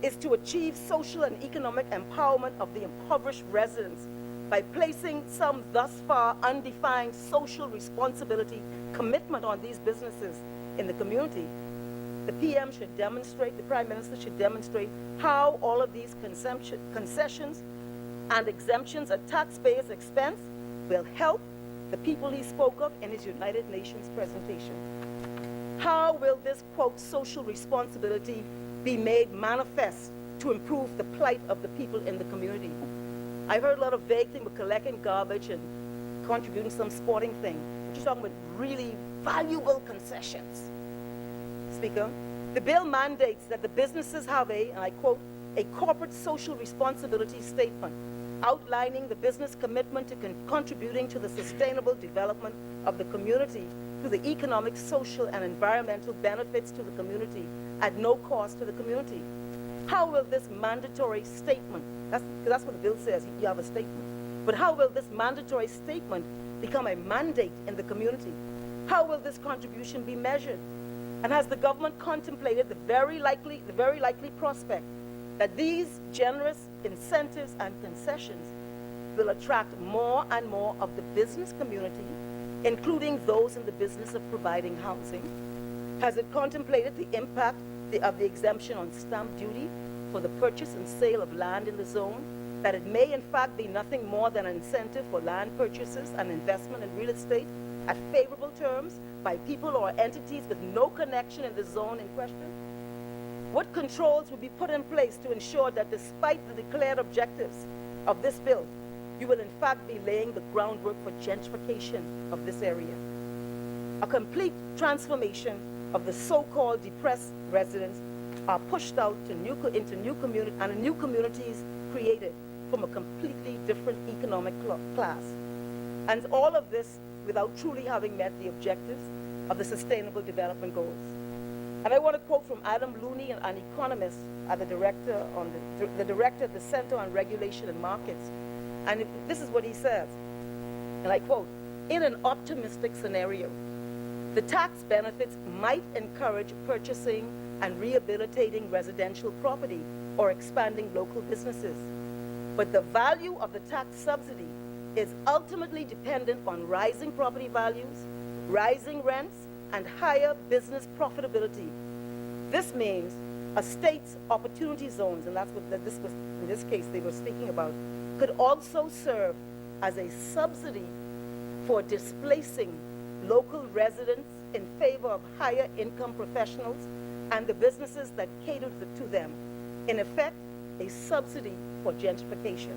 is to achieve social and economic empowerment of the impoverished residents by placing some thus far undefined social responsibility commitment on these businesses in the community, the PM should demonstrate, the Prime Minister should demonstrate how all of these concessions and exemptions at taxpayers' expense will help the people he spoke of in his United Nations presentation. How will this, quote, social responsibility be made manifest to improve the plight of the people in the community? I've heard a lot of vague things about collecting garbage and contributing some sporting thing. But you're talking about really valuable concessions. Speaker, the bill mandates that the businesses have a, and I quote, a corporate social responsibility statement outlining the business commitment to contributing to the sustainable development of the community through the economic, social, and environmental benefits to the community at no cost to the community. How will this mandatory statement, that's what the bill says, you have a statement, but how will this mandatory statement become a mandate in the community? How will this contribution be measured? And has the government contemplated the very likely prospect that these generous incentives and concessions will attract more and more of the business community, including those in the business of providing housing? Has it contemplated the impact of the exemption on stamp duty for the purchase and sale of land in the zone, that it may in fact be nothing more than an incentive for land purchases and investment in real estate at favorable terms by people or entities with no connection in the zone in question? What controls will be put in place to ensure that despite the declared objectives of this bill, you will in fact be laying the groundwork for gentrification of this area? A complete transformation of the so-called depressed residents are pushed out to into new communities, and new communities created from a completely different economic class. And all of this without truly having met the objectives of the Sustainable Development Goals. And I want to quote from Adam Looney, an economist, the director of the Center on Regulation and Markets. And this is what he says, and I quote, "In an optimistic scenario, the tax benefits might encourage purchasing and rehabilitating residential property or expanding local businesses. But the value of the tax subsidy is ultimately dependent on rising property values, rising rents, and higher business profitability. This means a state's opportunity zones," and that's what this was, in this case, they were speaking about, "could also serve as a subsidy for displacing local residents in favor of higher income professionals and the businesses that cater to them. In effect, a subsidy for gentrification."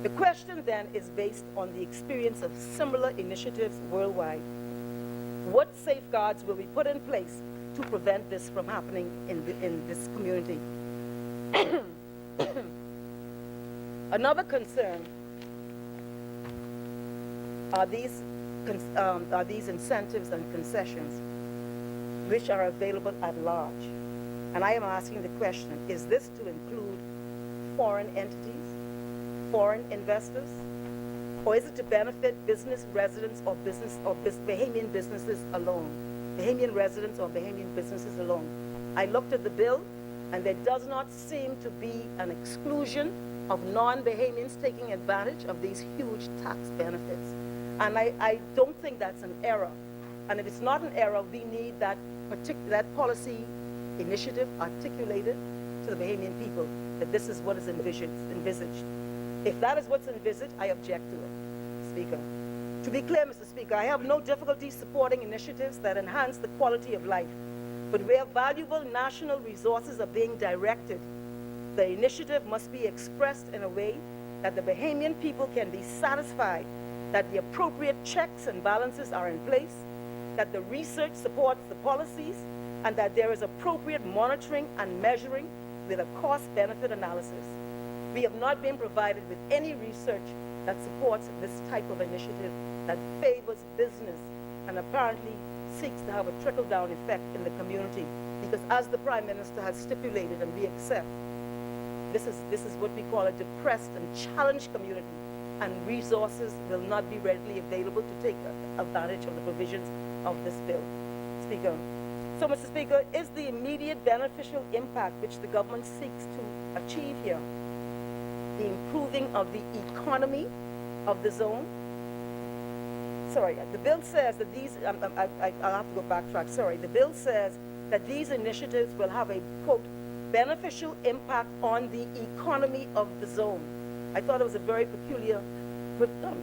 The question then is based on the experience of similar initiatives worldwide. What safeguards will be put in place to prevent this from happening in this community? Another concern are these incentives and concessions which are available at large. And I am asking the question, is this to include foreign entities, foreign investors, or is it to benefit business residents or Bahamian businesses alone? Bahamian residents or Bahamian businesses alone? I looked at the bill, and there does not seem to be an exclusion of non-Bahamians taking advantage of these huge tax benefits. And I don't think that's an error. And if it's not an error, we need that policy initiative articulated to the Bahamian people, that this is what is envisaged. If that is what's envisaged, I object to it, Speaker. To be clear, Mr. Speaker, I have no difficulty supporting initiatives that enhance the quality of life. But where valuable national resources are being directed, the initiative must be expressed in a way that the Bahamian people can be satisfied that the appropriate checks and balances are in place, that the research supports the policies, and that there is appropriate monitoring and measuring with a cost-benefit analysis. We have not been provided with any research that supports this type of initiative that favors business and apparently seeks to have a trickle-down effect in the community. Because as the Prime Minister has stipulated, and we accept, this is what we call a depressed and challenged community, and resources will not be readily available to take advantage of the provisions of this bill. Speaker. So, Mr. Speaker, is the immediate beneficial impact which the government seeks to achieve here the improving of the economy of the zone? Sorry, the bill says that these, I'll have to go backtrack, sorry. The bill says that these initiatives will have a, quote, beneficial impact on the economy of the zone. I thought it was a very peculiar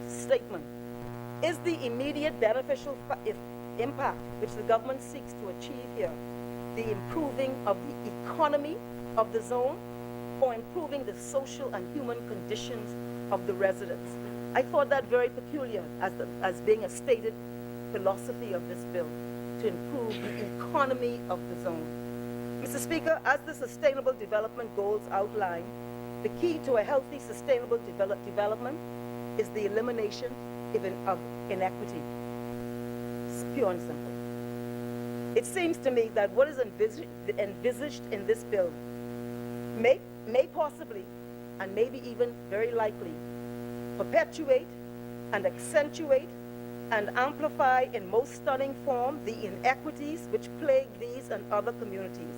statement. Is the immediate beneficial impact which the government seeks to achieve here the improving of the economy of the zone, or improving the social and human conditions of the residents? I thought that very peculiar as being a stated philosophy of this bill, to improve the economy of the zone. Mr. Speaker, as the Sustainable Development Goals outline, the key to a healthy, sustainable development is the elimination of inequity. It's pure and simple. It seems to me that what is envisaged in this bill may possibly, and maybe even very likely, perpetuate and accentuate and amplify in most stunning form the inequities which plague these and other communities.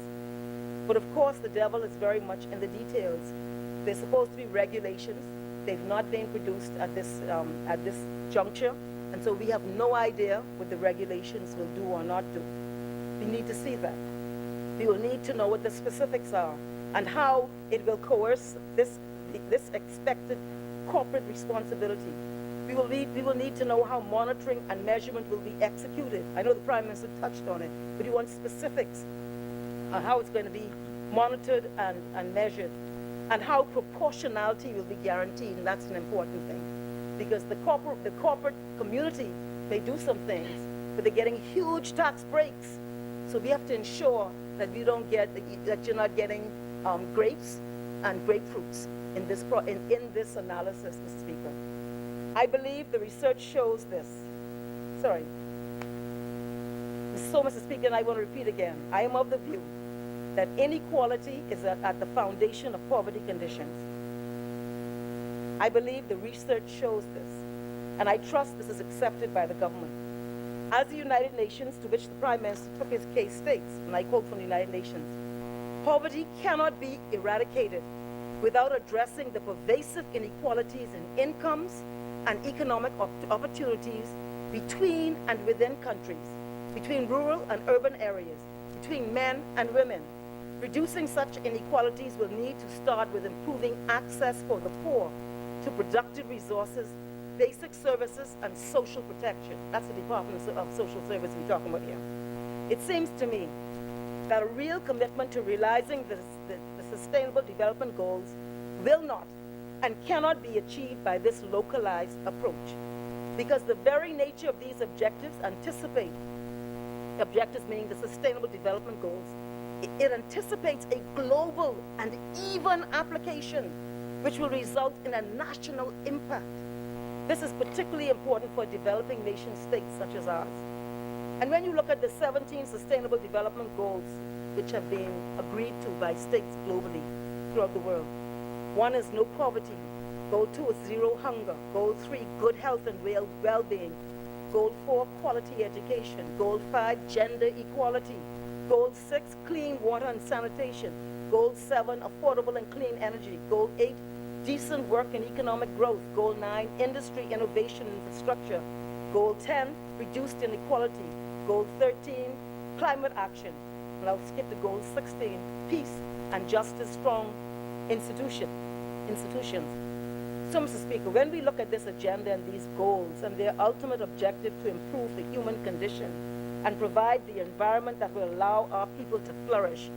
But of course, the devil is very much in the details. There's supposed to be regulations. They've not been produced at this juncture, and so we have no idea what the regulations will do or not do. We need to see that. We will need to know what the specifics are and how it will coerce this expected corporate responsibility. We will need to know how monitoring and measurement will be executed. I know the Prime Minister touched on it, but he wants specifics on how it's going to be monitored and measured, and how proportionality will be guaranteed, and that's an important thing. Because the corporate community may do some things, but they're getting huge tax breaks. So we have to ensure that we don't get, that you're not getting grapes and grapefruits in this analysis, Mr. Speaker. I believe the research shows this. Sorry. So, Mr. Speaker, and I want to repeat again, I am of the view that inequality is at the foundation of poverty conditions. I believe the research shows this, and I trust this is accepted by the government. As the United Nations, to which the Prime Minister took his case, states, and I quote from the United Nations, poverty cannot be eradicated without addressing the pervasive inequalities in incomes and economic opportunities between and within countries, between rural and urban areas, between men and women. Reducing such inequalities will need to start with improving access for the poor to productive resources, basic services, and social protection. That's the Department of Social Services we're talking about here. It seems to me that a real commitment to realizing the Sustainable Development Goals will not and cannot be achieved by this localized approach, because the very nature of these objectives objectives meaning the Sustainable Development Goals, it anticipates a global and even application which will result in a national impact. This is particularly important for developing nation states such as ours. And when you look at the 17 Sustainable Development Goals, which have been agreed to by states globally throughout the world, 1 is no poverty. Goal 2 is zero hunger. Goal 3, good health and well-being. Goal 4, quality education. Goal 5, gender equality. Goal 6, clean water and sanitation. Goal 7, affordable and clean energy. Goal 8, decent work and economic growth. Goal 9, industry, innovation, and infrastructure. Goal 10, reduced inequality. Goal 13, climate action. And I'll skip to goal 16, peace and justice strong institutions. So, Mr. Speaker, when we look at this agenda and these goals and their ultimate objective to improve the human condition and provide the environment that will allow our people to flourish,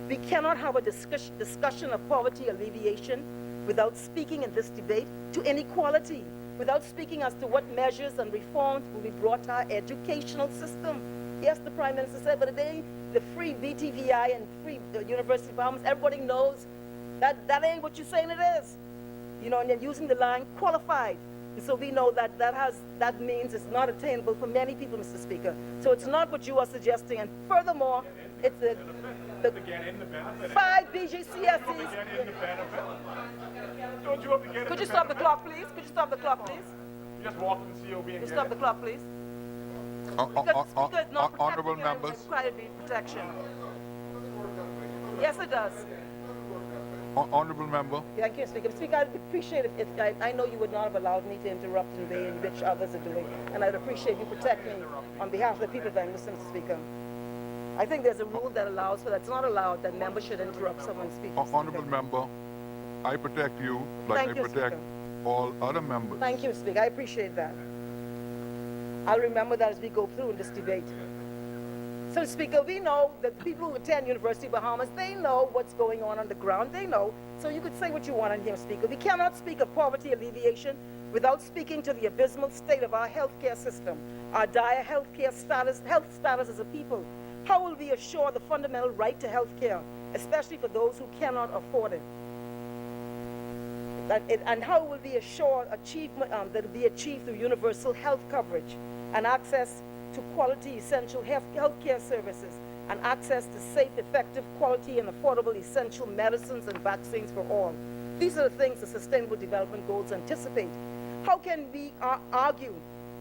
we cannot have a discussion of poverty alleviation without speaking in this debate to inequality, without speaking as to what measures and reforms will be brought to our educational system. Yes, the Prime Minister said, but today, the free BTVI and free university farmers, everybody knows that ain't what you're saying it is. You know, and you're using the line qualified. And so we know that that means it's not attainable for many people, Mr. Speaker. So it's not what you are suggesting. And furthermore, it's the 5 BGCSEs. Could you stop the clock, please? Could you stop the clock, please? Just walk in the COB and Could you stop the clock, please? Because Speaker is not Honorable protecting members. and required protection. Yes, it does. Honorable member. Thank you, Speaker. Speaker, I'd appreciate if I know you would not have allowed me to interrupt in the way in which others are doing, and I'd appreciate you protect me on behalf of the people that listen, Speaker. I think there's a rule that allows for that. It's not allowed that members should interrupt someone speaking. Honorable member, I protect you like Thank I you, protect Speaker. all other members. Thank you, Speaker. I appreciate that. I'll remember that as we go through in this debate. So, Speaker, we know that people who attend University of Bahamas, they know what's going on the ground. They know. So you could say what you want on here, Speaker. We cannot speak of poverty alleviation without speaking to the abysmal state of our healthcare system, our dire health status as a people. How will we assure the fundamental right to healthcare, especially for those who cannot afford it? And how will we assure achievement that will be achieved through universal health coverage and access to quality essential healthcare services and access to safe, effective, quality, and affordable essential medicines and vaccines for all? These are the things the Sustainable Development Goals anticipate. How can we argue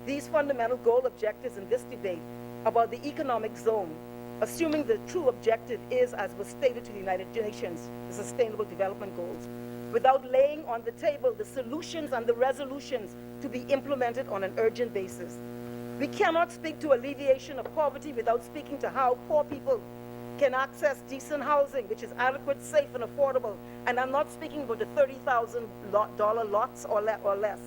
these fundamental goal objectives in this debate about the economic zone, assuming the true objective is, as was stated to the United Nations, the Sustainable Development Goals, without laying on the table the solutions and the resolutions to be implemented on an urgent basis? We cannot speak to alleviation of poverty without speaking to how poor people can access decent housing, which is adequate, safe, and affordable. And I'm not speaking about the $30,000 lots or less.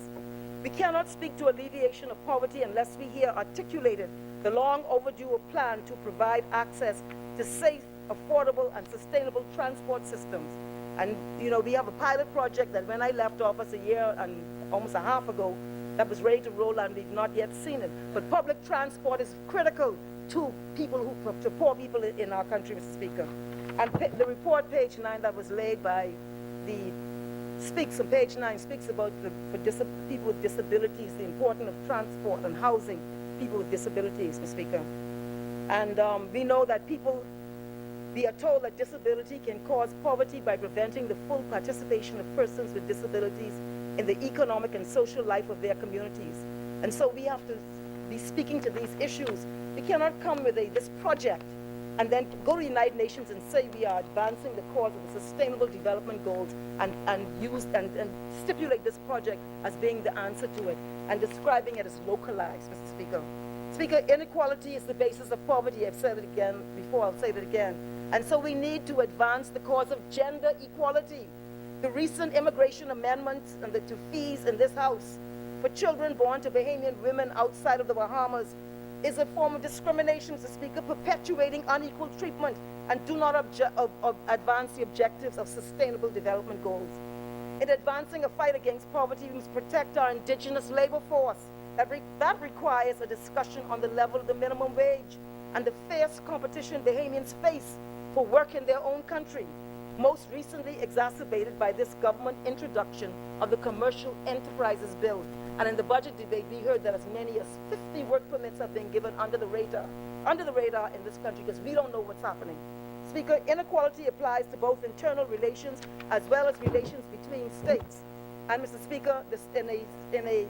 We cannot speak to alleviation of poverty unless we hear articulated the long overdue plan to provide access to safe, affordable, and sustainable transport systems. And, you know, we have a pilot project that when I left office a year and almost a half ago, that was ready to roll, and we've not yet seen it. But public transport is critical to poor people in our country, Mr. Speaker. And the report, page 9, that was laid by on page 9, speaks about people with disabilities, the importance of transport and housing people with disabilities, Mr. Speaker. And we know that we are told that disability can cause poverty by preventing the full participation of persons with disabilities in the economic and social life of their communities. And so we have to be speaking to these issues. We cannot come with this project and then go to the United Nations and say we are advancing the cause of the Sustainable Development Goals and stipulate this project as being the answer to it and describing it as localized, Mr. Speaker. Speaker, inequality is the basis of poverty. I've said it again before, I'll say it again. And so we need to advance the cause of gender equality. The recent immigration amendments and to fees in this House for children born to Bahamian women outside of the Bahamas is a form of discrimination, Mr. Speaker, perpetuating unequal treatment and do not advance the objectives of Sustainable Development Goals. In advancing a fight against poverty, we must protect our indigenous labor force. That requires a discussion on the level of the minimum wage and the fierce competition Bahamians face for work in their own country. most recently exacerbated by this government introduction of the Commercial Enterprises Bill. And in the budget debate, we heard that as many as 50 work permits have been given under the radar in this country because we don't know what's happening. Speaker, inequality applies to both internal relations as well as relations between states. And Mr. Speaker, this in a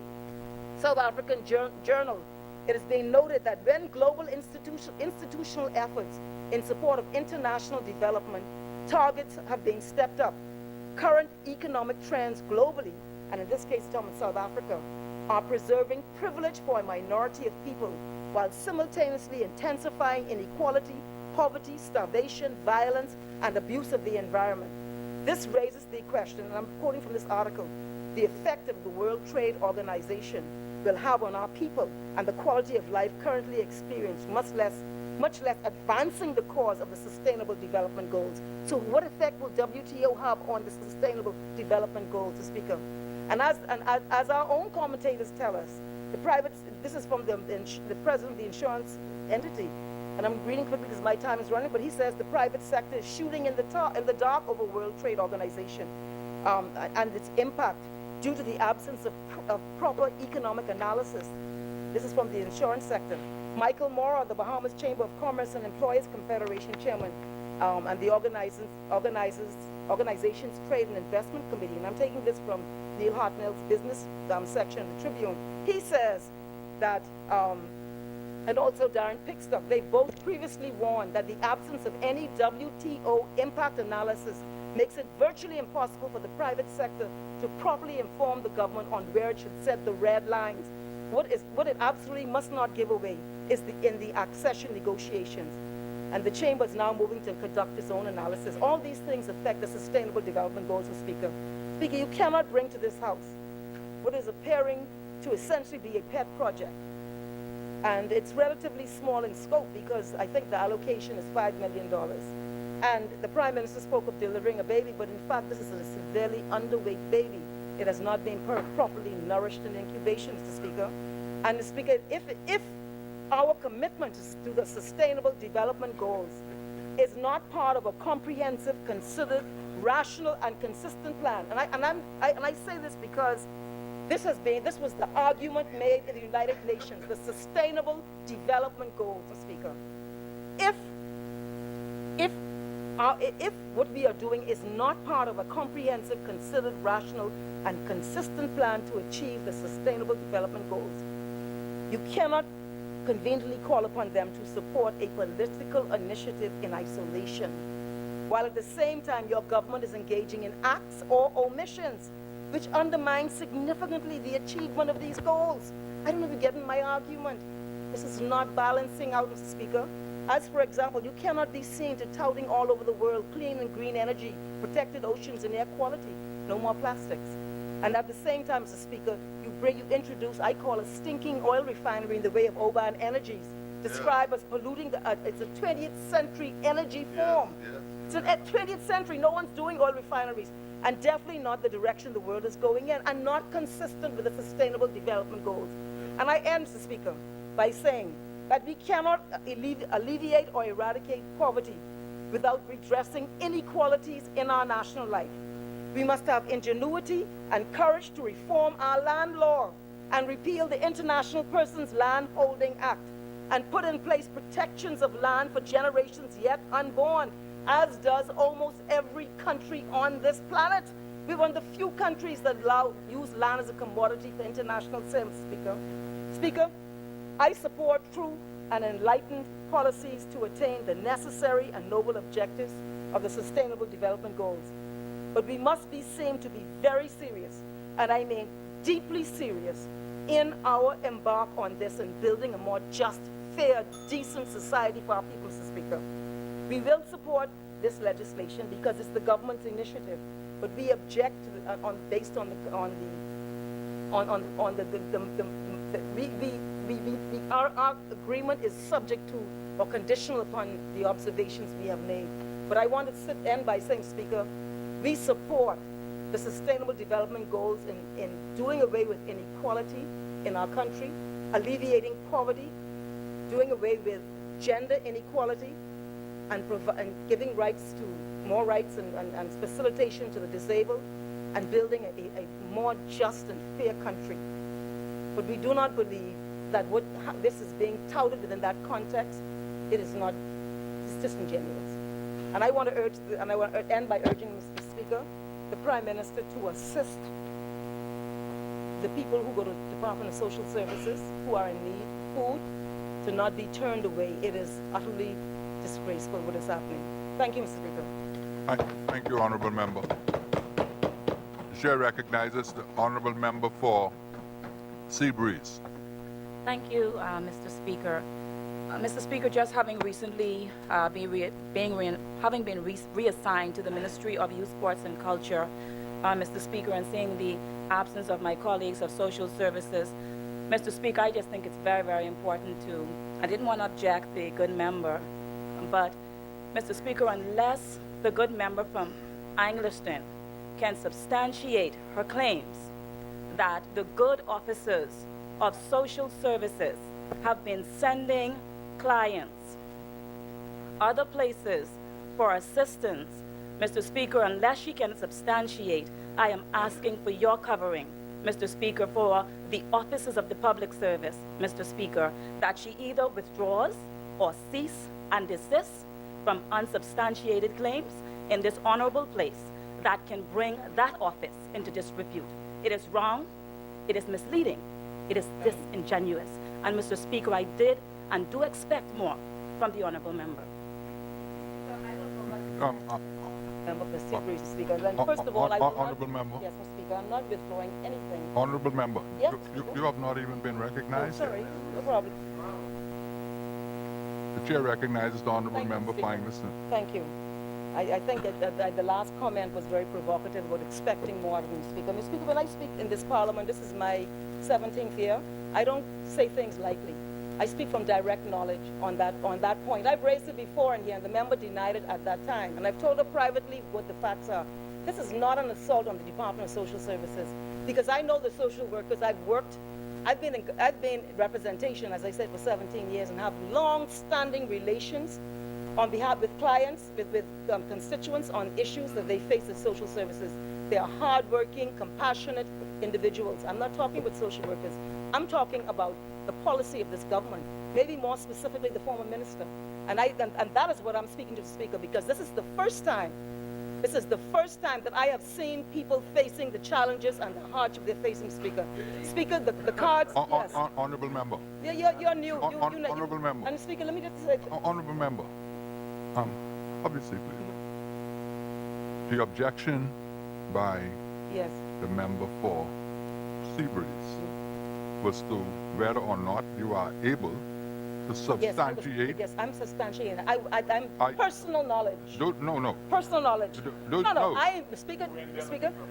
South African journal, it has been noted that when global institutional efforts in support of international development targets have been stepped up, current economic trends globally, and in this case, in South Africa, are preserving privilege for a minority of people while simultaneously intensifying inequality, poverty, starvation, violence, and abuse of the environment. This raises the question, and I'm quoting from this article, the effect of the World Trade Organization will have on our people and the quality of life currently experienced, much less advancing the cause of the Sustainable Development Goals. So what effect will WTO have on the Sustainable Development Goals, Mr. Speaker? And as our own commentators tell us, this is from the president of the insurance entity, and I'm reading quickly because my time is running, but he says the private sector is shooting in the dark over World Trade Organization and its impact due to the absence of proper economic analysis. This is from the insurance sector. Michael Moore of the Bahamas Chamber of Commerce and Employers Confederation Chairman and the organization's Trade and Investment Committee, and I'm taking this from Neil Hartnell's business section of the Tribune. He says that, and also Darren Pickstock, they both previously warned that the absence of any WTO impact analysis makes it virtually impossible for the private sector to properly inform the government on where it should set the red lines. What it absolutely must not give away is in the accession negotiations. And the Chamber is now moving to conduct its own analysis. All these things affect the Sustainable Development Goals, Mr. Speaker. Speaker, you cannot bring to this House what is appearing to essentially be a pet project. And it's relatively small in scope because I think the allocation is $5 million. And the Prime Minister spoke of delivering a baby, but in fact, this is a severely underweight baby. It has not been properly nourished in incubation, Mr. Speaker. And Mr. Speaker, if our commitment to the Sustainable Development Goals is not part of a comprehensive, considered, rational, and consistent plan, and I say this because this was the argument made in the United Nations, the Sustainable Development Goals, Mr. Speaker. If what we are doing is not part of a comprehensive, considered, rational, and consistent plan to achieve the Sustainable Development Goals, you cannot conveniently call upon them to support a political initiative in isolation, while at the same time your government is engaging in acts or omissions which undermine significantly the achievement of these goals. I don't know if you're getting my argument. This is not balancing out, Mr. Speaker. As for example, you cannot be seen to touting all over the world clean and green energy, protected oceans and air quality, no more plastics. And at the same time, Mr. Speaker, you introduce, I call a stinking oil refinery in the way of Oban Energies, described as polluting it's a 20th century energy form. It's an 20th century, no one's doing oil refineries, and definitely not the direction the world is going in, and not consistent with the Sustainable Development Goals. And I end, Mr. Speaker, by saying that we cannot alleviate or eradicate poverty without redressing inequalities in our national life. We must have ingenuity and courage to reform our land law and repeal the International Persons Land Holding Act and put in place protections of land for generations yet unborn, as does almost every country on this planet. We're one of the few countries that use land as a commodity for international sales, Speaker. Speaker, I support true and enlightened policies to attain the necessary and noble objectives of the Sustainable Development Goals. But we must be seen to be very serious, and I mean deeply serious, in our embark on this and building a more just, fair, decent society for our people, Mr. Speaker. We will support this legislation because it's the government's initiative, but we object to our agreement is subject to or conditional upon the observations we have made. But I want to end by saying, Speaker, we support the Sustainable Development Goals in doing away with inequality in our country, alleviating poverty, doing away with gender inequality, and giving rights to more rights and facilitation to the disabled, and building a more just and fair country. But we do not believe that this is being touted within that context. It is not. It's disingenuous. And I want to end by urging, Mr. Speaker, the Prime Minister to assist the people who go to the Department of Social Services who are in need, food, to not be turned away. It is utterly disgraceful what is happening. Thank you, Mr. Speaker. Thank you, Honorable Member. The chair recognizes the Honorable Member for Seabreeze. Thank you, Mr. Speaker. Mr. Speaker, just having recently having been reassigned to the Ministry of Youth, Sports and Culture, Mr. Speaker, and seeing the absence of my colleagues of social services, Mr. Speaker, I just think it's very, very important I didn't want to object the good member, but Mr. Speaker, unless the good member from Angliston can substantiate her claims that the good officers of social services have been sending clients other places for assistance, Mr. Speaker, unless she can substantiate, I am asking for your covering, Mr. Speaker, for the officers of the public service, Mr. Speaker, that she either withdraws or cease and desist from unsubstantiated claims in this honorable place that can bring that office into disrepute. It is wrong, it is misleading, it is disingenuous. And Mr. Speaker, I did and do expect more from the honorable member. Member for Seabreeze, Speaker. And first of all, Honorable Member. Yes, Mr. Speaker, I'm not withdrawing anything. Honorable Member. Yes, You have not even been recognized. Oh, sorry, no problem. The chair recognizes the Honorable Thank you, Member Speaker. for Angliston. Thank you. I think that the last comment was very provocative about expecting more of Mr. Speaker. Mr. Speaker, when I speak in this Parliament, this is my 17th year, I don't say things lightly. I speak from direct knowledge on that point. I've raised it before in here, and the member denied it at that time. And I've told her privately what the facts are. This is not an assault on the Department of Social Services, because I know the social workers. I've been in representation, as I said, for 17 years, and have long-standing relations on behalf with clients, with constituents on issues that they face in social services. They are hardworking, compassionate individuals. I'm not talking about social workers. I'm talking about the policy of this government, maybe more specifically the former minister. And that is what I'm speaking to the Speaker, because this is the first time that I have seen people facing the challenges and the hardship they're facing, Speaker. Speaker, the cards, yes. Honorable Member. Yeah, you're new. Honorable Member. And Speaker, let me just say, Honorable Member. Obviously, please. The objection by yes, the member for Seabreeze was to whether or not you are able to substantiate. Yes, I'm substantiating. I'm personal knowledge. No. Personal knowledge. No. I, Speaker,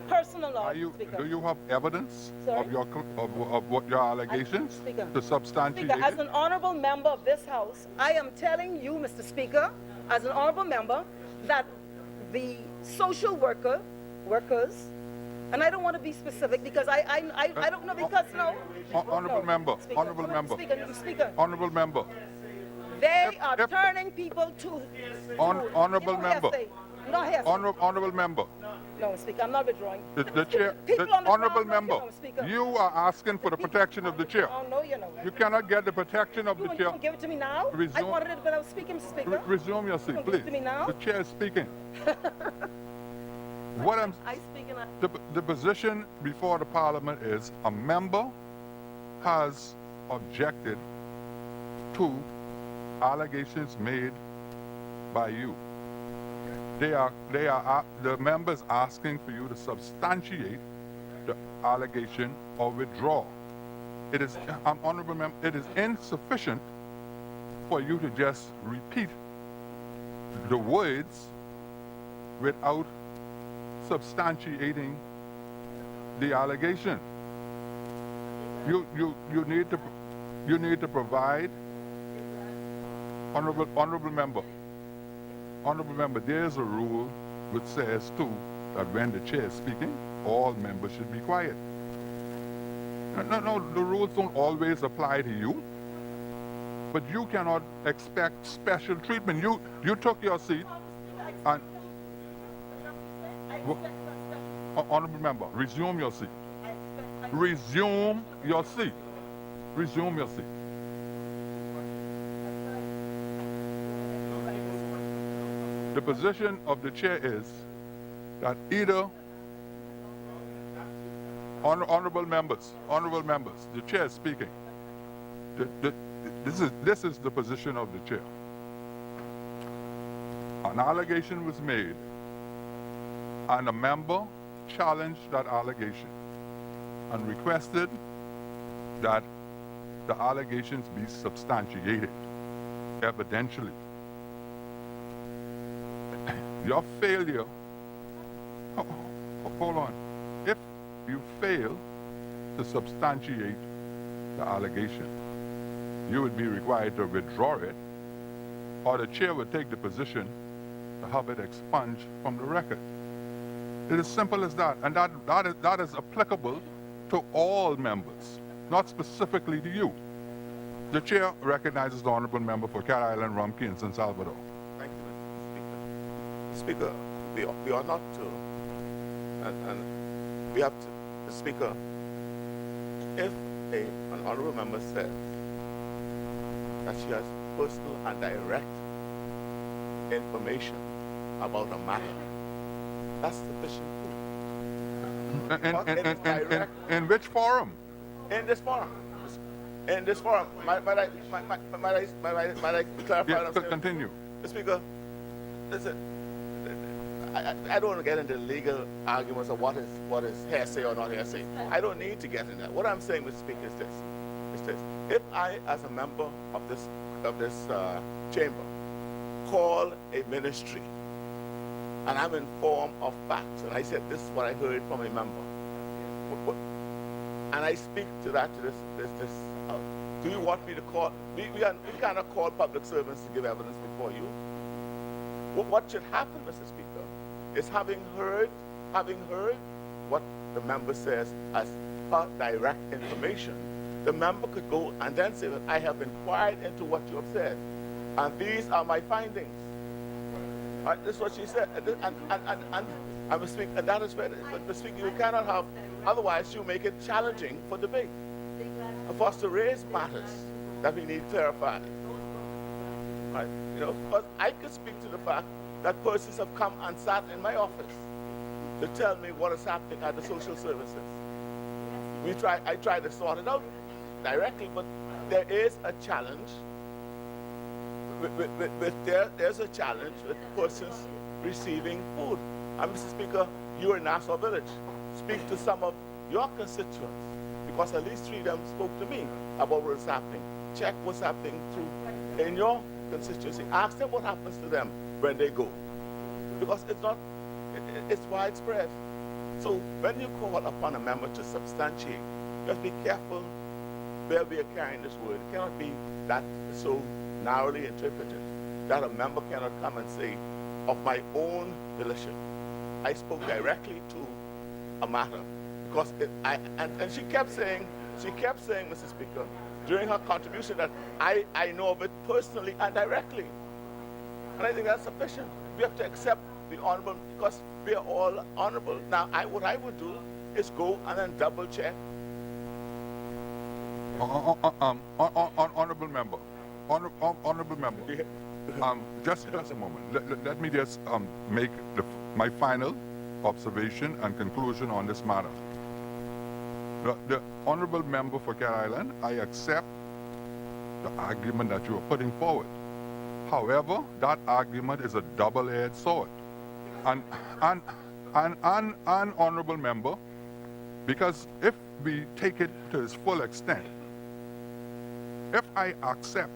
personal knowledge. Speaker. Do you have evidence Sorry? of what your allegations Speaker. to substantiate? Speaker, as it? an honorable member of this House, I am telling you, Mr. Speaker, as an honorable member, that the social workers, and I don't want to be specific because I don't know, because no. Honorable member, Speaker, honorable member, Speaker, honorable member. they are turning people to Honorable member. No, yes. Honorable member. No, Speaker, I'm not withdrawing. The chair, People the on the honorable ground, member, Speaker. you are asking for the protection of the chair. Oh, no, you know. You cannot get the protection of You the want chair. to give it to me now? I Resume- wanted it when I was speaking, Mr. Speaker. Resume your seat, You please. give it to me now? The chair is speaking. What I'm I speak and I... the position before the Parliament is a member has objected to allegations made by you. The members asking for you to substantiate the allegation or withdraw. It is, honorable member, it is insufficient for you to just repeat the words without substantiating the allegation. You need to provide, honorable member, there's a rule which says too that when the chair is speaking, all members should be quiet. No, the rules don't always apply to you, but you cannot expect special treatment. You took your seat, and Honorable member, resume your seat. Resume your seat. Resume your seat. The position of the chair is that either honorable members, the chair is speaking. This is the position of the chair. An allegation was made, and a member challenged that allegation and requested that the allegations be substantiated evidentially. Your failure, hold on, if you fail to substantiate the allegation, you would be required to withdraw it, or the chair would take the position to have it expunged from the record. It is simple as that, and that is applicable to all members, not specifically to you. The chair recognizes the honorable member for Cat Island, Rumpke, and San Salvador. Thank you, Mr. Speaker. Speaker, we are not to, and we have to, the Speaker, if an honorable member says that she has personal and direct information about a matter, that's sufficient proof. In which forum? In this forum. In this forum. Might I clarify? Yes, continue. Mr. Speaker, listen, I don't want to get into legal arguments of what is hearsay or not hearsay. I don't need to get into that. What I'm saying, Mr. Speaker, is this. If I, as a member of this chamber, call a ministry and I'm informed of facts, and I said this is what I heard from a member, and I speak to this, do you want me to call? We cannot call public servants to give evidence before you. What should happen, Mr. Speaker, is having heard what the member says as her direct information, the member could go and then say that I have inquired into what you have said, and these are my findings. This is what she said, and speaking, and that is where, but speaking, you cannot have, otherwise you make it challenging for debate, and for us to raise matters that we need clarified. Right? You know, because I can speak to the fact that persons have come and sat in my office to tell me what is happening at the social services. I try to sort it out directly, but there is a challenge. There's a challenge with persons receiving food. And Mr. Speaker, you're in Nassau Village. Speak to some of your constituents, because at least 3 of them spoke to me about what's happening. Check what's happening in your constituency. Ask them what happens to them when they go, because it's widespread. So when you call upon a member to substantiate, just be careful where we are carrying this word. It cannot be that so narrowly interpreted that a member cannot come and say, of my own volition, I spoke directly to a matter, because and she kept saying, Mr. Speaker, during her contribution that I know of it personally and directly. And I think that's sufficient. We have to accept the honorable, because we are all honorable. Now, what I would do is go and then double check. Honorable member. Honorable member. Just a moment. Let me just make my final observation and conclusion on this matter. The honorable member for Cat Island, I accept the argument that you are putting forward. However, that argument is a double-edged sword. And honorable member, because if we take it to its full extent, if I accept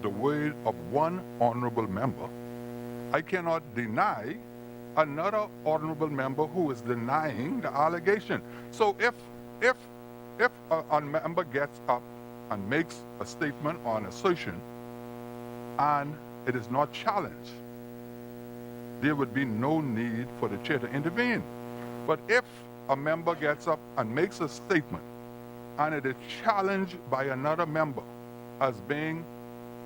the word of one honorable member, I cannot deny another honorable member who is denying the allegation. So if a member gets up and makes a statement or an assertion and it is not challenged, there would be no need for the chair to intervene. But if a member gets up and makes a statement and it is challenged by another member as being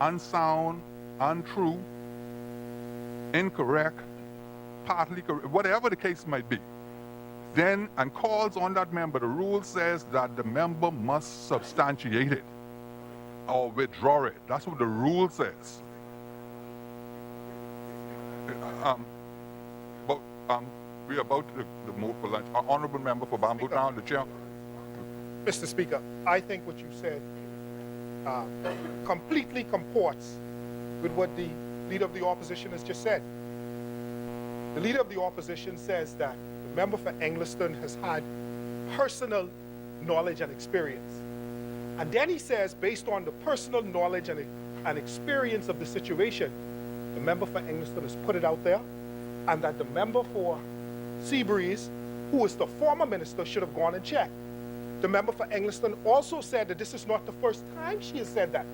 unsound, untrue, incorrect, partly correct, whatever the case might be, then and calls on that member, the rule says that the member must substantiate it or withdraw it. That's what the rule says. But we're about to move for lunch. Honorable member for Bamboo Town, the chair. Mr. Speaker, I think what you said completely comports with what the Leader of the Opposition has just said. The Leader of the Opposition says that the member for Engliston has had personal knowledge and experience. And then he says, based on the personal knowledge and experience of the situation, the member for Engliston has put it out there, and that the member for Seabreeze, who is the former minister, should have gone and checked. The member for Engliston also said that this is not the first time she has said that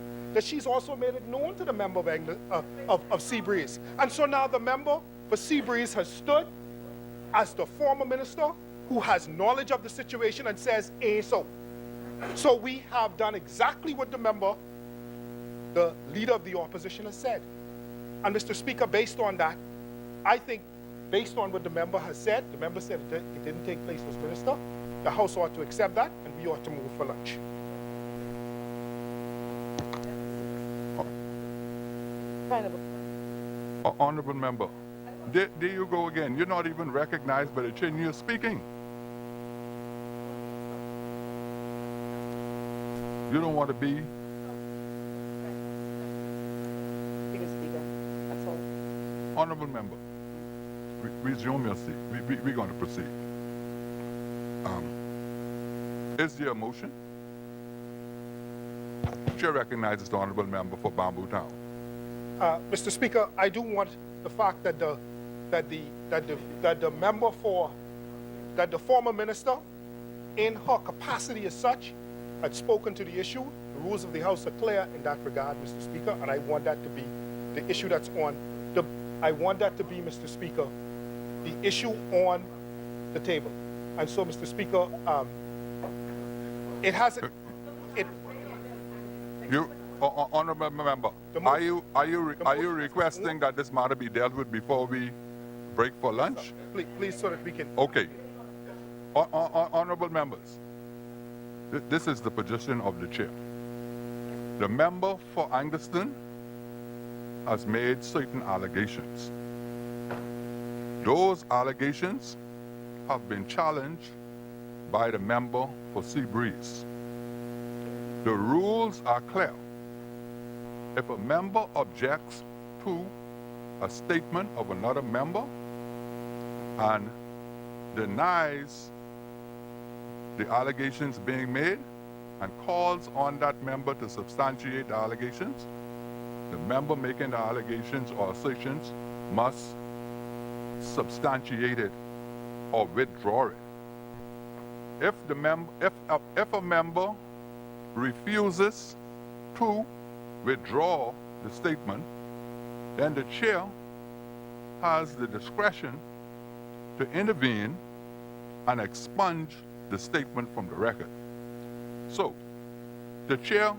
she's also made it known to the member of Seabreeze. And so now the member for Seabreeze has stood as the former minister who has knowledge of the situation and says, so. So we have done exactly what the Leader of the Opposition has said. And Mr. Speaker, based on that, I think based on what the member has said, the member said it didn't take place as minister, the House ought to accept that and we ought to move for lunch. Honorable member, there you go again. You're not even recognized by the chair and you're speaking. You don't want to be. Speaker, that's all. Honorable member, resume your seat. We're going to proceed. Is there a motion? Chair recognizes the honorable member for Bamboo Town. Mr. Speaker, I do want the fact that the former minister, in her capacity as such, had spoken to the issue. The rules of the House are clear in that regard, Mr. Speaker, and I want that to be the issue that's on the. I want that to be, Mr. Speaker, the issue on the table. And so, Mr. Speaker, it hasn't. You, honorable member, are you requesting that this matter be dealt with before we break for lunch? Please, so that we can. Okay. Honorable members, this is the position of the chair. The member for Angaston has made certain allegations. Those allegations have been challenged by the member for Seabreeze. The rules are clear. If a member objects to a statement of another member and denies the allegations being made and calls on that member to substantiate the allegations, the member making the allegations or assertions must substantiate it or withdraw it. If a member refuses to withdraw the statement, then the chair has the discretion to intervene and expunge the statement from the record. So, the chair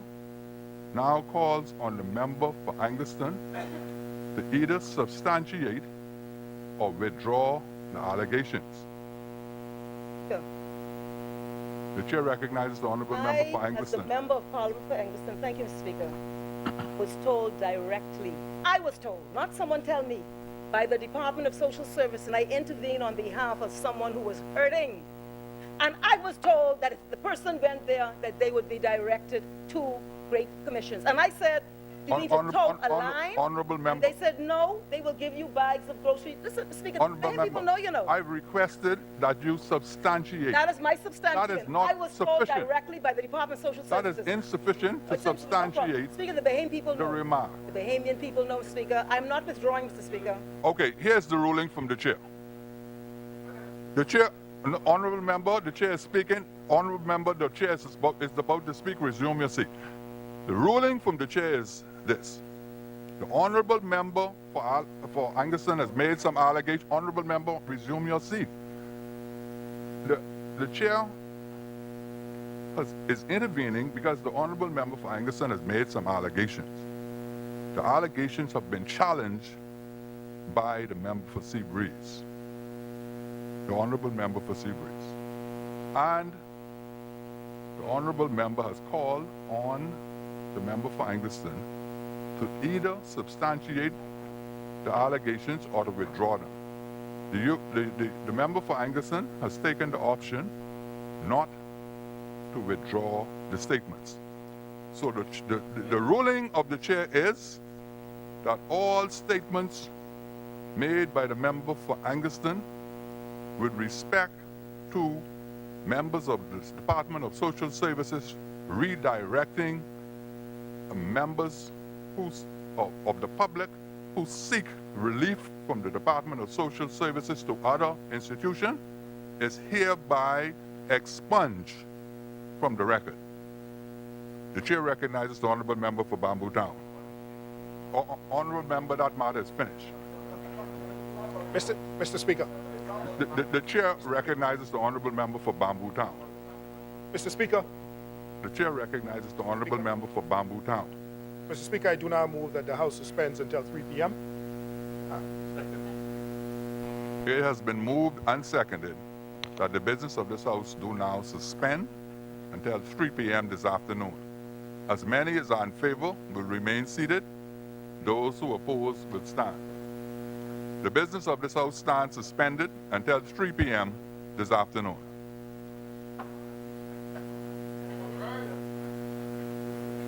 now calls on the member for Angaston to either substantiate or withdraw the allegations. Yeah. The chair recognizes the honorable member for As the Angaston. member of Parliament for Engliston, thank you, Mr. Speaker, was told directly, I was told, not someone tell me, by the Department of Social Service, and I intervened on behalf of someone who was hurting. And I was told that if the person went there, that they would be directed to Great Commissions. And I said, you need to toe a line. Honorable member. And they said, no, they will give you bags of groceries. Listen, Speaker, many people know you know. I've requested that you substantiate. That is my substantiation. That is not I was sufficient. told directly by the Department of Social That Services. is insufficient to substantiate Speaker, the Bahamian people the know. remark. The Bahamian people know, Speaker. I'm not withdrawing, Mr. Speaker. Okay, here's the ruling from the chair. The chair, honorable member, the chair is speaking. Honorable member, the chair is about to speak. Resume your seat. The ruling from the chair is this. The honorable member for Angaston has made some allegations. Honorable member, resume your seat. The chair is intervening because the honorable member for Angaston has made some allegations. The allegations have been challenged by the member for Seabreeze, the honorable member for Seabreeze. And the honorable member has called on the member for Angleston to either substantiate the allegations or to withdraw them. The member for Angleston has taken the option not to withdraw the statements. So the ruling of the chair is that all statements made by the member for Angleston with respect to members of the Department of Social Services redirecting members of the public who seek relief from the Department of Social Services to other institutions is hereby expunged from the record. The chair recognizes the honorable member for Bamboo Town. Honorable member, that matter is finished. Mr. Speaker. The chair recognizes the honorable member for Bamboo Town. Mr. Speaker. The chair recognizes the honorable member for Bamboo Town. Mr. Speaker, I do now move that the House suspends until 3 p.m. It has been moved and seconded that the business of this House do now suspend until 3 p.m. this afternoon. As many as are in favor will remain seated. Those who oppose will stand. The business of this House stands suspended until 3 p.m. this afternoon.